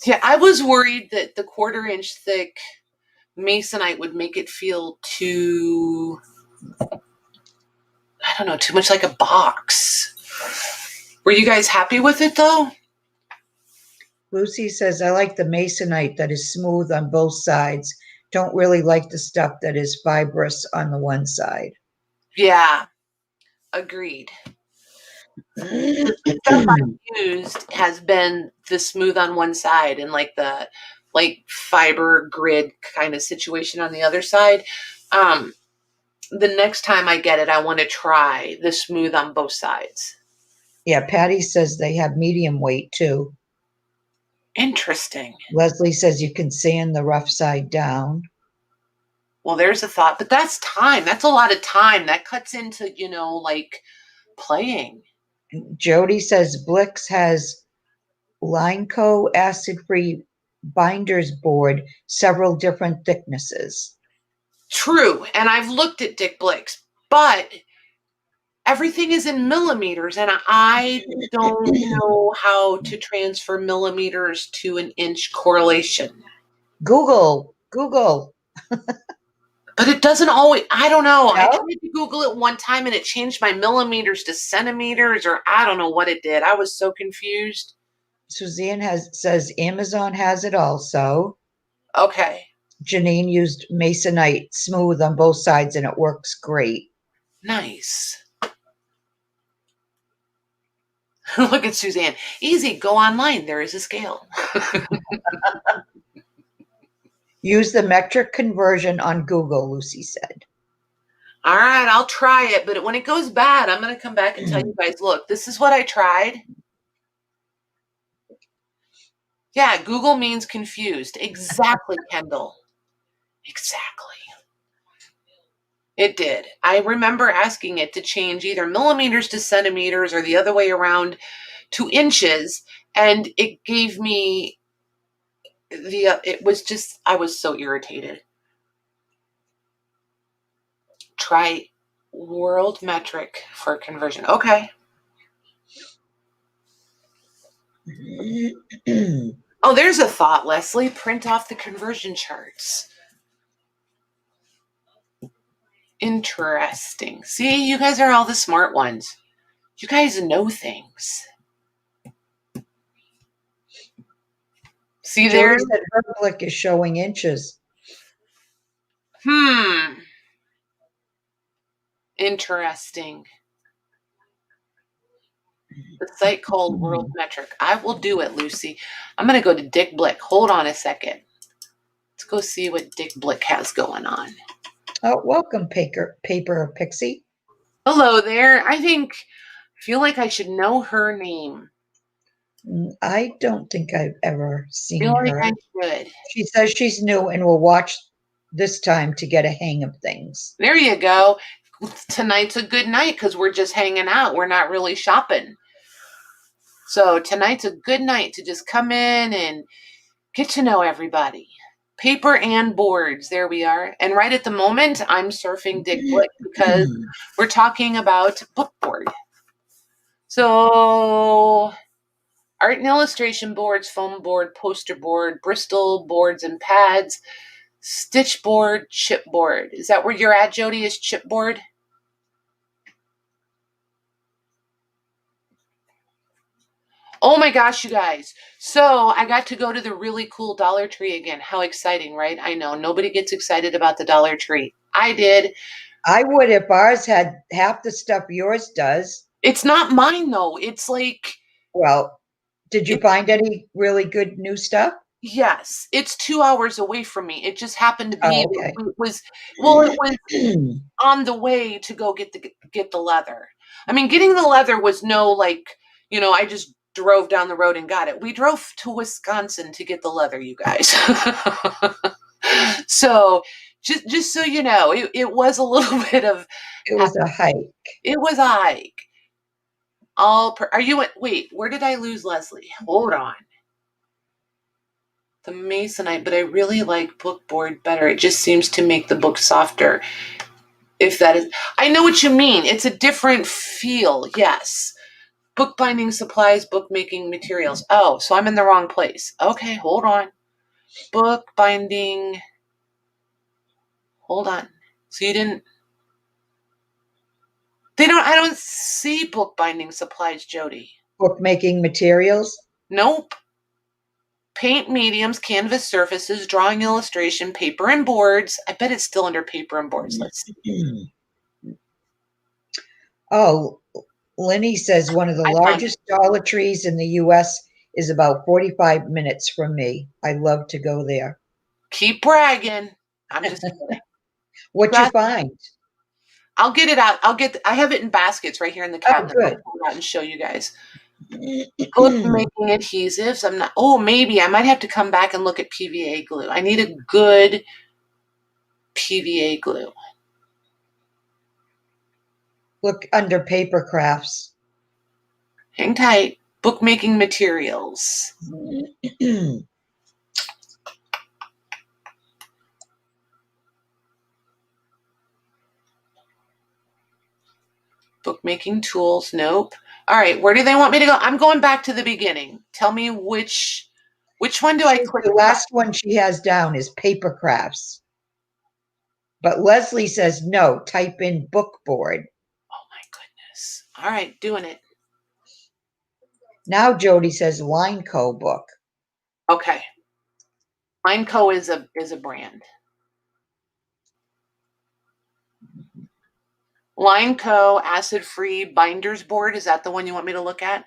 S1: Yeah, I was worried that the 1/4-inch thick Masonite would make it feel too, I don't know, too much like a box. Were you guys happy with it though?
S2: Lucy says, I like the Masonite that is smooth on both sides. Don't really like the stuff that is fibrous on the one side.
S1: Yeah, agreed. The stuff I've used has been the smooth on one side and like the fiber grid kind of situation on the other side. The next time I get it, I want to try the smooth on both sides.
S2: Yeah, Patty says they have medium weight too.
S1: Interesting.
S2: Leslie says you can sand the rough side down.
S1: Well, there's a thought, but that's time. That's a lot of time. That cuts into, like playing.
S2: Jody says Blix has Lineco acid-free binders board, several different thicknesses.
S1: True. And I've looked at Dick Blix, but everything is in millimeters, and I don't know how to transfer millimeters to an inch correlation.
S2: Google.
S1: But it doesn't always, I don't know.
S2: No?
S1: I tried to Google it one time and it changed my millimeters to centimeters, or I don't know what it did. I was so confused.
S2: Suzanne says Amazon has it also.
S1: Okay.
S2: Janine used Masonite smooth on both sides and it works great.
S1: Nice. Look at Suzanne. Easy, go online. There is a scale.
S2: Use the metric conversion on Google, Lucy said.
S1: All right, I'll try it, but when it goes bad, I'm going to come back and tell you guys, look, this is what I tried. Yeah, Google means confused. Exactly, Kendall. Exactly. It did. I remember asking it to change either millimeters to centimeters or the other way around to inches, and it gave me it was just, I was so irritated. Try world metric for conversion. Okay. Oh, there's a thought, Leslie. Print off the conversion charts. Interesting. See, you guys are all the smart ones. You guys know things. See there?
S2: Jody said her click is showing inches.
S1: Interesting. The site called World Metric. I will do it, Lucy. I'm going to go to Dick Blick. Hold on a second. Let's go see what Dick Blick has going on.
S2: Oh, welcome, Paper Pixie.
S1: Hello there. I feel like I should know her name.
S2: I don't think I've ever seen
S1: Feel like
S2: her.
S1: I should.
S2: She says she's new and will watch this time to get a hang of things.
S1: There you go. Tonight's a good night because we're just hanging out. We're not really shopping. So tonight's a good night to just come in and get to know everybody. Paper and boards. There we are. And right at the moment, I'm surfing Dick Blick because we're talking about bookboard. So art and illustration boards, foam board, poster board, Bristol boards and pads, stitch board, chipboard. Is that where you're at, Jody, is chipboard? Oh my gosh, you guys. So I got to go to the really cool Dollar Tree again. How exciting, right? I know nobody gets excited about the Dollar Tree. I did.
S2: I would if ours had half the stuff yours does.
S1: It's not mine though. It's like,
S2: well, did you find any really good new stuff?
S1: Yes, it's 2 hours away from me. It just happened to be
S2: okay.
S1: it was on the way to go get the leather. I mean, getting the leather was no like, I just drove down the road and got it. We drove to Wisconsin to get the leather, you guys. So just so you know, it was a little bit of.
S2: It was a hike.
S1: It was a hike. Are you at? Wait, where did I lose Leslie? Hold on. The Masonite, but I really like bookboard better. It just seems to make the book softer. If that is, I know what you mean. It's a different feel. Yes. Bookbinding supplies, bookmaking materials. Oh, so I'm in the wrong place. Okay, hold on. Bookbinding. Hold on. So you didn't. I don't see bookbinding supplies, Jody.
S2: Bookmaking materials?
S1: Nope. Paint mediums, canvas surfaces, drawing illustration, paper and boards. I bet it's still under paper and boards. Let's see.
S2: Oh, Lenny says one of the largest Dollar Trees in the U.S. is about 45 minutes from me. I love to go there.
S1: Keep bragging. I'm just kidding.
S2: What'd you find?
S1: I'll get it out. I have it in baskets right here in the cabinet.
S2: Oh, good.
S1: I'll pull it out and show you guys. Bookmaking adhesives. I'm not. Oh, maybe I might have to come back and look at PVA glue. I need a good PVA glue.
S2: Look under paper crafts.
S1: Hang tight. Bookmaking materials. Bookmaking tools. Nope. All right. Where do they want me to go? I'm going back to the beginning. Tell me which one do I click?
S2: The last one she has down is paper crafts. But Leslie says no, type in bookboard.
S1: Oh my goodness. All right, doing it.
S2: Now Jody says Lineco book.
S1: Okay. Lineco is a brand. Lineco acid-free binders board. Is that the one you want me to look at?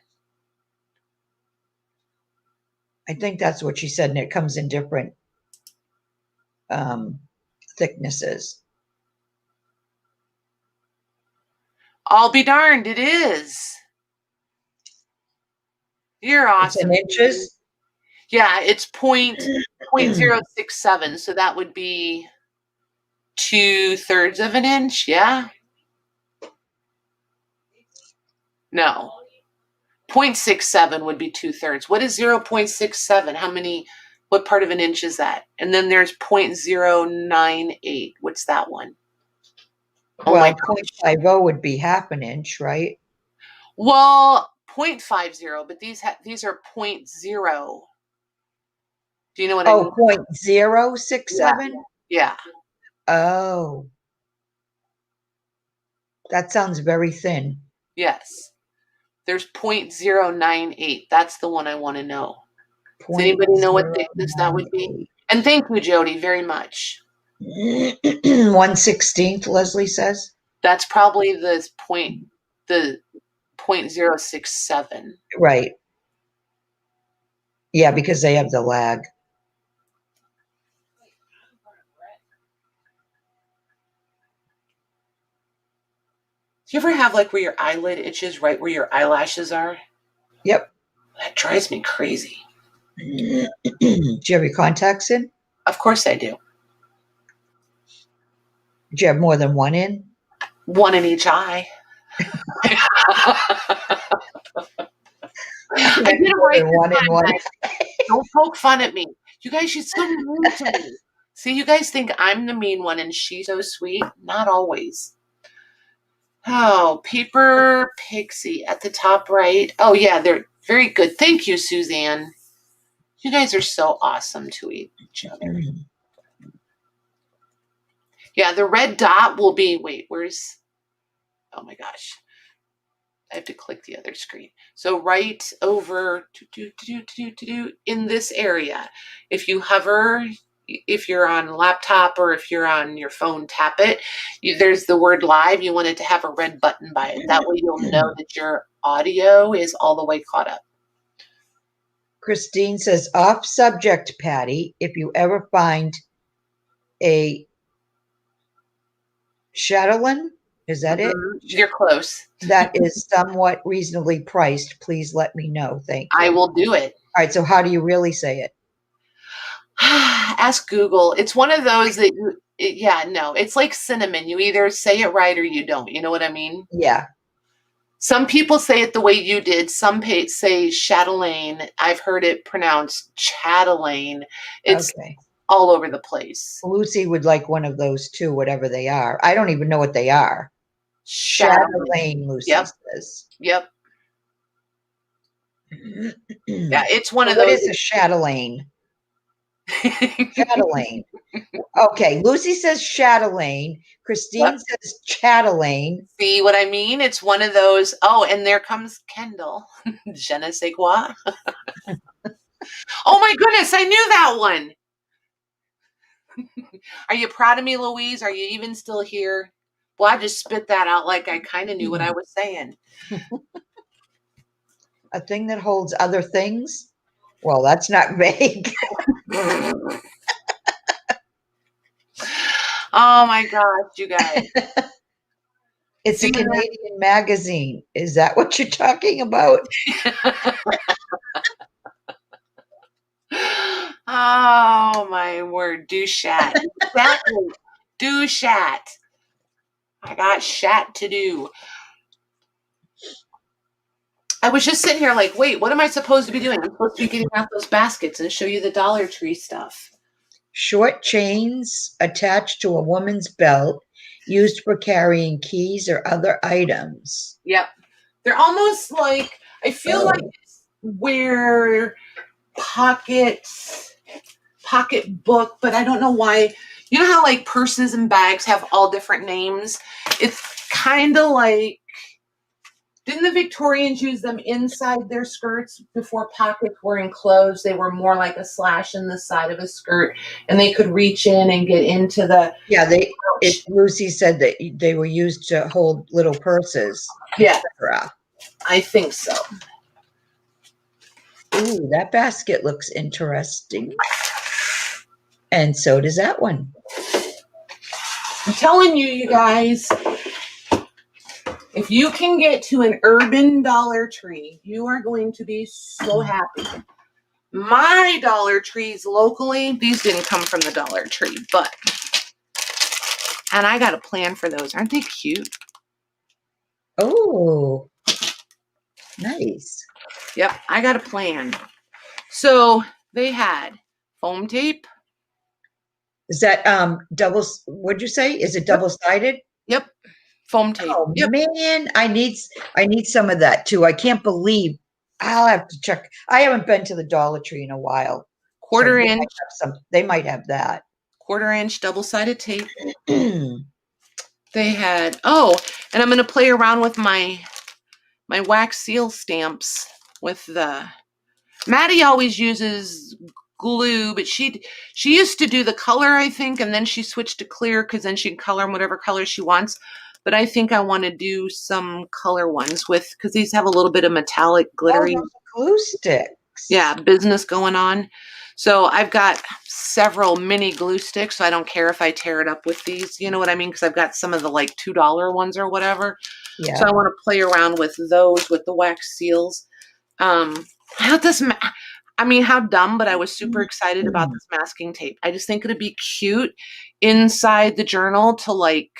S2: I think that's what she said, and it comes in different. thicknesses.
S1: I'll be darned, it is. You're awesome.
S2: It's in inches?
S1: Yeah, it's 0.067, so that would be 2/3 of an inch, yeah? No. 0.67 would be 2/3. What is 0.67? What part of an inch is that? And then there's 0.098. What's that one? Oh
S2: Well,
S1: my
S2: 0.50 would be half an inch, right?
S1: Well, 0.50, but these are 0.0. Do you know what I mean?
S2: 0.067?
S1: Yeah.
S2: Oh. That sounds very thin.
S1: Yes. There's 0.098. That's the one I want to know. Does anybody know what thickness that would be? And thank you, Jody, very much.
S2: 1/16, Leslie says.
S1: That's probably the 0.067.
S2: Right. Yeah, because they have the lag.
S1: Do you ever have like where your eyelid itches right where your eyelashes are?
S2: Yep.
S1: That drives me crazy.
S2: Do you have your contacts in?
S1: Of course I do.
S2: Do you have more than one in?
S1: One in each eye. I did it right
S2: one in one.
S1: Don't poke fun at me. You guys, she's so mean to me. See, you guys think I'm the mean one and she's so sweet. Not always. Oh, Paper Pixie at the top right. Oh, yeah, they're very good. Thank you, Suzanne. You guys are so awesome to each other. Yeah, the red dot will be, wait, where's, oh my gosh. I have to click the other screen. So right over in this area, if you hover, if you're on laptop or if you're on your phone, tap it. There's the word live. You want it to have a red button by it. That way you'll know that your audio is all the way caught up.
S2: Christine says, off subject, Patty, if you ever find a chatelaine, is that it?
S1: You're close.
S2: That is somewhat reasonably priced, please let me know. Thank you.
S1: I will do it.
S2: All right, so how do you really say it?
S1: Ask Google. It's one of those that it's like cinnamon. You either say it right or you don't. You know what I mean?
S2: Yeah.
S1: Some people say it the way you did. Some say chatelaine. I've heard it pronounced chatelaine. It's all over the place.
S2: Lucy would like one of those too, whatever they are. I don't even know what they are. Chatelaine, Lucy says.
S1: Yep. Yeah, it's one of
S2: those.
S1: What
S2: is a chatelaine? Chatelaine. Okay, Lucy says chatelaine. Christine says chatelaine.
S1: See what I mean? It's one of those. Oh, and there comes Kendall. Je ne sais quoi. Oh my goodness, I knew that one. Are you proud of me, Louise? Are you even still here? Well, I just spit that out like I kind of knew what I was saying.
S2: A thing that holds other things? Well, that's not vague.
S1: Oh my gosh, you guys.
S2: It's a Canadian magazine. Is that what you're talking about?
S1: Oh my word. Do shat. Exactly. Do shat. I got shat to do. I was just sitting here like, wait, what am I supposed to be doing? I'm supposed to be getting out those baskets and show you the Dollar Tree stuff.
S2: Short chains attached to a woman's belt used for carrying keys or other items.
S1: Yep. They're almost like, I feel like it's where pocketbook, but I don't know why. You know how like purses and bags have all different names? It's kind of like, didn't the Victorians use them inside their skirts before pockets were enclosed? They were more like a slash in the side of a skirt, and they could reach in and get into the...
S2: Yeah, Lucy said that they were used to hold little purses.
S1: Yeah, I think so.
S2: Ooh, that basket looks interesting. And so does that one.
S1: I'm telling you, you guys, if you can get to an urban Dollar Tree, you are going to be so happy. My Dollar Trees locally, these didn't come from the Dollar Tree, but, and I got a plan for those. Aren't they cute?
S2: Oh, nice.
S1: Yep, I got a plan. So they had foam tape.
S2: Is that double? What'd you say? Is it double-sided?
S1: Yep, foam tape.
S2: Oh
S1: Yep.
S2: man, I need some of that too. I can't believe. I'll have to check. I haven't been to the Dollar Tree in a while.
S1: Quarter
S2: So
S1: inch.
S2: They might have that.
S1: Quarter-inch double-sided tape. They had, oh, and I'm going to play around with my wax seal stamps with the, Maddie always uses glue, but she used to do the color, I think, and then she switched to clear because then she can color them whatever color she wants. But I think I want to do some color ones with, because these have a little bit of metallic glittery.
S2: Oh, those glue sticks.
S1: Yeah, business going on. So I've got several mini glue sticks, so I don't care if I tear it up with these. You know what I mean? Because I've got some of the like $2 ones or whatever.
S2: Yeah.
S1: So I want to play around with those with the wax seals. How this, I mean, how dumb, but I was super excited about this masking tape. I just think it'd be cute inside the journal to like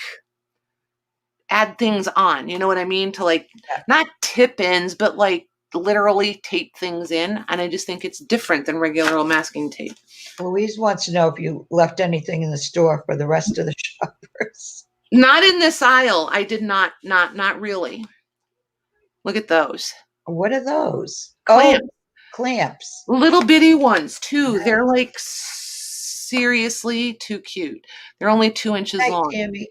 S1: add things on. You know what I mean? To like, not tip ins, but like literally tape things in. And I just think it's different than regular old masking tape.
S2: Louise wants to know if you left anything in the store for the rest of the shoppers.
S1: Not in this aisle. I did not really. Look at those.
S2: What are those?
S1: Clamps.
S2: Oh, clamps.
S1: Little bitty ones too. Nice. They're like seriously too cute. They're only 2 inches long.
S2: Tammy.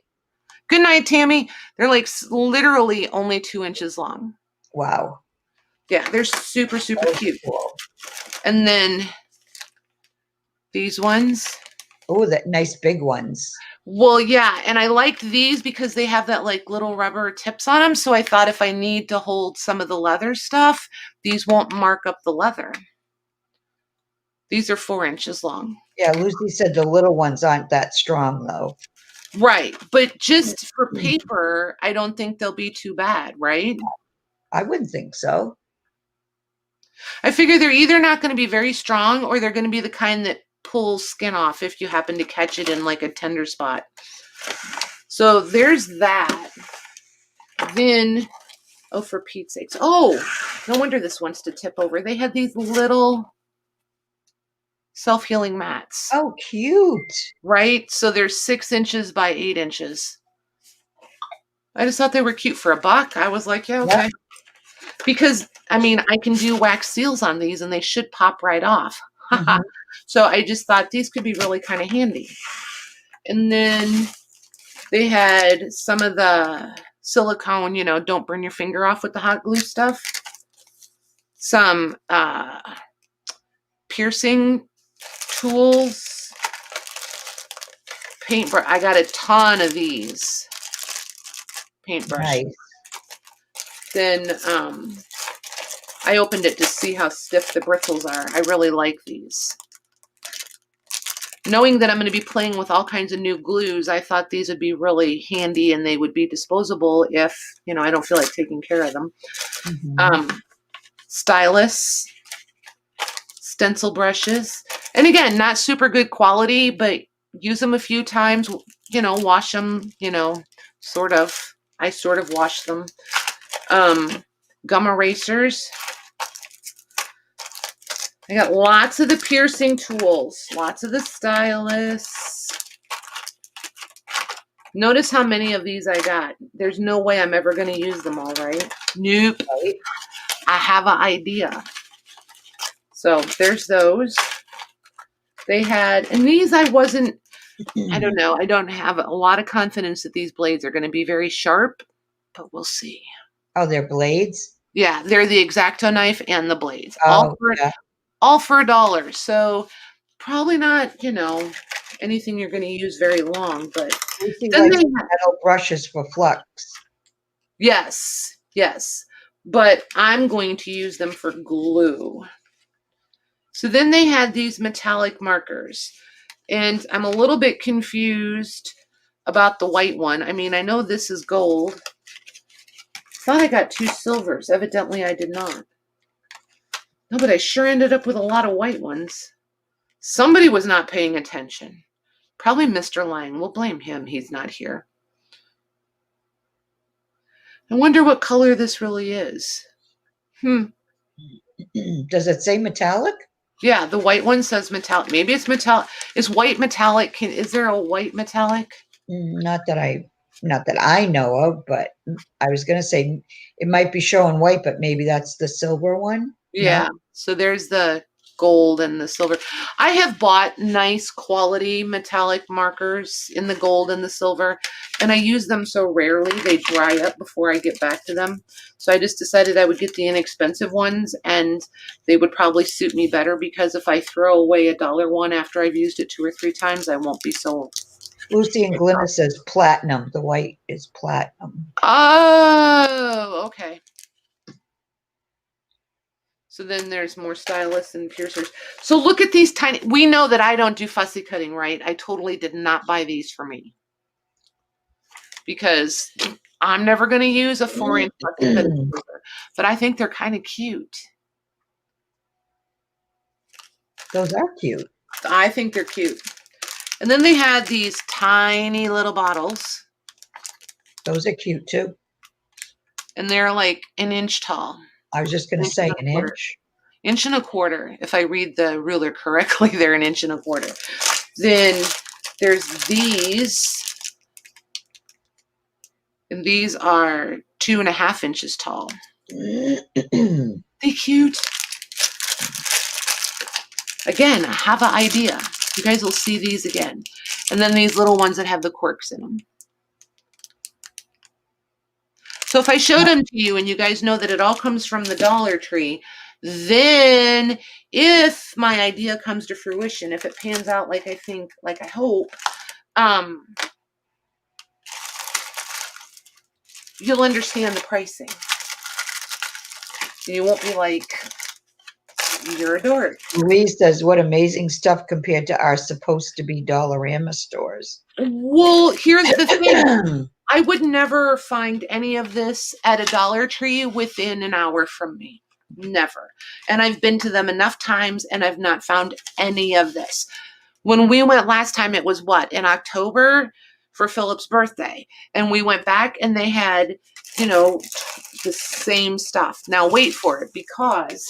S1: Good night, Tammy. They're like literally only 2 inches long.
S2: Wow.
S1: Yeah, they're super, super cute. Cool. And then these ones.
S2: Oh, that nice big ones.
S1: Well, yeah, and I liked these because they have that like little rubber tips on them. So I thought if I need to hold some of the leather stuff, these won't mark up the leather. These are 4 inches long.
S2: Yeah, Lucy said the little ones aren't that strong though.
S1: Right, but just for paper, I don't think they'll be too bad, right?
S2: I wouldn't think so.
S1: I figure they're either not going to be very strong or they're going to be the kind that pulls skin off if you happen to catch it in like a tender spot. So there's that. Then, oh, for Pete's sakes. Oh, no wonder this wants to tip over. They had these little self-healing mats.
S2: Oh, cute.
S1: Right? So they're 6 inches by 8 inches. I just thought they were cute for $1. I was like, yeah, okay. Yep. Because, I mean, I can do wax seals on these and they should pop right off. Mm-hmm. So I just thought these could be really kind of handy. And then they had some of the silicone, you know, don't burn your finger off with the hot glue stuff. Some piercing tools. Paintbrush. I got a ton of these. Paintbrush. Nice. Then I opened it to see how stiff the bristles are. I really like these. Knowing that I'm going to be playing with all kinds of new glues, I thought these would be really handy and they would be disposable if, you know, I don't feel like taking care of them. Mm-hmm. Stylus, stencil brushes. And again, not super good quality, but use them a few times, you know, wash them, you know, sort of. I sort of wash them. Gum erasers. I got lots of the piercing tools, lots of the Stylus. Notice how many of these I got. There's no way I'm ever going to use them all, right? Nope. I have an idea. So there's those. They had, and these I wasn't, I don't know. I don't have a lot of confidence that these blades are going to be very sharp, but we'll see.
S2: Oh, they're blades?
S1: Yeah, they're the X-Acto knife and the blades.
S2: Oh,
S1: all for $1. So probably not, you know, anything you're going to use very long, but
S2: then they have metal brushes for flux.
S1: Yes, yes. But I'm going to use them for glue. So then they had these metallic markers. And I'm a little bit confused about the white one. I mean, I know this is gold. I thought I got 2 silvers. Evidently, I did not. No, but I sure ended up with a lot of white ones. Somebody was not paying attention. Probably Mr. Lang. We'll blame him. He's not here. I wonder what color this really is.
S2: Does it say metallic?
S1: Yeah, the white one says metallic. Maybe it's metallic. Is white metallic? Is there a white metallic?
S2: Not that I know of, but I was going to say it might be showing white, but maybe that's the silver one.
S1: Yeah.
S2: No?
S1: So there's the gold and the silver. I have bought nice quality metallic markers in the gold and the silver, and I use them so rarely they dry up before I get back to them. So I just decided I would get the inexpensive ones, and they would probably suit me better because if I throw away $1 one after I've used it 2 or 3 times, I won't be so.
S2: Lucy and Glenna says platinum. The white is platinum.
S1: Oh, okay. So then there's more Stylus and piercers. So look at these tiny, we know that I don't do fussy cutting, right? I totally did not buy these for me. Because I'm never going to use a 4-inch fussy cutting scissor. But I think they're kind of cute.
S2: Those are cute.
S1: I think they're cute. And then they had these tiny little bottles.
S2: Those are cute too.
S1: And they're like 1 inch tall.
S2: I was just going to say 1 inch.
S1: 1.25 inches. If I read the ruler correctly, they're 1.25 inches. Then there's these. And these are 2.5 inches tall. They cute. Again, I have an idea. You guys will see these again. And then these little ones that have the quirks in them. So if I showed them to you and you guys know that it all comes from the Dollar Tree, then if my idea comes to fruition, if it pans out like I think, like I hope, you'll understand the pricing. You won't be like, you're a dork.
S2: Louise says, what amazing stuff compared to our supposed to be Dollarama stores.
S1: Well, here's the thing. I would never find any of this at a Dollar Tree within an hour from me. Never. And I've been to them enough times and I've not found any of this. When we went last time, it was what? In October for Philip's birthday. And we went back and they had, the same stuff. Now wait for it because,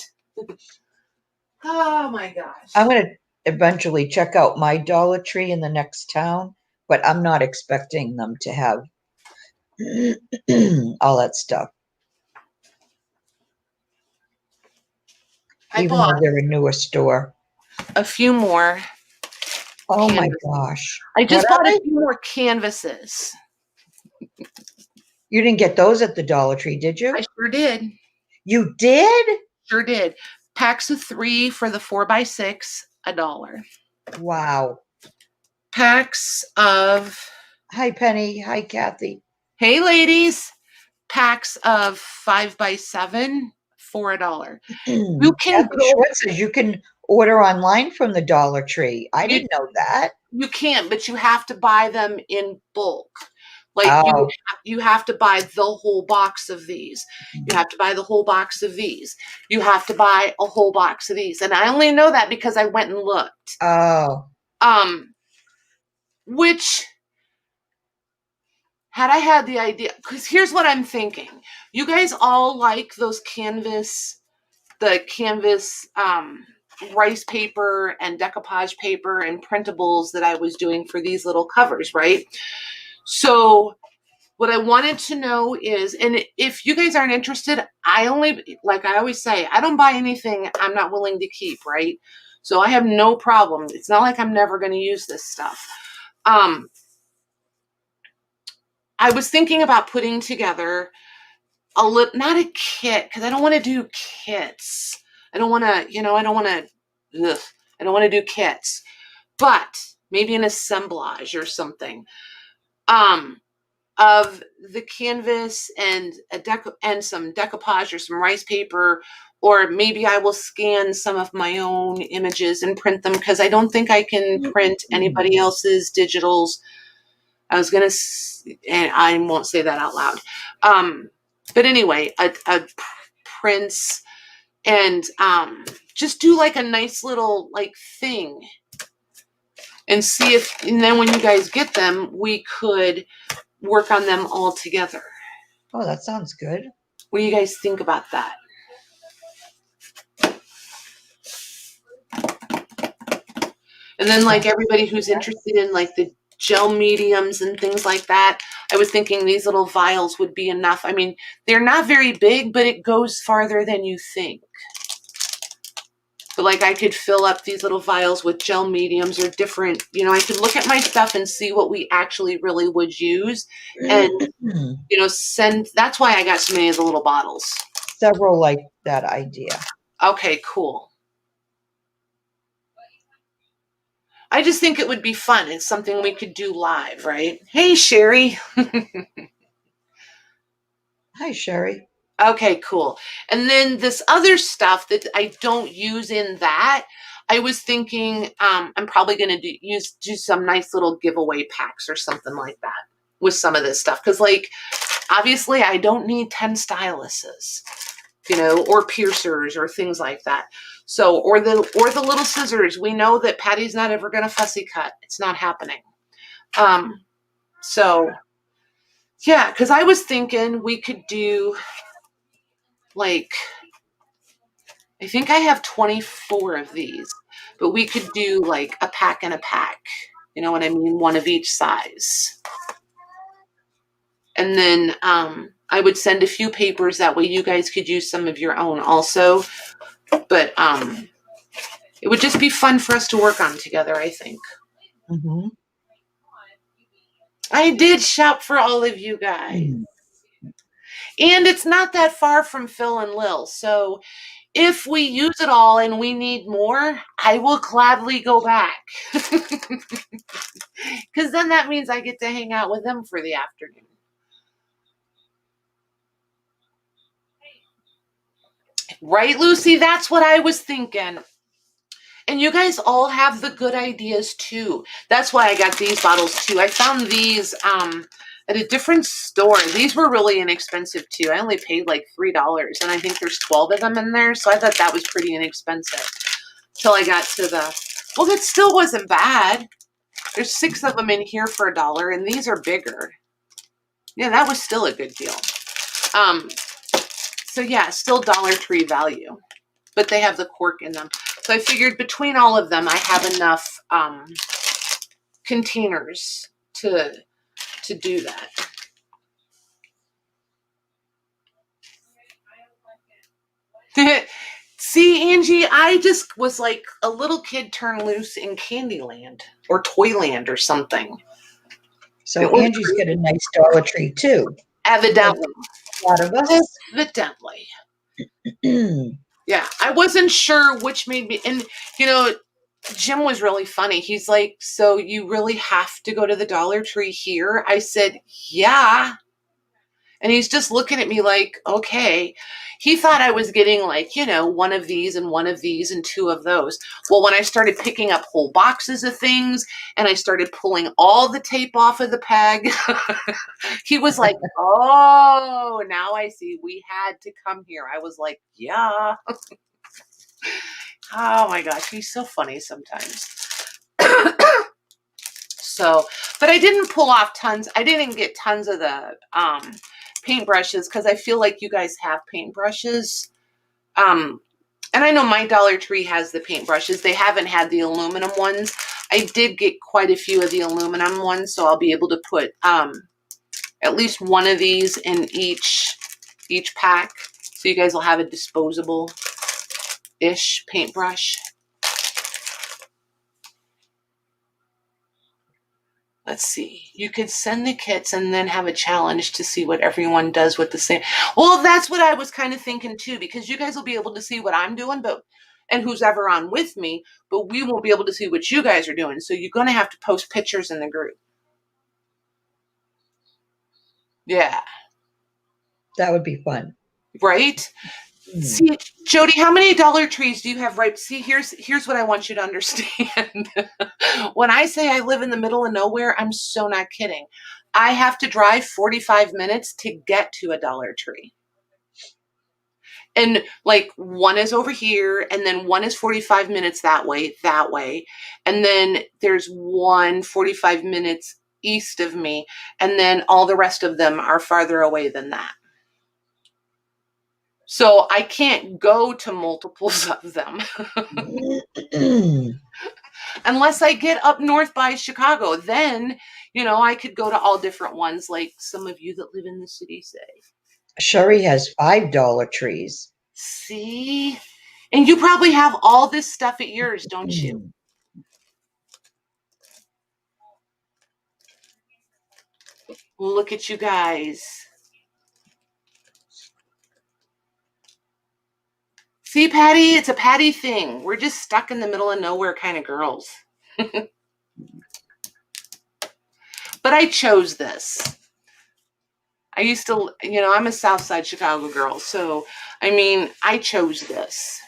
S1: oh my gosh.
S2: I'm going to eventually check out my Dollar Tree in the next town, but I'm not expecting them to have all that stuff. Even though they're a newer store.
S1: A few more.
S2: Oh my gosh.
S1: I just bought a few more canvases.
S2: You didn't get those at the Dollar Tree, did you?
S1: I sure did.
S2: You did?
S1: Sure did. Packs of 3 for the 4x6, $1.
S2: Wow.
S1: Packs of...
S2: Hi, Penny. Hi, Kathy.
S1: Hey, ladies. Packs of 5x7 for $1. You can
S2: says you can order online from the Dollar Tree. I didn't know that.
S1: You can, but you have to buy them in bulk. Like you have to buy the whole box of these. You have to buy the whole box of these. You have to buy a whole box of these. And I only know that because I went and looked.
S2: Oh.
S1: Which, had I had the idea, because here's what I'm thinking. You guys all like those canvas rice paper and decoupage paper and printables that I was doing for these little covers, right? So what I wanted to know is, and if you guys aren't interested, like I always say, I don't buy anything I'm not willing to keep, right? So I have no problem. It's not like I'm never going to use this stuff. I was thinking about putting together not a kit, because I don't want to do kits. I don't want to do kits, but maybe an assemblage or something. Of the canvas and some decoupage or some rice paper Or maybe I will scan some of my own images and print them, because I don't think I can print anybody else's digitals. I was going to, and I won't say that out loud. But anyway, a prints, and just do like a nice little like thing, and see if, and then when you guys get them, we could work on them all together.
S2: Oh, that sounds good.
S1: What do you guys think about that? And then like everybody who's interested in like the gel mediums and things like that, I was thinking these little vials would be enough. I mean, they're not very big, but it goes farther than you think. But like I could fill up these little vials with gel mediums or different, you know, I could look at my stuff and see what we actually really would use, and, you know, send, that's why I got so many of the little bottles.
S2: Several like that idea.
S1: Okay, cool. I just think it would be fun. It's something we could do live, right? Hey, Sherry.
S2: Hi, Sherry.
S1: Okay, cool. And then this other stuff that I don't use in that, I was thinking I'm probably going to do some nice little giveaway packs or something like that with some of this stuff. Because, like, obviously I don't need 10 styluses, you know, or piercers or things like that. So, or the little scissors. We know that Patty's not ever going to fussy cut. It's not happening. So, yeah, because I was thinking we could do, like, I think I have 24 of these, but we could do like a pack and a pack. You know what I mean? One of each size. And then I would send a few papers. That way you guys could use some of your own also. But it would just be fun for us to work on together, I think.
S2: Mm-hmm.
S1: I did shop for all of you guys. And it's not that far from Phil and Lil. So if we use it all and we need more, I will gladly go back. Because then that means I get to hang out with them for the afternoon. Right, Lucy? That's what I was thinking. And you guys all have the good ideas too. That's why I got these bottles too. I found these at a different store. These were really inexpensive too. I only paid like $3, and I think there's 12 of them in there. So I thought that was pretty inexpensive. Till I got to the, well, that still wasn't bad. There's 6 of them in here for $1, and these are bigger. Yeah, that was still a good deal. So yeah, still Dollar Tree value, but they have the cork in them. So I figured between all of them, I have enough containers to do that. See, Angie, I just was like a little kid turned loose in Candyland or Toyland or something.
S2: So Angie's got a nice Dollar Tree too.
S1: Evidently.
S2: A lot of us.
S1: Evidently. Yeah, I wasn't sure which made me, and you know, Jim was really funny. He's like, so you really have to go to the Dollar Tree here? I said, yeah. And he's just looking at me like, okay. He thought I was getting like, you know, one of these and one of these and 2 of those. Well, when I started picking up whole boxes of things and I started pulling all the tape off of the peg, he was like, oh, now I see. We had to come here. I was like, yeah. Oh my gosh, he's so funny sometimes. So, but I didn't pull off tons. I didn't get tons of the paintbrushes because I feel like you guys have paintbrushes. And I know my Dollar Tree has the paintbrushes. They haven't had the aluminum ones. I did get quite a few of the aluminum ones, so I'll be able to put at least one of these in each pack. So you guys will have a disposable-ish paintbrush. Let's see. You could send the kits and then have a challenge to see what everyone does with the same. Well, that's what I was kind of thinking too, because you guys will be able to see what I'm doing, and who's ever on with me, but we won't be able to see what you guys are doing. So you're going to have to post pictures in the group. Yeah.
S2: That would be fun.
S1: Right? See, Jody, how many dollar trees do you have right? See, here's what I want you to understand. When I say I live in the middle of nowhere, I'm so not kidding. I have to drive 45 minutes to get to a Dollar Tree. And like one is over here, and then one is 45 minutes that way. And then there's one 45 minutes east of me, and then all the rest of them are farther away than that. So I can't go to multiples of them unless I get up north by Chicago. Then, I could go to all different ones like some of you that live in the city say.
S2: Sherry has $5 trees.
S1: See? And you probably have all this stuff at yours, don't you? Look at you guys. See, Patty? It's a Patty thing. We're just stuck in the middle of nowhere kind of girls. But I chose this. I used to, I'm a South Side Chicago girl. So, I chose this.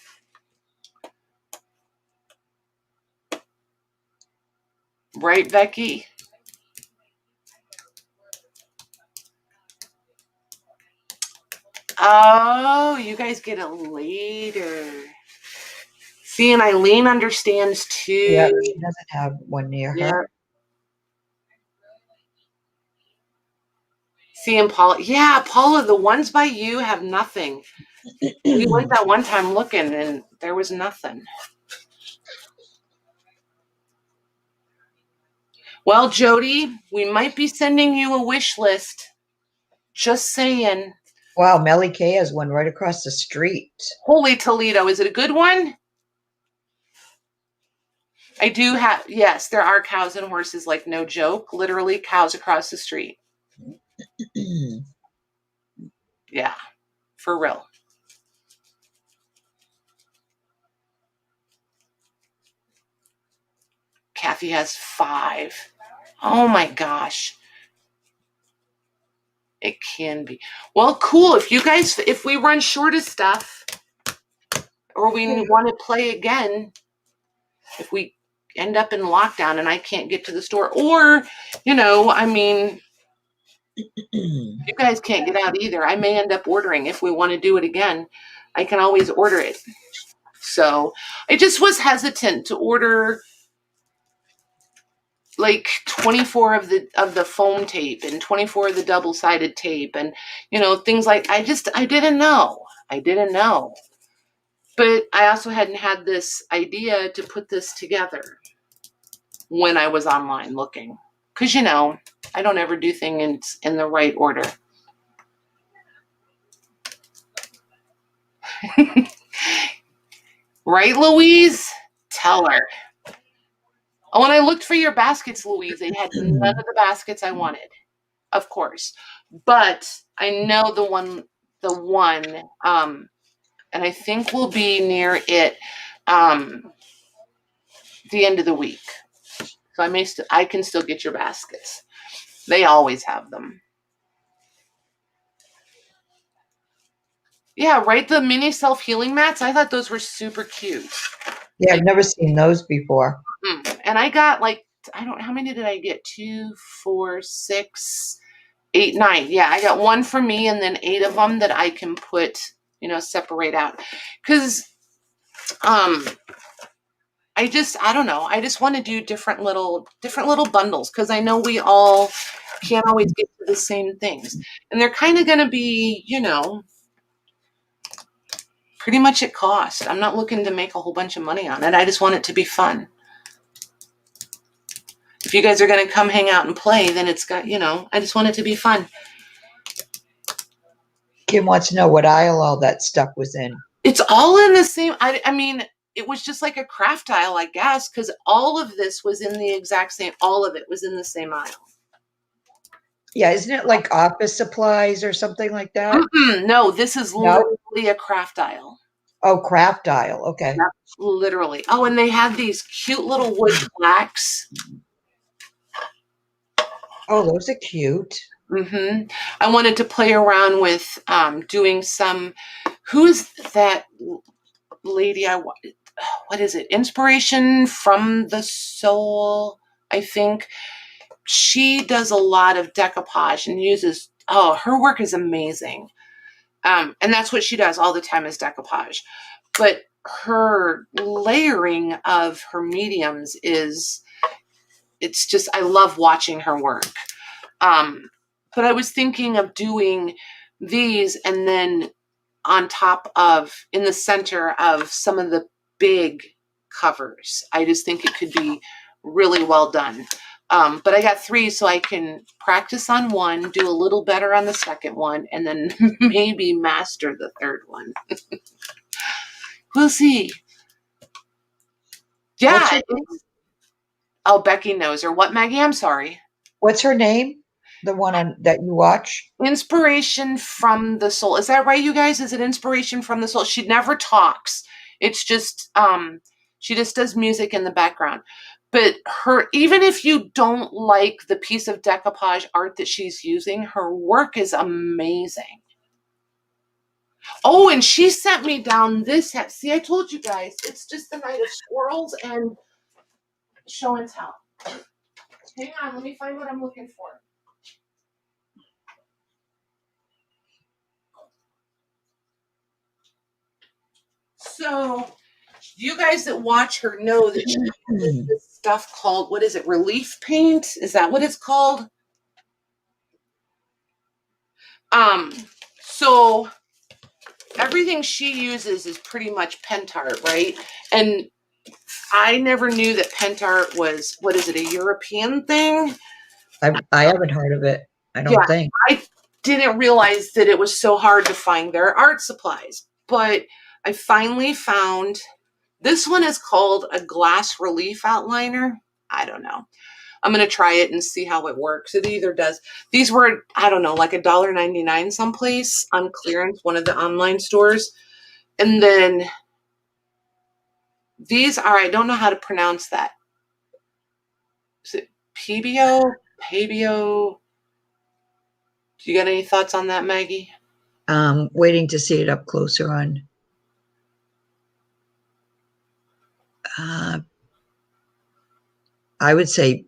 S1: Right, Becky? Oh, you guys get it later. See, and Eileen understands too.
S2: Yeah, she doesn't have one near her.
S1: See, and Paula, Paula, the ones by you have nothing. We went that one time looking, and there was nothing. Well, Jody, we might be sending you a wish list. Just saying.
S2: Wow, Melly Kay has one right across the street.
S1: Holy Toledo, is it a good one? I do have, yes, there are cows and horses, like no joke. Literally cows across the street. Yeah, for real. Kathy has 5. Oh my gosh. It can be. Well, cool. If we run short of stuff or we want to play again, if we end up in lockdown and I can't get to the store, or, you guys can't get out either. I may end up ordering if we want to do it again. I can always order it. So I just was hesitant to order like 24 of the foam tape and 24 of the double-sided tape and things like I didn't know. But I also hadn't had this idea to put this together when I was online looking, because I don't ever do things in the right order. Right, Louise? Tell her. Oh, when I looked for your baskets, Louise, they had none of the baskets I wanted, of course. But I know the one, and I think we'll be near it the end of the week. So I can still get your baskets. They always have them. Yeah, right. The mini self-healing mats. I thought those were super cute.
S2: Yeah, I've never seen those before.
S1: And I got how many did I get? 2, 4, 6, 8, 9. Yeah, I got one for me and then 8 of them that I can put, separate out. Because I don't know. I just want to do different little bundles because I know we all can't always get to the same things. And they're kind of going to be, pretty much at cost. I'm not looking to make a whole bunch of money on it. I just want it to be fun. If you guys are going to come hang out and play, then it's got, I just want it to be fun.
S2: Kim wants to know what aisle all that stuff was in.
S1: It's all in the same, it was just like a craft aisle, I guess, because all of this was in the exact same, all of it was in the same aisle.
S2: Yeah, isn't it like office supplies or something like that?
S1: No, this is literally a craft aisle.
S2: Oh, craft aisle. Okay.
S1: Yeah, literally. Oh, and they have these cute little wood plaques.
S2: Oh, those are cute.
S1: I wanted to play around with doing some who's that lady? What is it? Inspiration from the Soul, I think. She does a lot of decoupage and uses, her work is amazing. And that's what she does all the time is decoupage. But her layering of her mediums it's just, I love watching her work. But I was thinking of doing these and then on top of, in the center of some of the big covers. I just think it could be really well done. But I got 3 so I can practice on one, do a little better on the second one, and then maybe master the third one. We'll see. Yeah. Oh, Becky knows her. What, Maggie? I'm sorry.
S2: What's her name? The one that you watch?
S1: Inspiration from the Soul. Is that right, you guys? Is it Inspiration from the Soul? She never talks. It's just, she just does music in the background. But even if you don't like the piece of decoupage art that she's using, her work is amazing. Oh, and she sent me down this hat. See, I told you guys, it's just the night of squirrels and show and tell. Hang on, let me find what I'm looking for. So, you guys that watch her know that she uses this stuff called, what is it, relief paint? Is that what it's called? So everything she uses is pretty much pentart, right? And I never knew that pentart was, what is it, a European thing?
S2: I haven't heard of it. I don't think.
S1: I didn't realize that it was so hard to find their art supplies, but I finally found, this one is called a glass relief outliner. I don't know. I'm going to try it and see how it works. It either does. These were, I don't know, like $1.99 someplace on clearance, one of the online stores. And then these are, I don't know how to pronounce that. Is it Pebio? Pabio? Do you got any thoughts on that, Maggie?
S2: Waiting to see it up closer on. I would say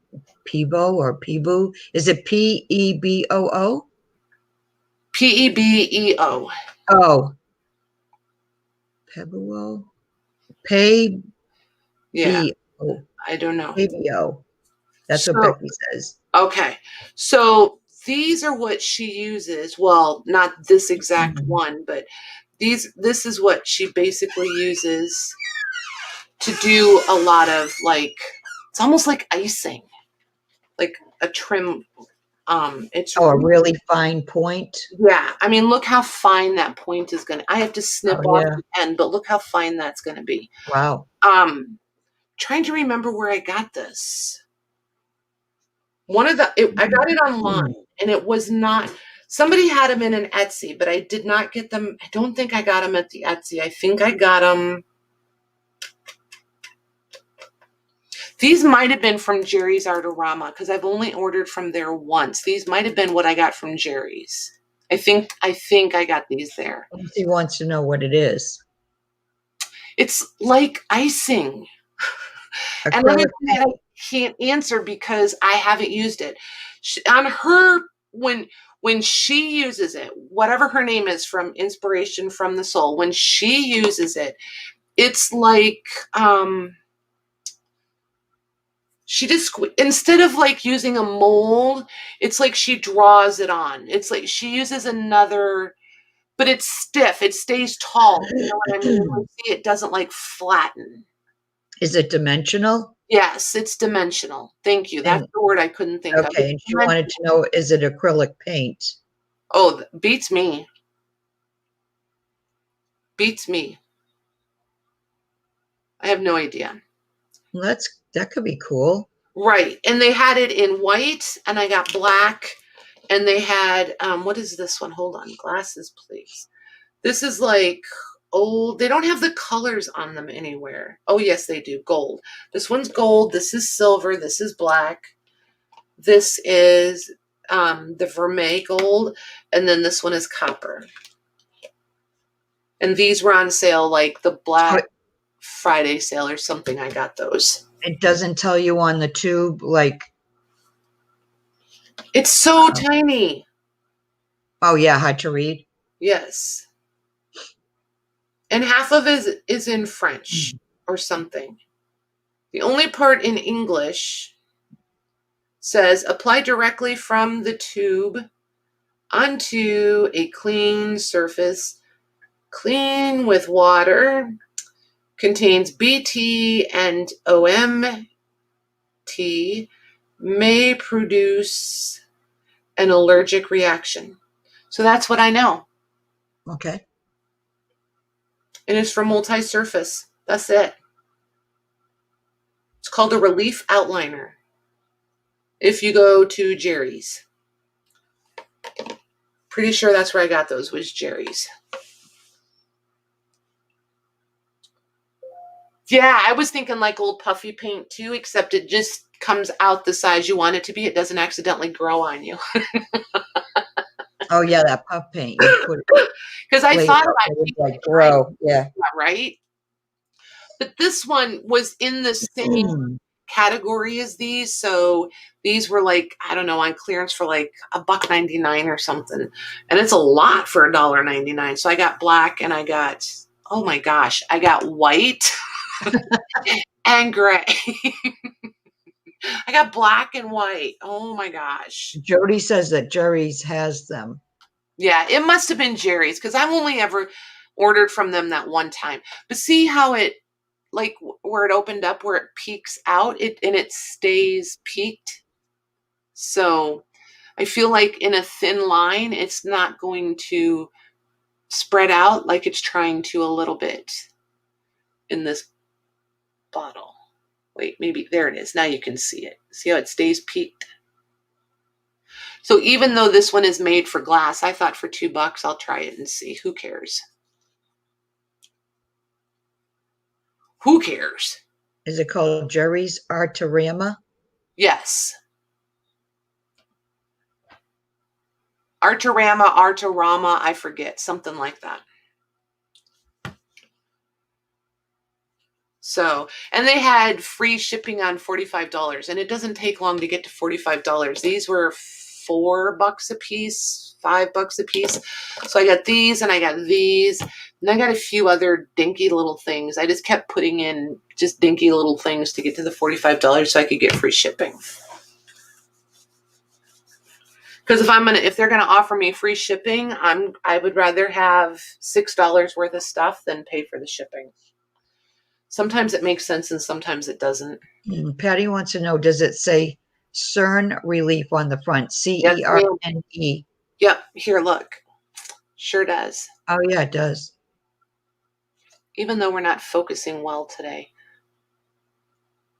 S2: Pebo or Pebu. Is it P-E-B-O-O?
S1: P-E-B-E-O.
S2: Oh. Pebuo? Pay.
S1: Yeah. I don't know.
S2: Pebio. That's what Becky says.
S1: Okay. So these are what she uses. Well, not this exact one, but this is what she basically uses to do a lot of, like, it's almost like icing, like a trim. It's
S2: a really fine point.
S1: Yeah. I mean, look how fine that point is going to, I have to snip off the end, but look how fine that's going to be.
S2: Wow.
S1: Trying to remember where I got this. I got it online, and it was not, somebody had them in an Etsy, but I did not get them. I don't think I got them at the Etsy. I think I got them. These might have been from Jerry's Artorama, because I've only ordered from there once. These might have been what I got from Jerry's. I think I got these there.
S2: He wants to know what it is.
S1: It's like icing. And then I can't answer because I haven't used it. On her, when she uses it, whatever her name is from Inspiration from the Soul, when she uses it, it's like, she just, instead of like using a mold, it's like she draws it on. It's like she uses another, but it's stiff. It stays tall. You know what I mean? When you see it doesn't like flatten.
S2: Is it dimensional?
S1: Yes, it's dimensional. Thank you. That's the word I couldn't think of.
S2: Okay, and she wanted to know, is it acrylic paint?
S1: Oh, beats me. Beats me. I have no idea.
S2: Well, that could be cool.
S1: Right. And they had it in white, and I got black, and they had, what is this one? Hold on. Glasses, please. This is like, oh, they don't have the colors on them anywhere. Oh, yes, they do. Gold. This one's gold. This is silver. This is black. This is the vermeil gold. And then this one is copper. And these were on sale, like the Black Friday sale or something. I got those.
S2: It doesn't tell you on the tube, like.
S1: It's so tiny.
S2: Oh, yeah, hard to read.
S1: Yes. And half of it is in French or something. The only part in English says apply directly from the tube onto a clean surface, clean with water, contains BT and OMT, may produce an allergic reaction. So that's what I know.
S2: Okay.
S1: And it's for multi-surface. That's it. It's called a relief outliner. If you go to Jerry's. Pretty sure that's where I got those, was Jerry's. Yeah, I was thinking like old puffy paint too, except it just comes out the size you want it to be. It doesn't accidentally grow on you.
S2: Oh, yeah, that puff paint. You put it.
S1: Because I thought about
S2: it like grow. Yeah.
S1: Right? But this one was in the same category as these. So these were like, I don't know, on clearance for like $1.99 or something. And it's a lot for $1.99. So I got black and I got, oh my gosh, I got white and gray. I got black and white. Oh my gosh.
S2: Jody says that Jerry's has them.
S1: Yeah, it must have been Jerry's because I've only ever ordered from them that one time. But see how it, like where it opened up, where it peaks out, and it stays peaked. So I feel like in a thin line, it's not going to spread out like it's trying to a little bit in this bottle. Wait, maybe there it is. Now you can see it. See how it stays peaked? So even though this one is made for glass, I thought for $2 I'll try it and see. Who cares? Who cares?
S2: Is it called Jerry's Artarama?
S1: Yes. Artarama, I forget. Something like that. So, and they had free shipping on $45, and it doesn't take long to get to $45. These were $4 a piece, $5 a piece. So I got these and I got these, and I got a few other dinky little things. I just kept putting in just dinky little things to get to the $45 so I could get free shipping. Because if they're gonna offer me free shipping, I would rather have $6 worth of stuff than pay for the shipping. Sometimes it makes sense and sometimes it doesn't.
S2: Patty wants to know, does it say CERN Relief on the front? CERNE.
S1: Yep. Here, look. Sure does.
S2: Oh, yeah, it does.
S1: Even though we're not focusing well today.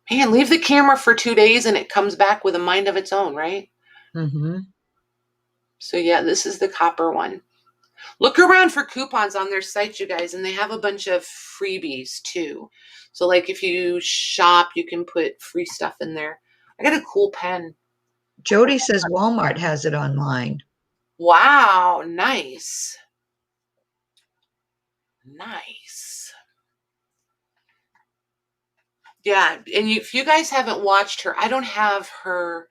S1: Man, leave the camera for 2 days and it comes back with a mind of its own, right?
S2: Mm-hmm.
S1: So yeah, this is the copper one. Look around for coupons on their site, you guys, and they have a bunch of freebies too. So like if you shop, you can put free stuff in there. I got a cool pen.
S2: Jody says Walmart has it online.
S1: Wow, nice. Nice. Yeah, and if you guys haven't watched her, I don't have her.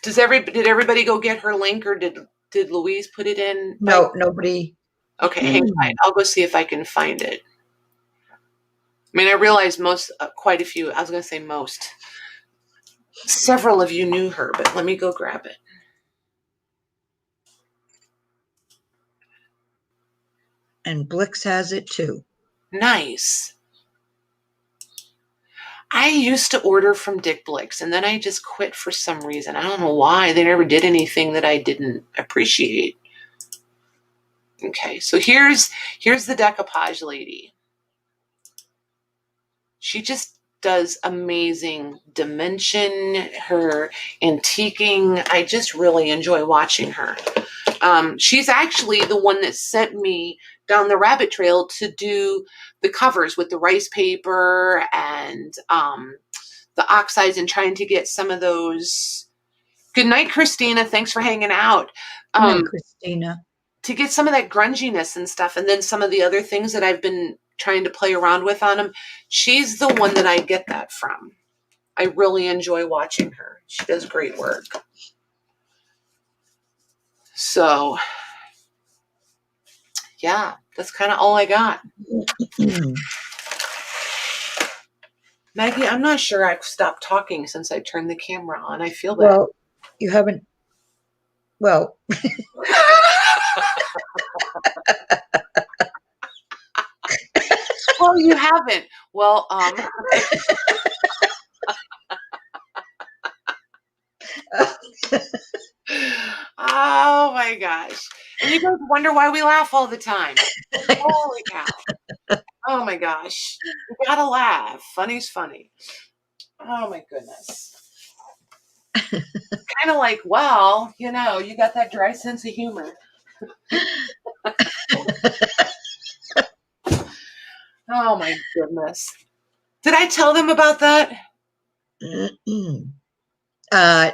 S1: Did everybody go get her link, or did Louise put it in?
S2: No, nobody.
S1: Okay, hang tight. I'll go see if I can find it. I mean, I realize quite a few, I was going to say most. Several of you knew her, but let me go grab it.
S2: And Blix has it too.
S1: Nice. I used to order from Dick Blix, and then I just quit for some reason. I don't know why. They never did anything that I didn't appreciate. Okay, so here's the decoupage lady. She just does amazing dimension, her antiquing. I just really enjoy watching her. She's actually the one that sent me down the rabbit trail to do the covers with the rice paper and the oxides, and trying to get some of those. Good night, Christina. Thanks for hanging out.
S2: Good night, Christina.
S1: to get some of that grunginess and stuff. And then some of the other things that I've been trying to play around with on them, she's the one that I get that from. I really enjoy watching her. She does great work. So, yeah, that's kind of all I got. Maggie, I'm not sure I've stopped talking since I turned the camera on. I feel that.
S2: Well, you haven't. Well.
S1: Well, you haven't. Well, oh my gosh. And you guys wonder why we laugh all the time. Holy cow. Oh my gosh. You gotta laugh. Funny's funny. Oh my goodness. Kind of like, well, you know, you got that dry sense of humor. Oh my goodness. Did I tell them about that?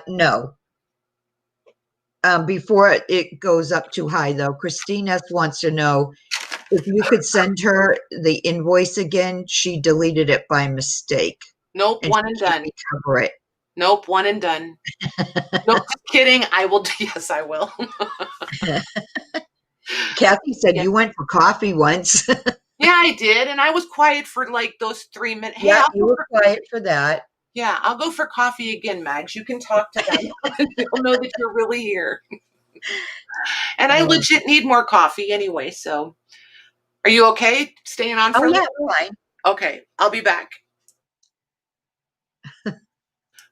S2: No. Before it goes up too high, though, Christina wants to know if you could send her the invoice again. She deleted it by mistake.
S1: Nope, one and done.
S2: Recover it.
S1: Nope, one and done. Nope, just kidding. I will. Yes, I will.
S2: Kathy said you went for coffee once.
S1: Yeah, I did, and I was quiet for like those 3 minutes. Hey,
S2: yeah, you were quiet for that.
S1: Yeah, I'll go for coffee again, Mags. You can talk to them. They'll know that you're really here. And I legit need more coffee anyway, so. Are you okay staying on for a little?
S2: Yeah, fine.
S1: Okay, I'll be back.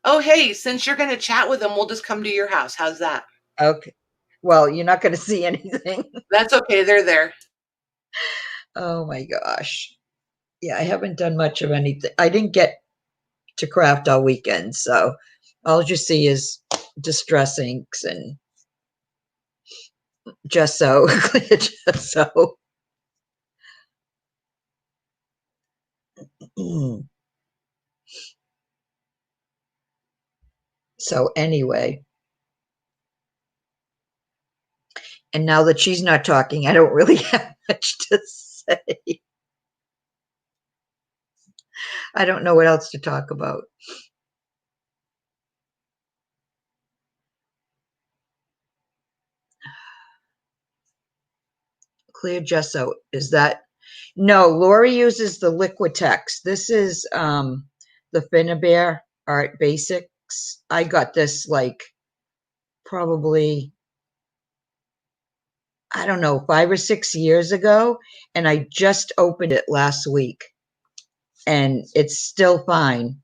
S1: Oh, hey, since you're going to chat with them, we'll just come to your house. How's that?
S2: Okay. Well, you're not going to see anything.
S1: That's okay. They're there.
S2: Oh, my gosh. Yeah, I haven't done much of anything. I didn't get to craft all weekend, so all you see is distress inks and gesso, clear gesso. So anyway, and now that she's not talking, I don't really have much to say. I don't know what else to talk about. Clear gesso, is that? No, Lori uses the Liquitex. This is the Finnabair Art Basics. I got this like probably, I don't know, 5 or 6 years ago, and I just opened it last week, and it's still fine.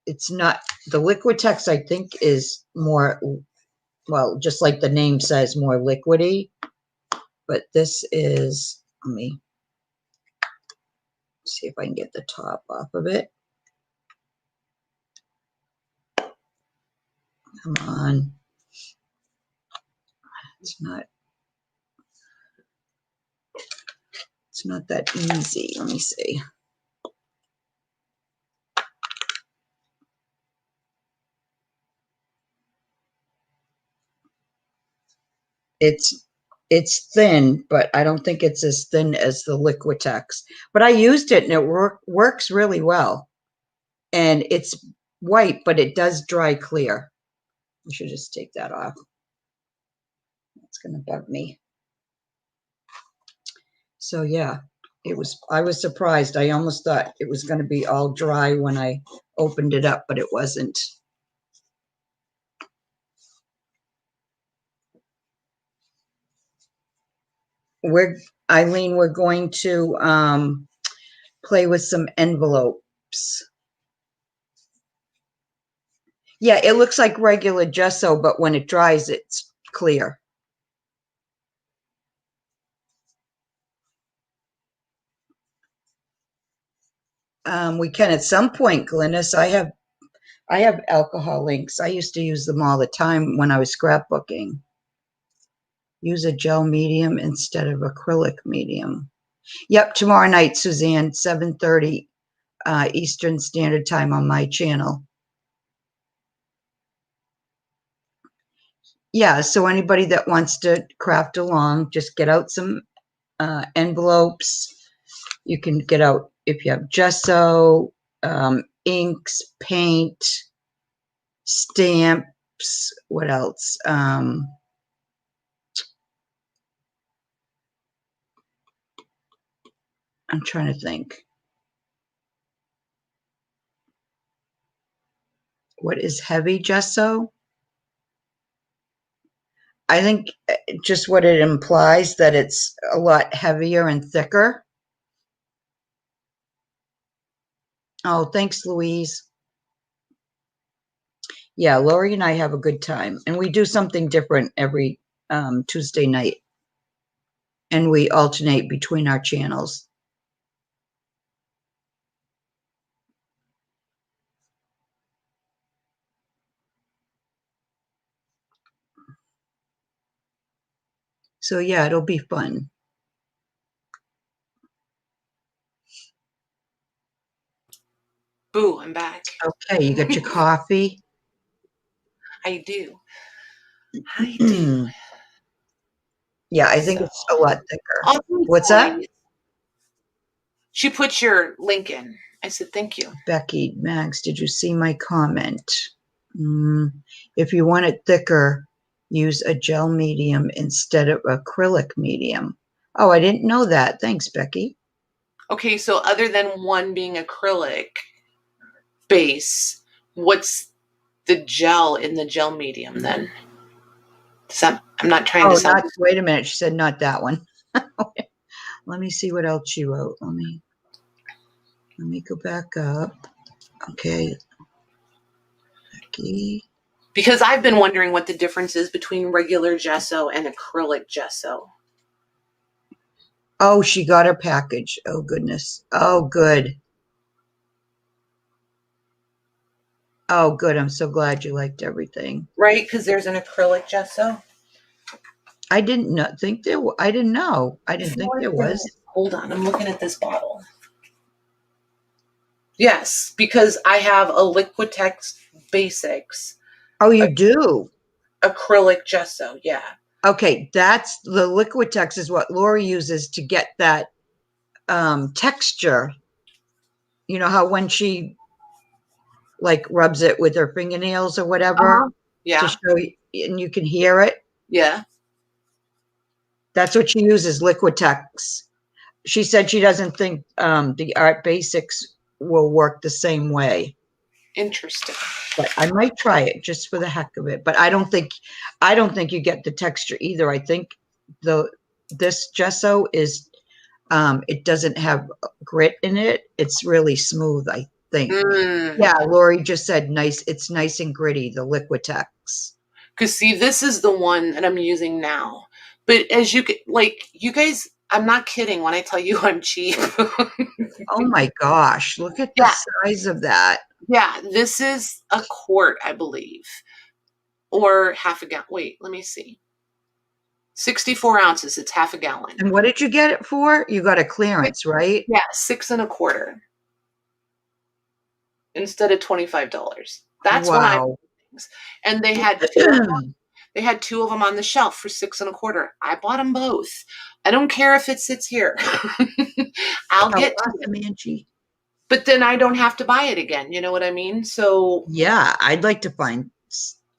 S2: It's not, the Liquitex I think is more, well, just like the name says, more liquidy, but this is, let me see if I can get the top off of it. Come on. It's not that easy. Let me see. It's thin, but I don't think it's as thin as the Liquitex. But I used it and it works really well. And it's white, but it does dry clear. I should just take that off. It's going to bug me. So yeah, I was surprised. I almost thought it was going to be all dry when I opened it up, but it wasn't. Eileen, we're going to play with some envelopes. Yeah, it looks like regular gesso, but when it dries, it's clear. We can at some point, Glynis. I have alcohol inks. I used to use them all the time when I was scrapbooking. Use a gel medium instead of acrylic medium. Yep, tomorrow night, Suzanne, 7:30 Eastern Standard Time on my channel. yeah, so anybody that wants to craft along, just get out some envelopes. You can get out if you have gesso, inks, paint, stamps. What else? I'm trying to think. What is heavy gesso? I think just what it implies that it's a lot heavier and thicker. Oh, thanks, Louise. Yeah, Lori and I have a good time, and we do something different every Tuesday night, and we alternate between our channels. So yeah, it'll be fun.
S1: Boo, I'm back.
S2: Okay, you got your coffee?
S1: I do. I do.
S2: Yeah, I think it's a lot thicker.
S1: Awesome.
S2: What's that?
S1: She put your link in. I said, thank you.
S2: Becky, Max, did you see my comment? If you want it thicker, use a gel medium instead of acrylic medium. Oh, I didn't know that. Thanks, Becky.
S1: Okay, so other than one being acrylic base, what's the gel in the gel medium then? I'm not trying to sound.
S2: Wait a minute. She said not that one. Let me see what else she wrote. Let me go back up. Okay. Becky.
S1: Because I've been wondering what the difference is between regular gesso and acrylic gesso.
S2: Oh, she got her package. Oh, goodness. Oh, good. Oh, good. I'm so glad you liked everything.
S1: Right? Because there's an acrylic gesso.
S2: I didn't think there. I didn't know. I didn't think there was.
S1: Hold on. I'm looking at this bottle. Yes, because I have a Liquitex Basics.
S2: Oh, you do?
S1: Acrylic gesso, yeah.
S2: Okay, that's the Liquitex is what Lori uses to get that texture. You know how when she like rubs it with her fingernails or whatever
S1: Yeah.
S2: to show you, and you can hear it.
S1: Yeah.
S2: That's what she uses, Liquitex. She said she doesn't think the Art Basics will work the same way.
S1: Interesting.
S2: But I might try it just for the heck of it. But I don't think you get the texture either. I think this gesso is it doesn't have grit in it. It's really smooth, I think. Yeah, Lori just said nice. It's nice and gritty, the Liquitex.
S1: Because see, this is the one that I'm using now. But as you you guys, I'm not kidding when I tell you I'm cheap.
S2: Oh my gosh, look at the size of that.
S1: Yeah, this is a quart, I believe. Or half a gallon. Wait, let me see. 64 ounces. It's half a gallon.
S2: And what did you get it for? You got a clearance, right?
S1: Yeah, 6 1/4 instead of $25. That's what I'm. And they had two of them on the shelf for 6 1/4. I bought them both. I don't care if it sits here. I'll get to it.
S2: Angie.
S1: But then I don't have to buy it again. You know what I mean? So
S2: yeah, I'd like to find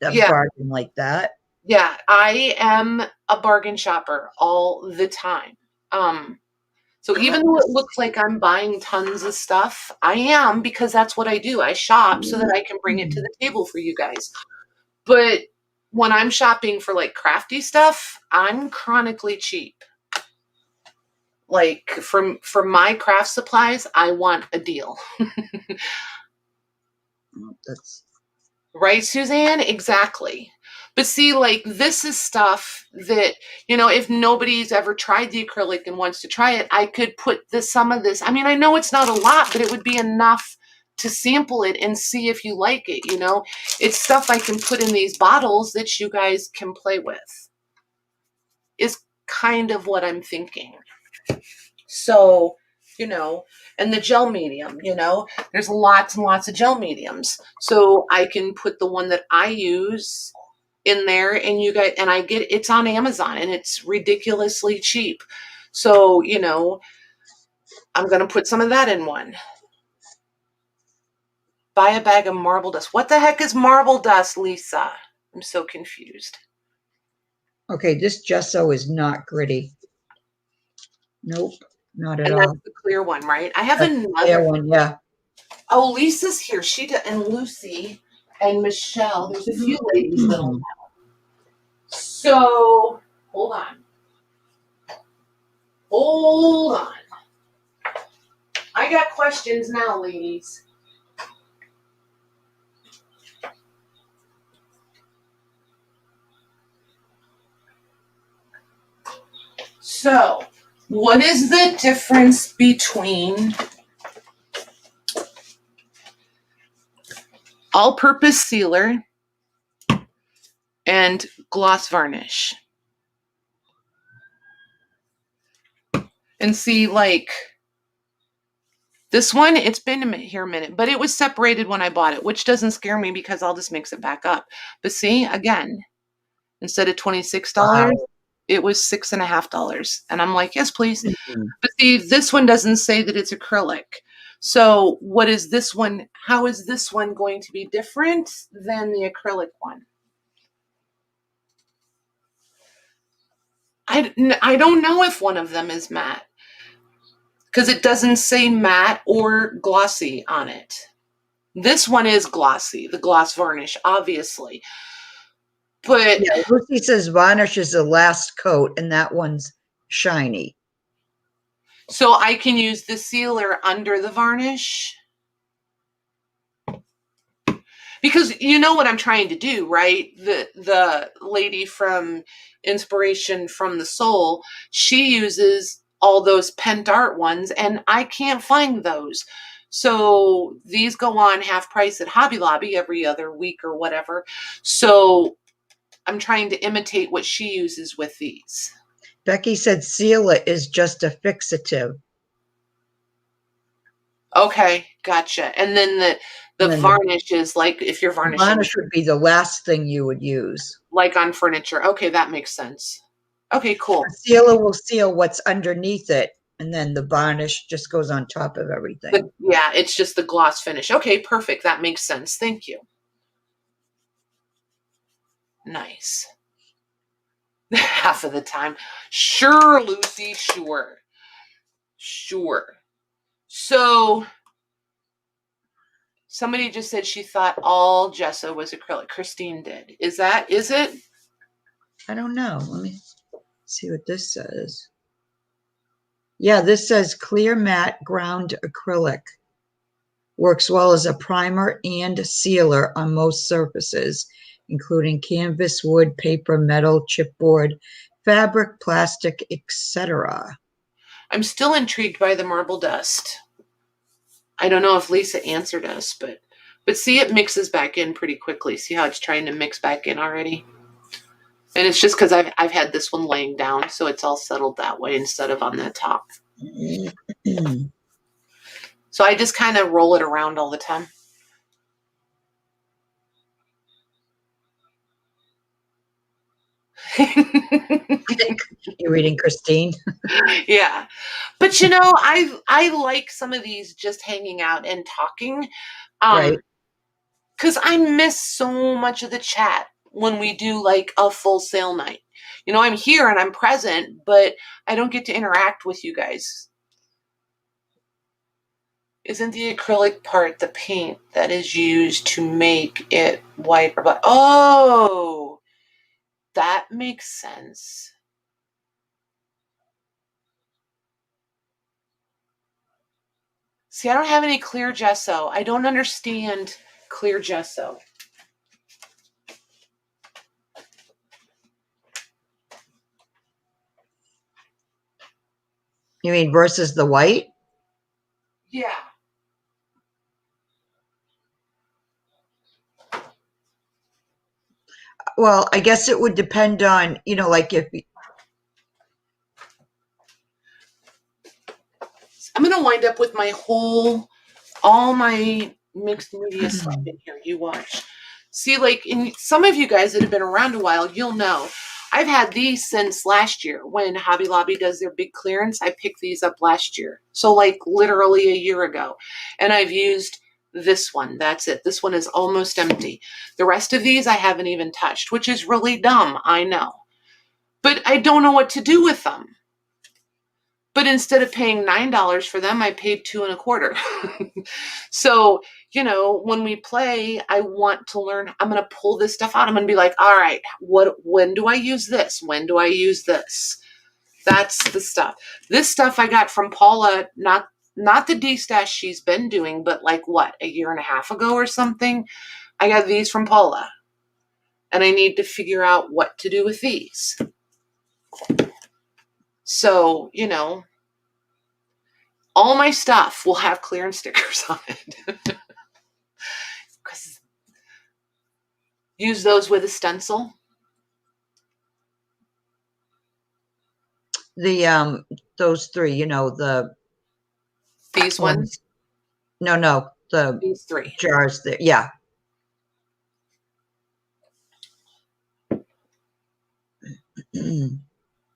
S2: a bargain like that.
S1: Yeah, I am a bargain shopper all the time. So even though it looks like I'm buying tons of stuff, I am, because that's what I do. I shop so that I can bring it to the table for you guys. But when I'm shopping for like crafty stuff, I'm chronically cheap. Like for my craft supplies, I want a deal.
S2: That's
S1: right, Suzanne? Exactly. But see, like, this is stuff that, if nobody's ever tried the acrylic and wants to try it, I could put some of this. I mean, I know it's not a lot, but it would be enough to sample it and see if you like it, It's stuff I can put in these bottles that you guys can play with, is kind of what I'm thinking. So, and the gel medium, there's lots and lots of gel mediums. So I can put the one that I use in there, and you guys, and I get, it's on Amazon and it's ridiculously cheap. So, you know, I'm going to put some of that in one. Buy a bag of marble dust. What the heck is marble dust, Lisa? I'm so confused.
S2: Okay, this gesso is not gritty. Nope, not at
S1: And
S2: all.
S1: that's the clear one, right? I have
S2: That's the clear
S1: another
S2: one, yeah.
S1: Oh, Lisa's here. And Lucy and Michelle. There's a few ladies that'll know. So, hold on. Hold on. I got questions now, ladies. So, what is the difference between all-purpose sealer and gloss varnish? And see, like, this one, it's been here a minute, but it was separated when I bought it, which doesn't scare me because I'll just mix it back up. But see, again, instead of $26,
S2: Wow.
S1: it was $6.50. And I'm like, yes, please.
S2: Mhm.
S1: But see, this one doesn't say that it's acrylic. So what is this one? How is this one going to be different than the acrylic one? I don't know if one of them is matte because it doesn't say matte or glossy on it. This one is glossy, the gloss varnish, obviously. But
S2: Yeah, Lucy says varnish is the last coat, and that one's shiny.
S1: so I can use the sealer under the varnish? Because you know what I'm trying to do, right? The lady from Inspiration from the Soul, she uses all those pent art ones, and I can't find those. So these go on half price at Hobby Lobby every other week or whatever. So I'm trying to imitate what she uses with these.
S2: Becky said sealer is just a fixative.
S1: Okay, gotcha. And then the
S2: And then
S1: varnish is like if you're
S2: the
S1: varnishing
S2: varnish would be the last thing you would use.
S1: like on furniture. Okay, that makes sense. Okay, cool.
S2: The sealer will seal what's underneath it, and then the varnish just goes on top of everything.
S1: Yeah, it's just the gloss finish. Okay, perfect. That makes sense. Thank you. Nice. Half of the time. Sure, Lucy, sure. Sure. So, somebody just said she thought all gesso was acrylic. Christine did. Is it?
S2: I don't know. Let me see what this says. Yeah, this says clear matte ground acrylic. Works well as a primer and sealer on most surfaces, including canvas, wood, paper, metal, chipboard, fabric, plastic, etc.
S1: I'm still intrigued by the marble dust. I don't know if Lisa answered us, but see, it mixes back in pretty quickly. See how it's trying to mix back in already? And it's just because I've had this one laying down, so it's all settled that way instead of on the top. So I just kind of roll it around all the time.
S2: You're reading Christine?
S1: Yeah. But you know, I like some of these just hanging out and talking.
S2: Right.
S1: Because I miss so much of the chat when we do like a full sale night. You know, I'm here and I'm present, but I don't get to interact with you guys. Isn't the acrylic part the paint that is used to make it white or black? Oh, that makes sense. See, I don't have any clear gesso. I don't understand clear gesso.
S2: You mean versus the white?
S1: Yeah.
S2: Well, I guess it would depend on, like if
S1: I'm going to wind up with all my mixed media stuff in here. You watch. See, like, in some of you guys that have been around a while, you'll know. I've had these since last year when Hobby Lobby does their big clearance. I picked these up last year. So like literally a year ago. And I've used this one. That's it. This one is almost empty. The rest of these I haven't even touched, which is really dumb. I know. But I don't know what to do with them. But instead of paying $9 for them, I paid $2.25. So, you know, when we play, I want to learn. I'm going to pull this stuff out. I'm going to be like, all right, when do I use this? When do I use this? That's the stuff. This stuff I got from Paula, not the D-stash she's been doing, but like what, a year and a half ago or something? I got these from Paula. And I need to figure out what to do with these. So, you know, all my stuff will have clearance stickers on it. Use those with a stencil.
S2: Those three, you know,
S1: These ones?
S2: No,
S1: These three.
S2: jars there. Yeah.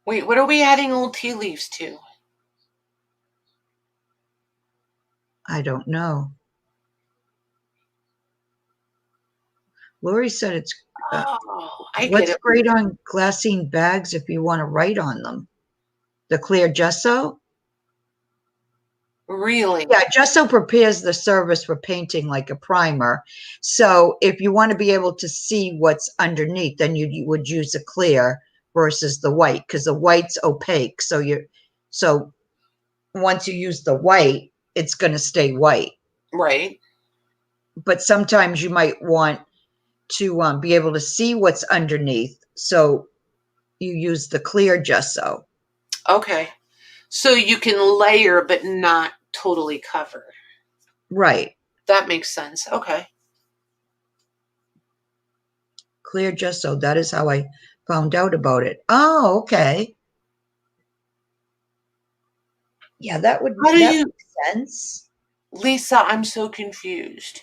S1: Wait, what are we adding old tea leaves to?
S2: I don't know. Lori said it's
S1: I get
S2: what's
S1: it.
S2: great on glassine bags if you want to write on them. The clear gesso.
S1: Really?
S2: Yeah, gesso prepares the surface for painting like a primer. So if you want to be able to see what's underneath, then you would use a clear versus the white, because the white's opaque. So once you use the white, it's going to stay white.
S1: Right.
S2: But sometimes you might want to be able to see what's underneath. So you use the clear gesso.
S1: Okay. So you can layer, but not totally cover.
S2: Right.
S1: That makes sense. Okay.
S2: Clear gesso. That is how I found out about it. Oh, okay. Yeah, that makes sense.
S1: Lisa, I'm so confused.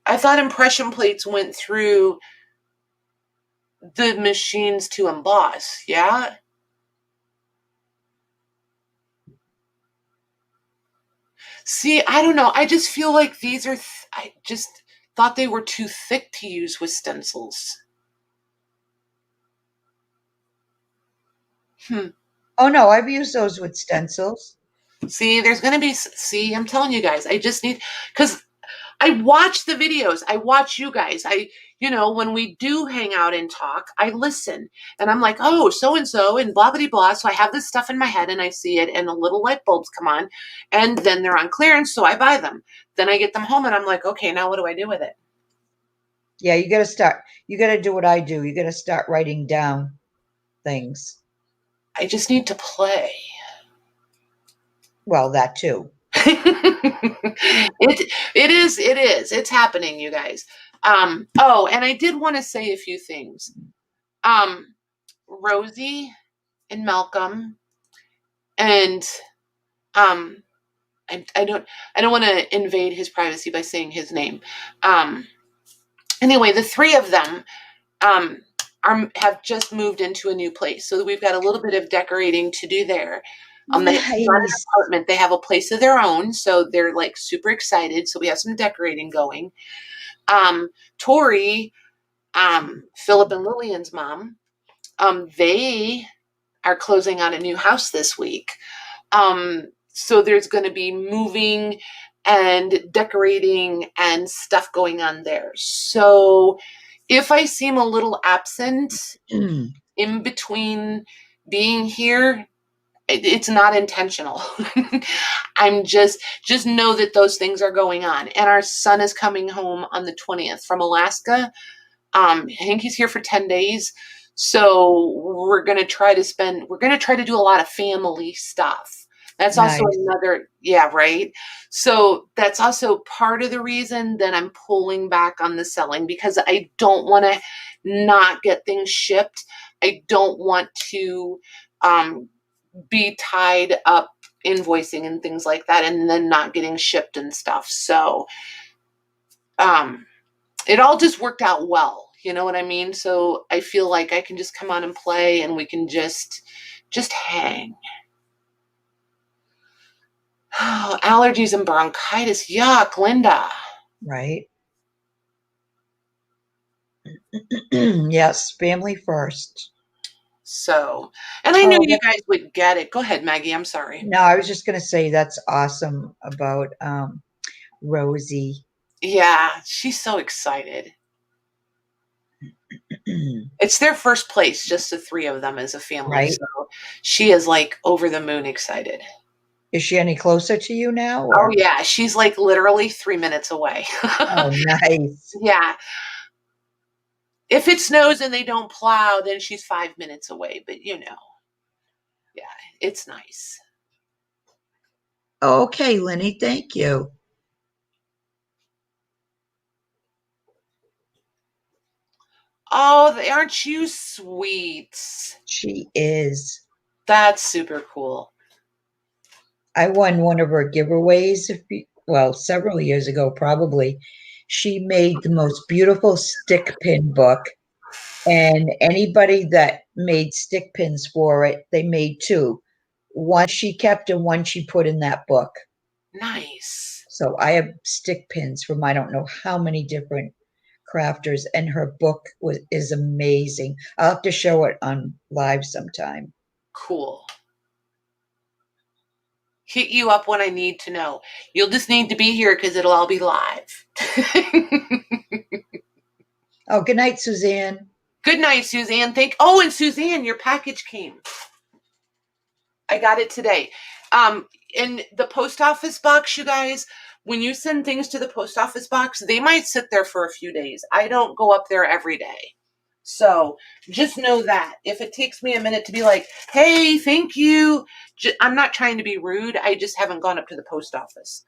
S1: I thought impression plates went through the machines to emboss. Yeah? See, I don't know. I just feel like these are, I just thought they were too thick to use with stencils.
S2: Oh no, I've used those with stencils.
S1: See, there's going to be, see, I'm telling you guys, I just need, because I watch the videos. I watch you guys. When we do hang out and talk, I listen and I'm like, oh, so-and-so and blah, blah, blah. So I have this stuff in my head and I see it and the little light bulbs come on and then they're on clearance. So I buy them. Then I get them home and I'm like, okay, now what do I do with it?
S2: Yeah, you got to do what I do. You got to start writing down things.
S1: I just need to play.
S2: Well, that too.
S1: It is. It's happening, you guys. And I did want to say a few things. Rosie and Malcolm and I don't want to invade his privacy by saying his name. Anyway, the three of them have just moved into a new place, so we've got a little bit of decorating to do there. They have an apartment. They have a place of their own, so they're like super excited. So we have some decorating going. Tori, Philip and Lillian's mom, they are closing on a new house this week. So there's going to be moving and decorating and stuff going on there. So if I seem a little absent in between being here, it's not intentional. I'm just know that those things are going on. And our son is coming home on the 20th from Alaska. I think he's here for 10 days. So we're going to try to do a lot of family stuff. That's also another, yeah, right. So that's also part of the reason that I'm pulling back on the selling, because I don't want to not get things shipped. I don't want to be tied up invoicing and things like that and then not getting shipped and stuff. So it all just worked out well. You know what I mean? So I feel like I can just come on and play, and we can just hang. Oh, allergies and bronchitis. Yuck, Linda.
S2: Right. Yes, family first.
S1: So, and I knew
S2: Oh,
S1: you guys would get it. Go ahead, Maggie. I'm sorry.
S2: no, I was just going to say that's awesome about Rosie.
S1: Yeah, she's so excited. It's their first place, just the three of them as a family.
S2: Right.
S1: So she is like over the moon excited.
S2: Is she any closer to you now,
S1: Oh,
S2: or?
S1: yeah. She's like literally 3 minutes away.
S2: Oh, nice.
S1: Yeah. If it snows and they don't plow, then she's 5 minutes away. But yeah, it's nice.
S2: Okay, Lenny, thank you.
S1: Oh, aren't you sweet?
S2: She is.
S1: That's super cool.
S2: I won one of her giveaways, several years ago, probably. She made the most beautiful stick pin book. And anybody that made stick pins for it, they made two. One she kept and one she put in that book.
S1: Nice.
S2: So I have stick pins from I don't know how many different crafters, and her book is amazing. I'll have to show it on live sometime.
S1: Cool. Hit you up when I need to know. You'll just need to be here because it'll all be live.
S2: Oh, good night, Suzanne.
S1: Good night, Suzanne. And Suzanne, your package came. I got it today. In the post office box, you guys, when you send things to the post office box, they might sit there for a few days. I don't go up there every day. So just know that if it takes me a minute to be like, hey, thank you. I'm not trying to be rude. I just haven't gone up to the post office.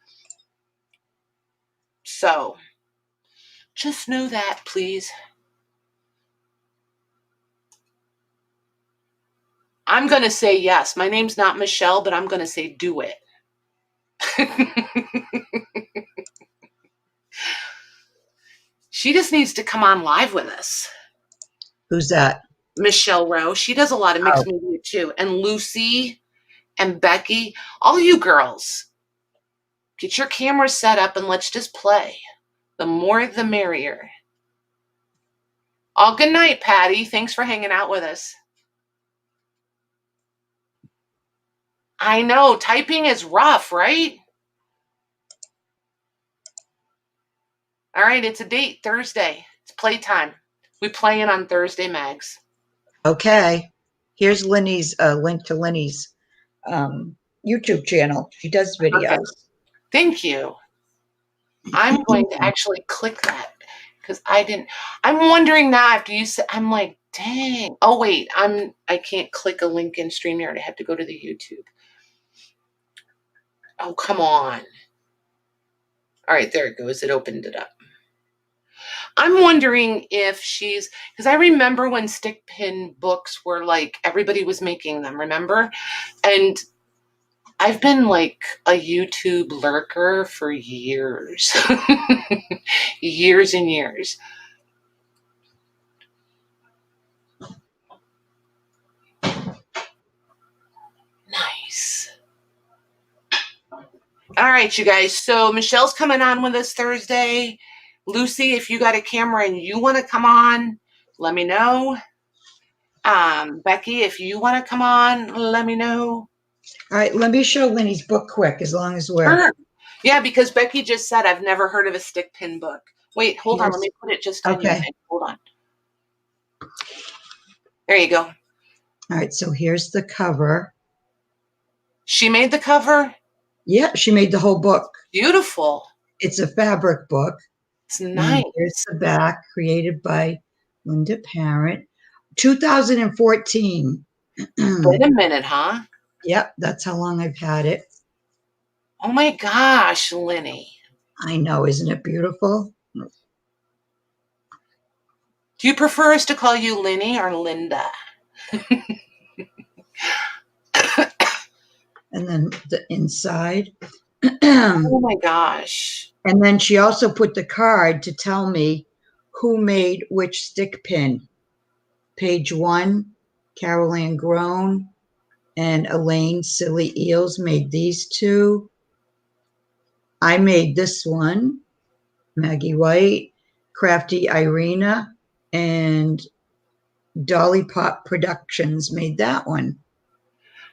S1: So just know that, please. I'm going to say yes. My name's not Michelle, but I'm going to say do it. She just needs to come on live with us.
S2: Who's that?
S1: Michelle Rowe. She does a lot of mixed media too. And Lucy and Becky, all you girls, get your cameras set up and let's just play. The more the merrier. Good night, Patty. Thanks for hanging out with us. I know, typing is rough, right? All right, it's a date, Thursday. It's playtime. We playing on Thursday, Mags.
S2: Okay. Here's Lenny's link to Lenny's YouTube channel. She does videos.
S1: Okay. Thank you. I'm going to actually click that because I'm wondering now after you said, I'm like, dang. Oh, wait, I can't click a link in Streamyard. I have to go to the YouTube. Oh, come on. All right, there it goes. It opened it up. I'm wondering if because I remember when stick pin books were like, everybody was making them, remember? And I've been like a YouTube lurker for years. Years and years. Nice. All right, you guys. So Michelle's coming on with us Thursday. Lucy, if you got a camera and you want to come on, let me know. Becky, if you want to come on, let me know.
S2: All right, let me show Lenny's book quick, as long as we're...
S1: Sure. Yeah, because Becky just said, I've never heard of a stick pin book. Wait, hold on. Let me put it just on you. Hold on. There you go.
S2: All right, so here's the cover.
S1: She made the cover?
S2: Yeah, she made the whole book.
S1: Beautiful.
S2: It's a fabric book.
S1: It's nice.
S2: And here's the back, created by Linda Parent. 2014.
S1: Wait a minute, huh?
S2: Yep, that's how long I've had it.
S1: Oh my gosh, Lenny.
S2: I know, isn't it beautiful?
S1: Do you prefer us to call you Lenny or Linda?
S2: And then the inside.
S1: Oh my gosh.
S2: And then she also put the card to tell me who made which stick pin. Page 1, Carol Ann Groan and Elaine Silly Eels made these two. I made this one, Maggie White, Crafty Irina, and Dolly Pop Productions made that one.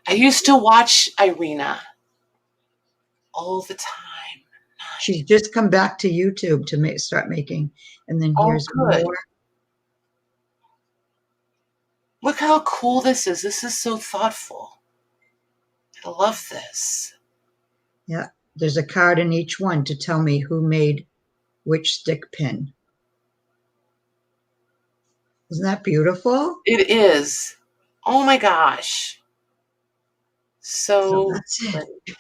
S1: I used to watch Irina all the time.
S2: She's just come back to YouTube to start making. And then here's more.
S1: Look how cool this is. This is so thoughtful. I love this.
S2: Yeah, there's a card in each one to tell me who made which stick pin. Isn't that beautiful?
S1: It is. Oh my gosh. So
S2: that's it.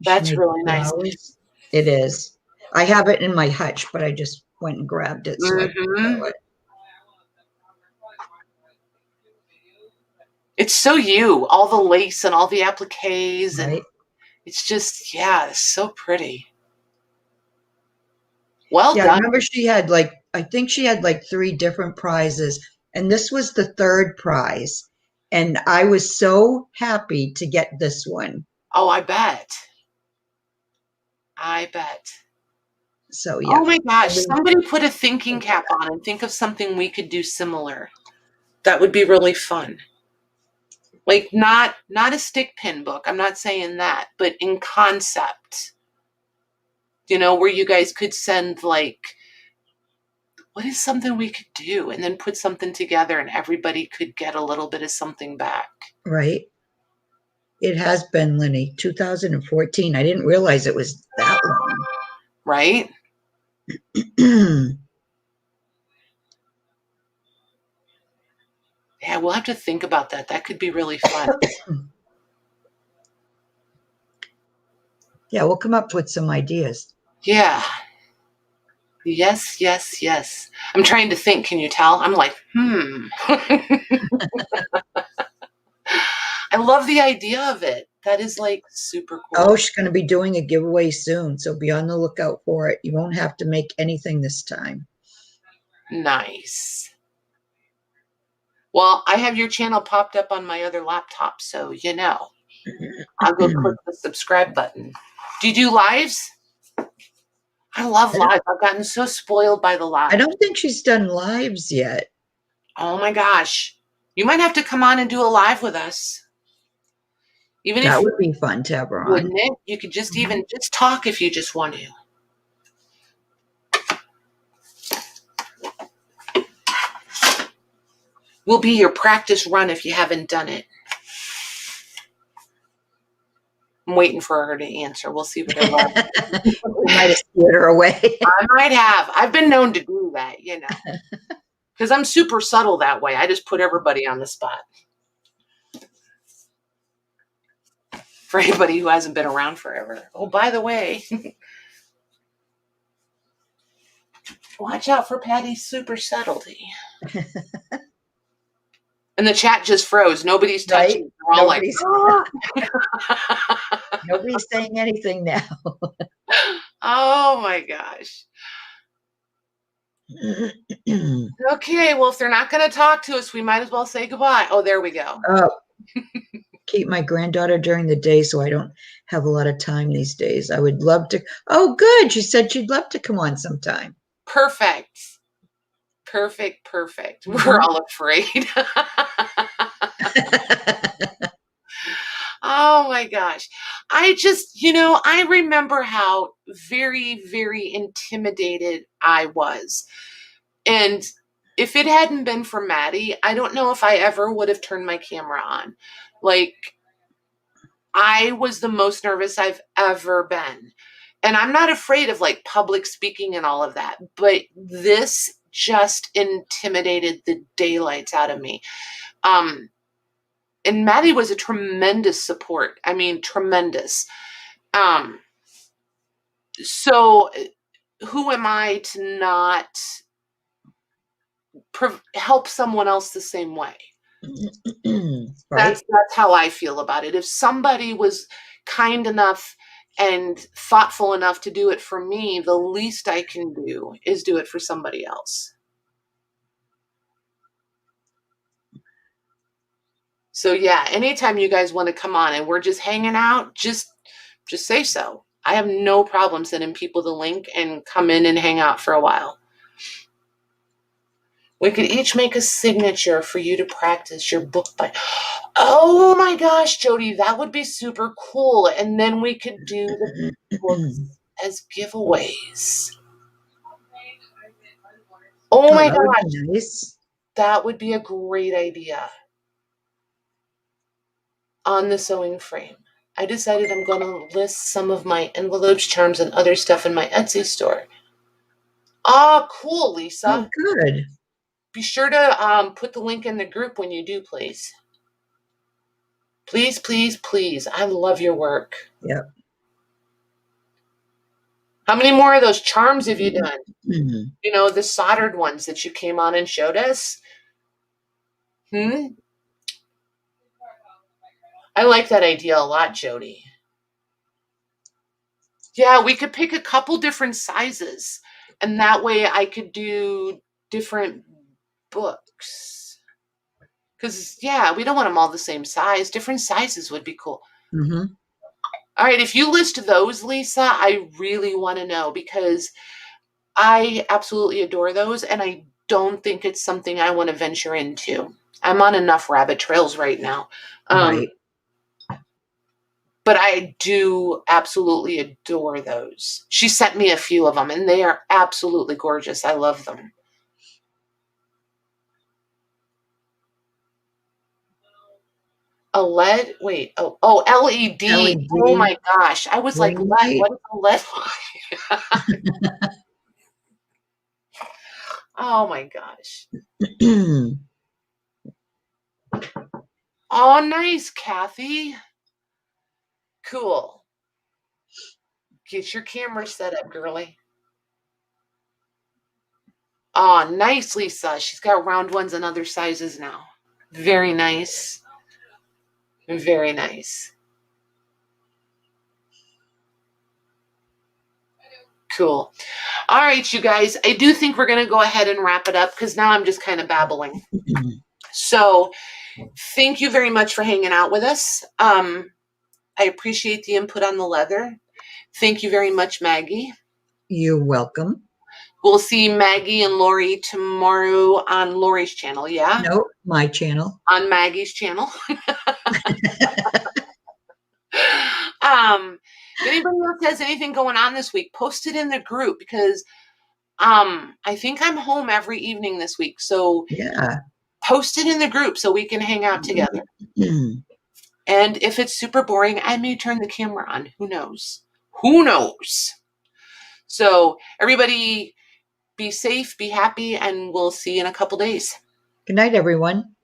S1: That's really nice.
S2: It is. I have it in my hutch, but I just went and grabbed it. So I can show it.
S1: It's so you, all the lace and all the appliques,
S2: right.
S1: And it's just, yeah, it's so pretty. Well done.
S2: I remember she had I think she had 3 different prizes, and this was the 3rd prize. And I was so happy to get this one.
S1: Oh, I bet. I bet.
S2: So, yeah.
S1: Oh my gosh, somebody put a thinking cap on and think of something we could do similar. That would be really fun. Like not a stick pin book. I'm not saying that, but in concept. Where you guys could send what is something we could do, and then put something together and everybody could get a little bit of something back.
S2: Right. It has been, Lenny, 2014. I didn't realize it was that long.
S1: Right? Yeah, we'll have to think about that. That could be really fun.
S2: Yeah, we'll come up with some ideas.
S1: Yeah. Yes, yes, yes. I'm trying to think. Can you tell? I'm like, I love the idea of it. That is super cool.
S2: Oh, she's going to be doing a giveaway soon, so be on the lookout for it. You won't have to make anything this time.
S1: Nice. Well, I have your channel popped up on my other laptop, so I'll go click the subscribe button. Do you do lives? I love lives. I've gotten so spoiled by the lives.
S2: I don't think she's done lives yet.
S1: Oh my gosh. You might have to come on and do a live with us. Even
S2: that would be fun to have her on.
S1: Wouldn't it? You could just even just talk if you just want to. We'll be your practice run if you haven't done it. I'm waiting for her to answer. We'll see what I love.
S2: We might have scared her away.
S1: I might have. I've been known to do that, because I'm super subtle that way. I just put everybody on the spot. For anybody who hasn't been around forever. Oh, by the way, watch out for Patty's super subtlety. And the chat just froze. Nobody's touching. Right? They're all
S2: nobody's saying anything now.
S1: Oh my gosh. Okay, well, if they're not going to talk to us, we might as well say goodbye. Oh, there we go.
S2: Keep my granddaughter during the day so I don't have a lot of time these days. I would love to. Oh, good. She said she'd love to come on sometime.
S1: Perfect. Perfect. We're all afraid. Oh my gosh. I just, I remember how very, very intimidated I was. And if it hadn't been for Maddie, I don't know if I ever would have turned my camera on. I was the most nervous I've ever been. And I'm not afraid of public speaking and all of that, but this just intimidated the daylights out of me. And Maddie was a tremendous support. I mean, tremendous. So who am I to not help someone else the same way?
S2: Right.
S1: That's how I feel about it. If somebody was kind enough and thoughtful enough to do it for me, the least I can do is do it for somebody else. So yeah, anytime you guys want to come on and we're just hanging out, just say so. I have no problem sending people the link and come in and hang out for a while. We could each make a signature for you to practice your book by. Oh my gosh, Jody, that would be super cool. And then we could do the books as giveaways. Oh my
S2: that would
S1: gosh,
S2: be nice.
S1: that would be a great idea. On the sewing frame, I decided I'm going to list some of my envelopes, charms, and other stuff in my Etsy store. Ah, cool, Lisa.
S2: Oh, good.
S1: Be sure to put the link in the group when you do, please. Please, please, please. I love your work.
S2: Yep.
S1: How many more of those charms have you done?
S2: Mm-hmm.
S1: You know, the soldered ones that you came on and showed us? I like that idea a lot, Jody. Yeah, we could pick a couple different sizes, and that way I could do different books. Because, yeah, we don't want them all the same size. Different sizes would be cool.
S2: Mm-hmm.
S1: All right, if you list those, Lisa, I really want to know, because I absolutely adore those, and I don't think it's something I want to venture into. I'm on enough rabbit trails right now.
S2: Right.
S1: But I do absolutely adore those. She sent me a few of them, and they are absolutely gorgeous. I love them. A LED? Wait. Oh, LED.
S2: LED.
S1: Oh my gosh. I was like, LED. What is a LED? Oh my gosh. Oh, nice, Kathy. Cool. Get your camera set up, girly. Oh, nice, Lisa. She's got round ones and other sizes now. Very nice. Very nice. Cool. All right, you guys. I do think we're going to go ahead and wrap it up, because now I'm just kind of babbling. So thank you very much for hanging out with us. I appreciate the input on the leather. Thank you very much, Maggie.
S2: You're welcome.
S1: We'll see Maggie and Lori tomorrow on Lori's channel, yeah?
S2: No, my channel.
S1: On Maggie's channel. If anybody else has anything going on this week, post it in the group, because I think I'm home every evening this week. So
S2: yeah,
S1: post it in the group so we can hang out together. And if it's super boring, I may turn the camera on. Who knows? Who knows? So everybody be safe, be happy, and we'll see you in a couple days.
S2: Good night, everyone.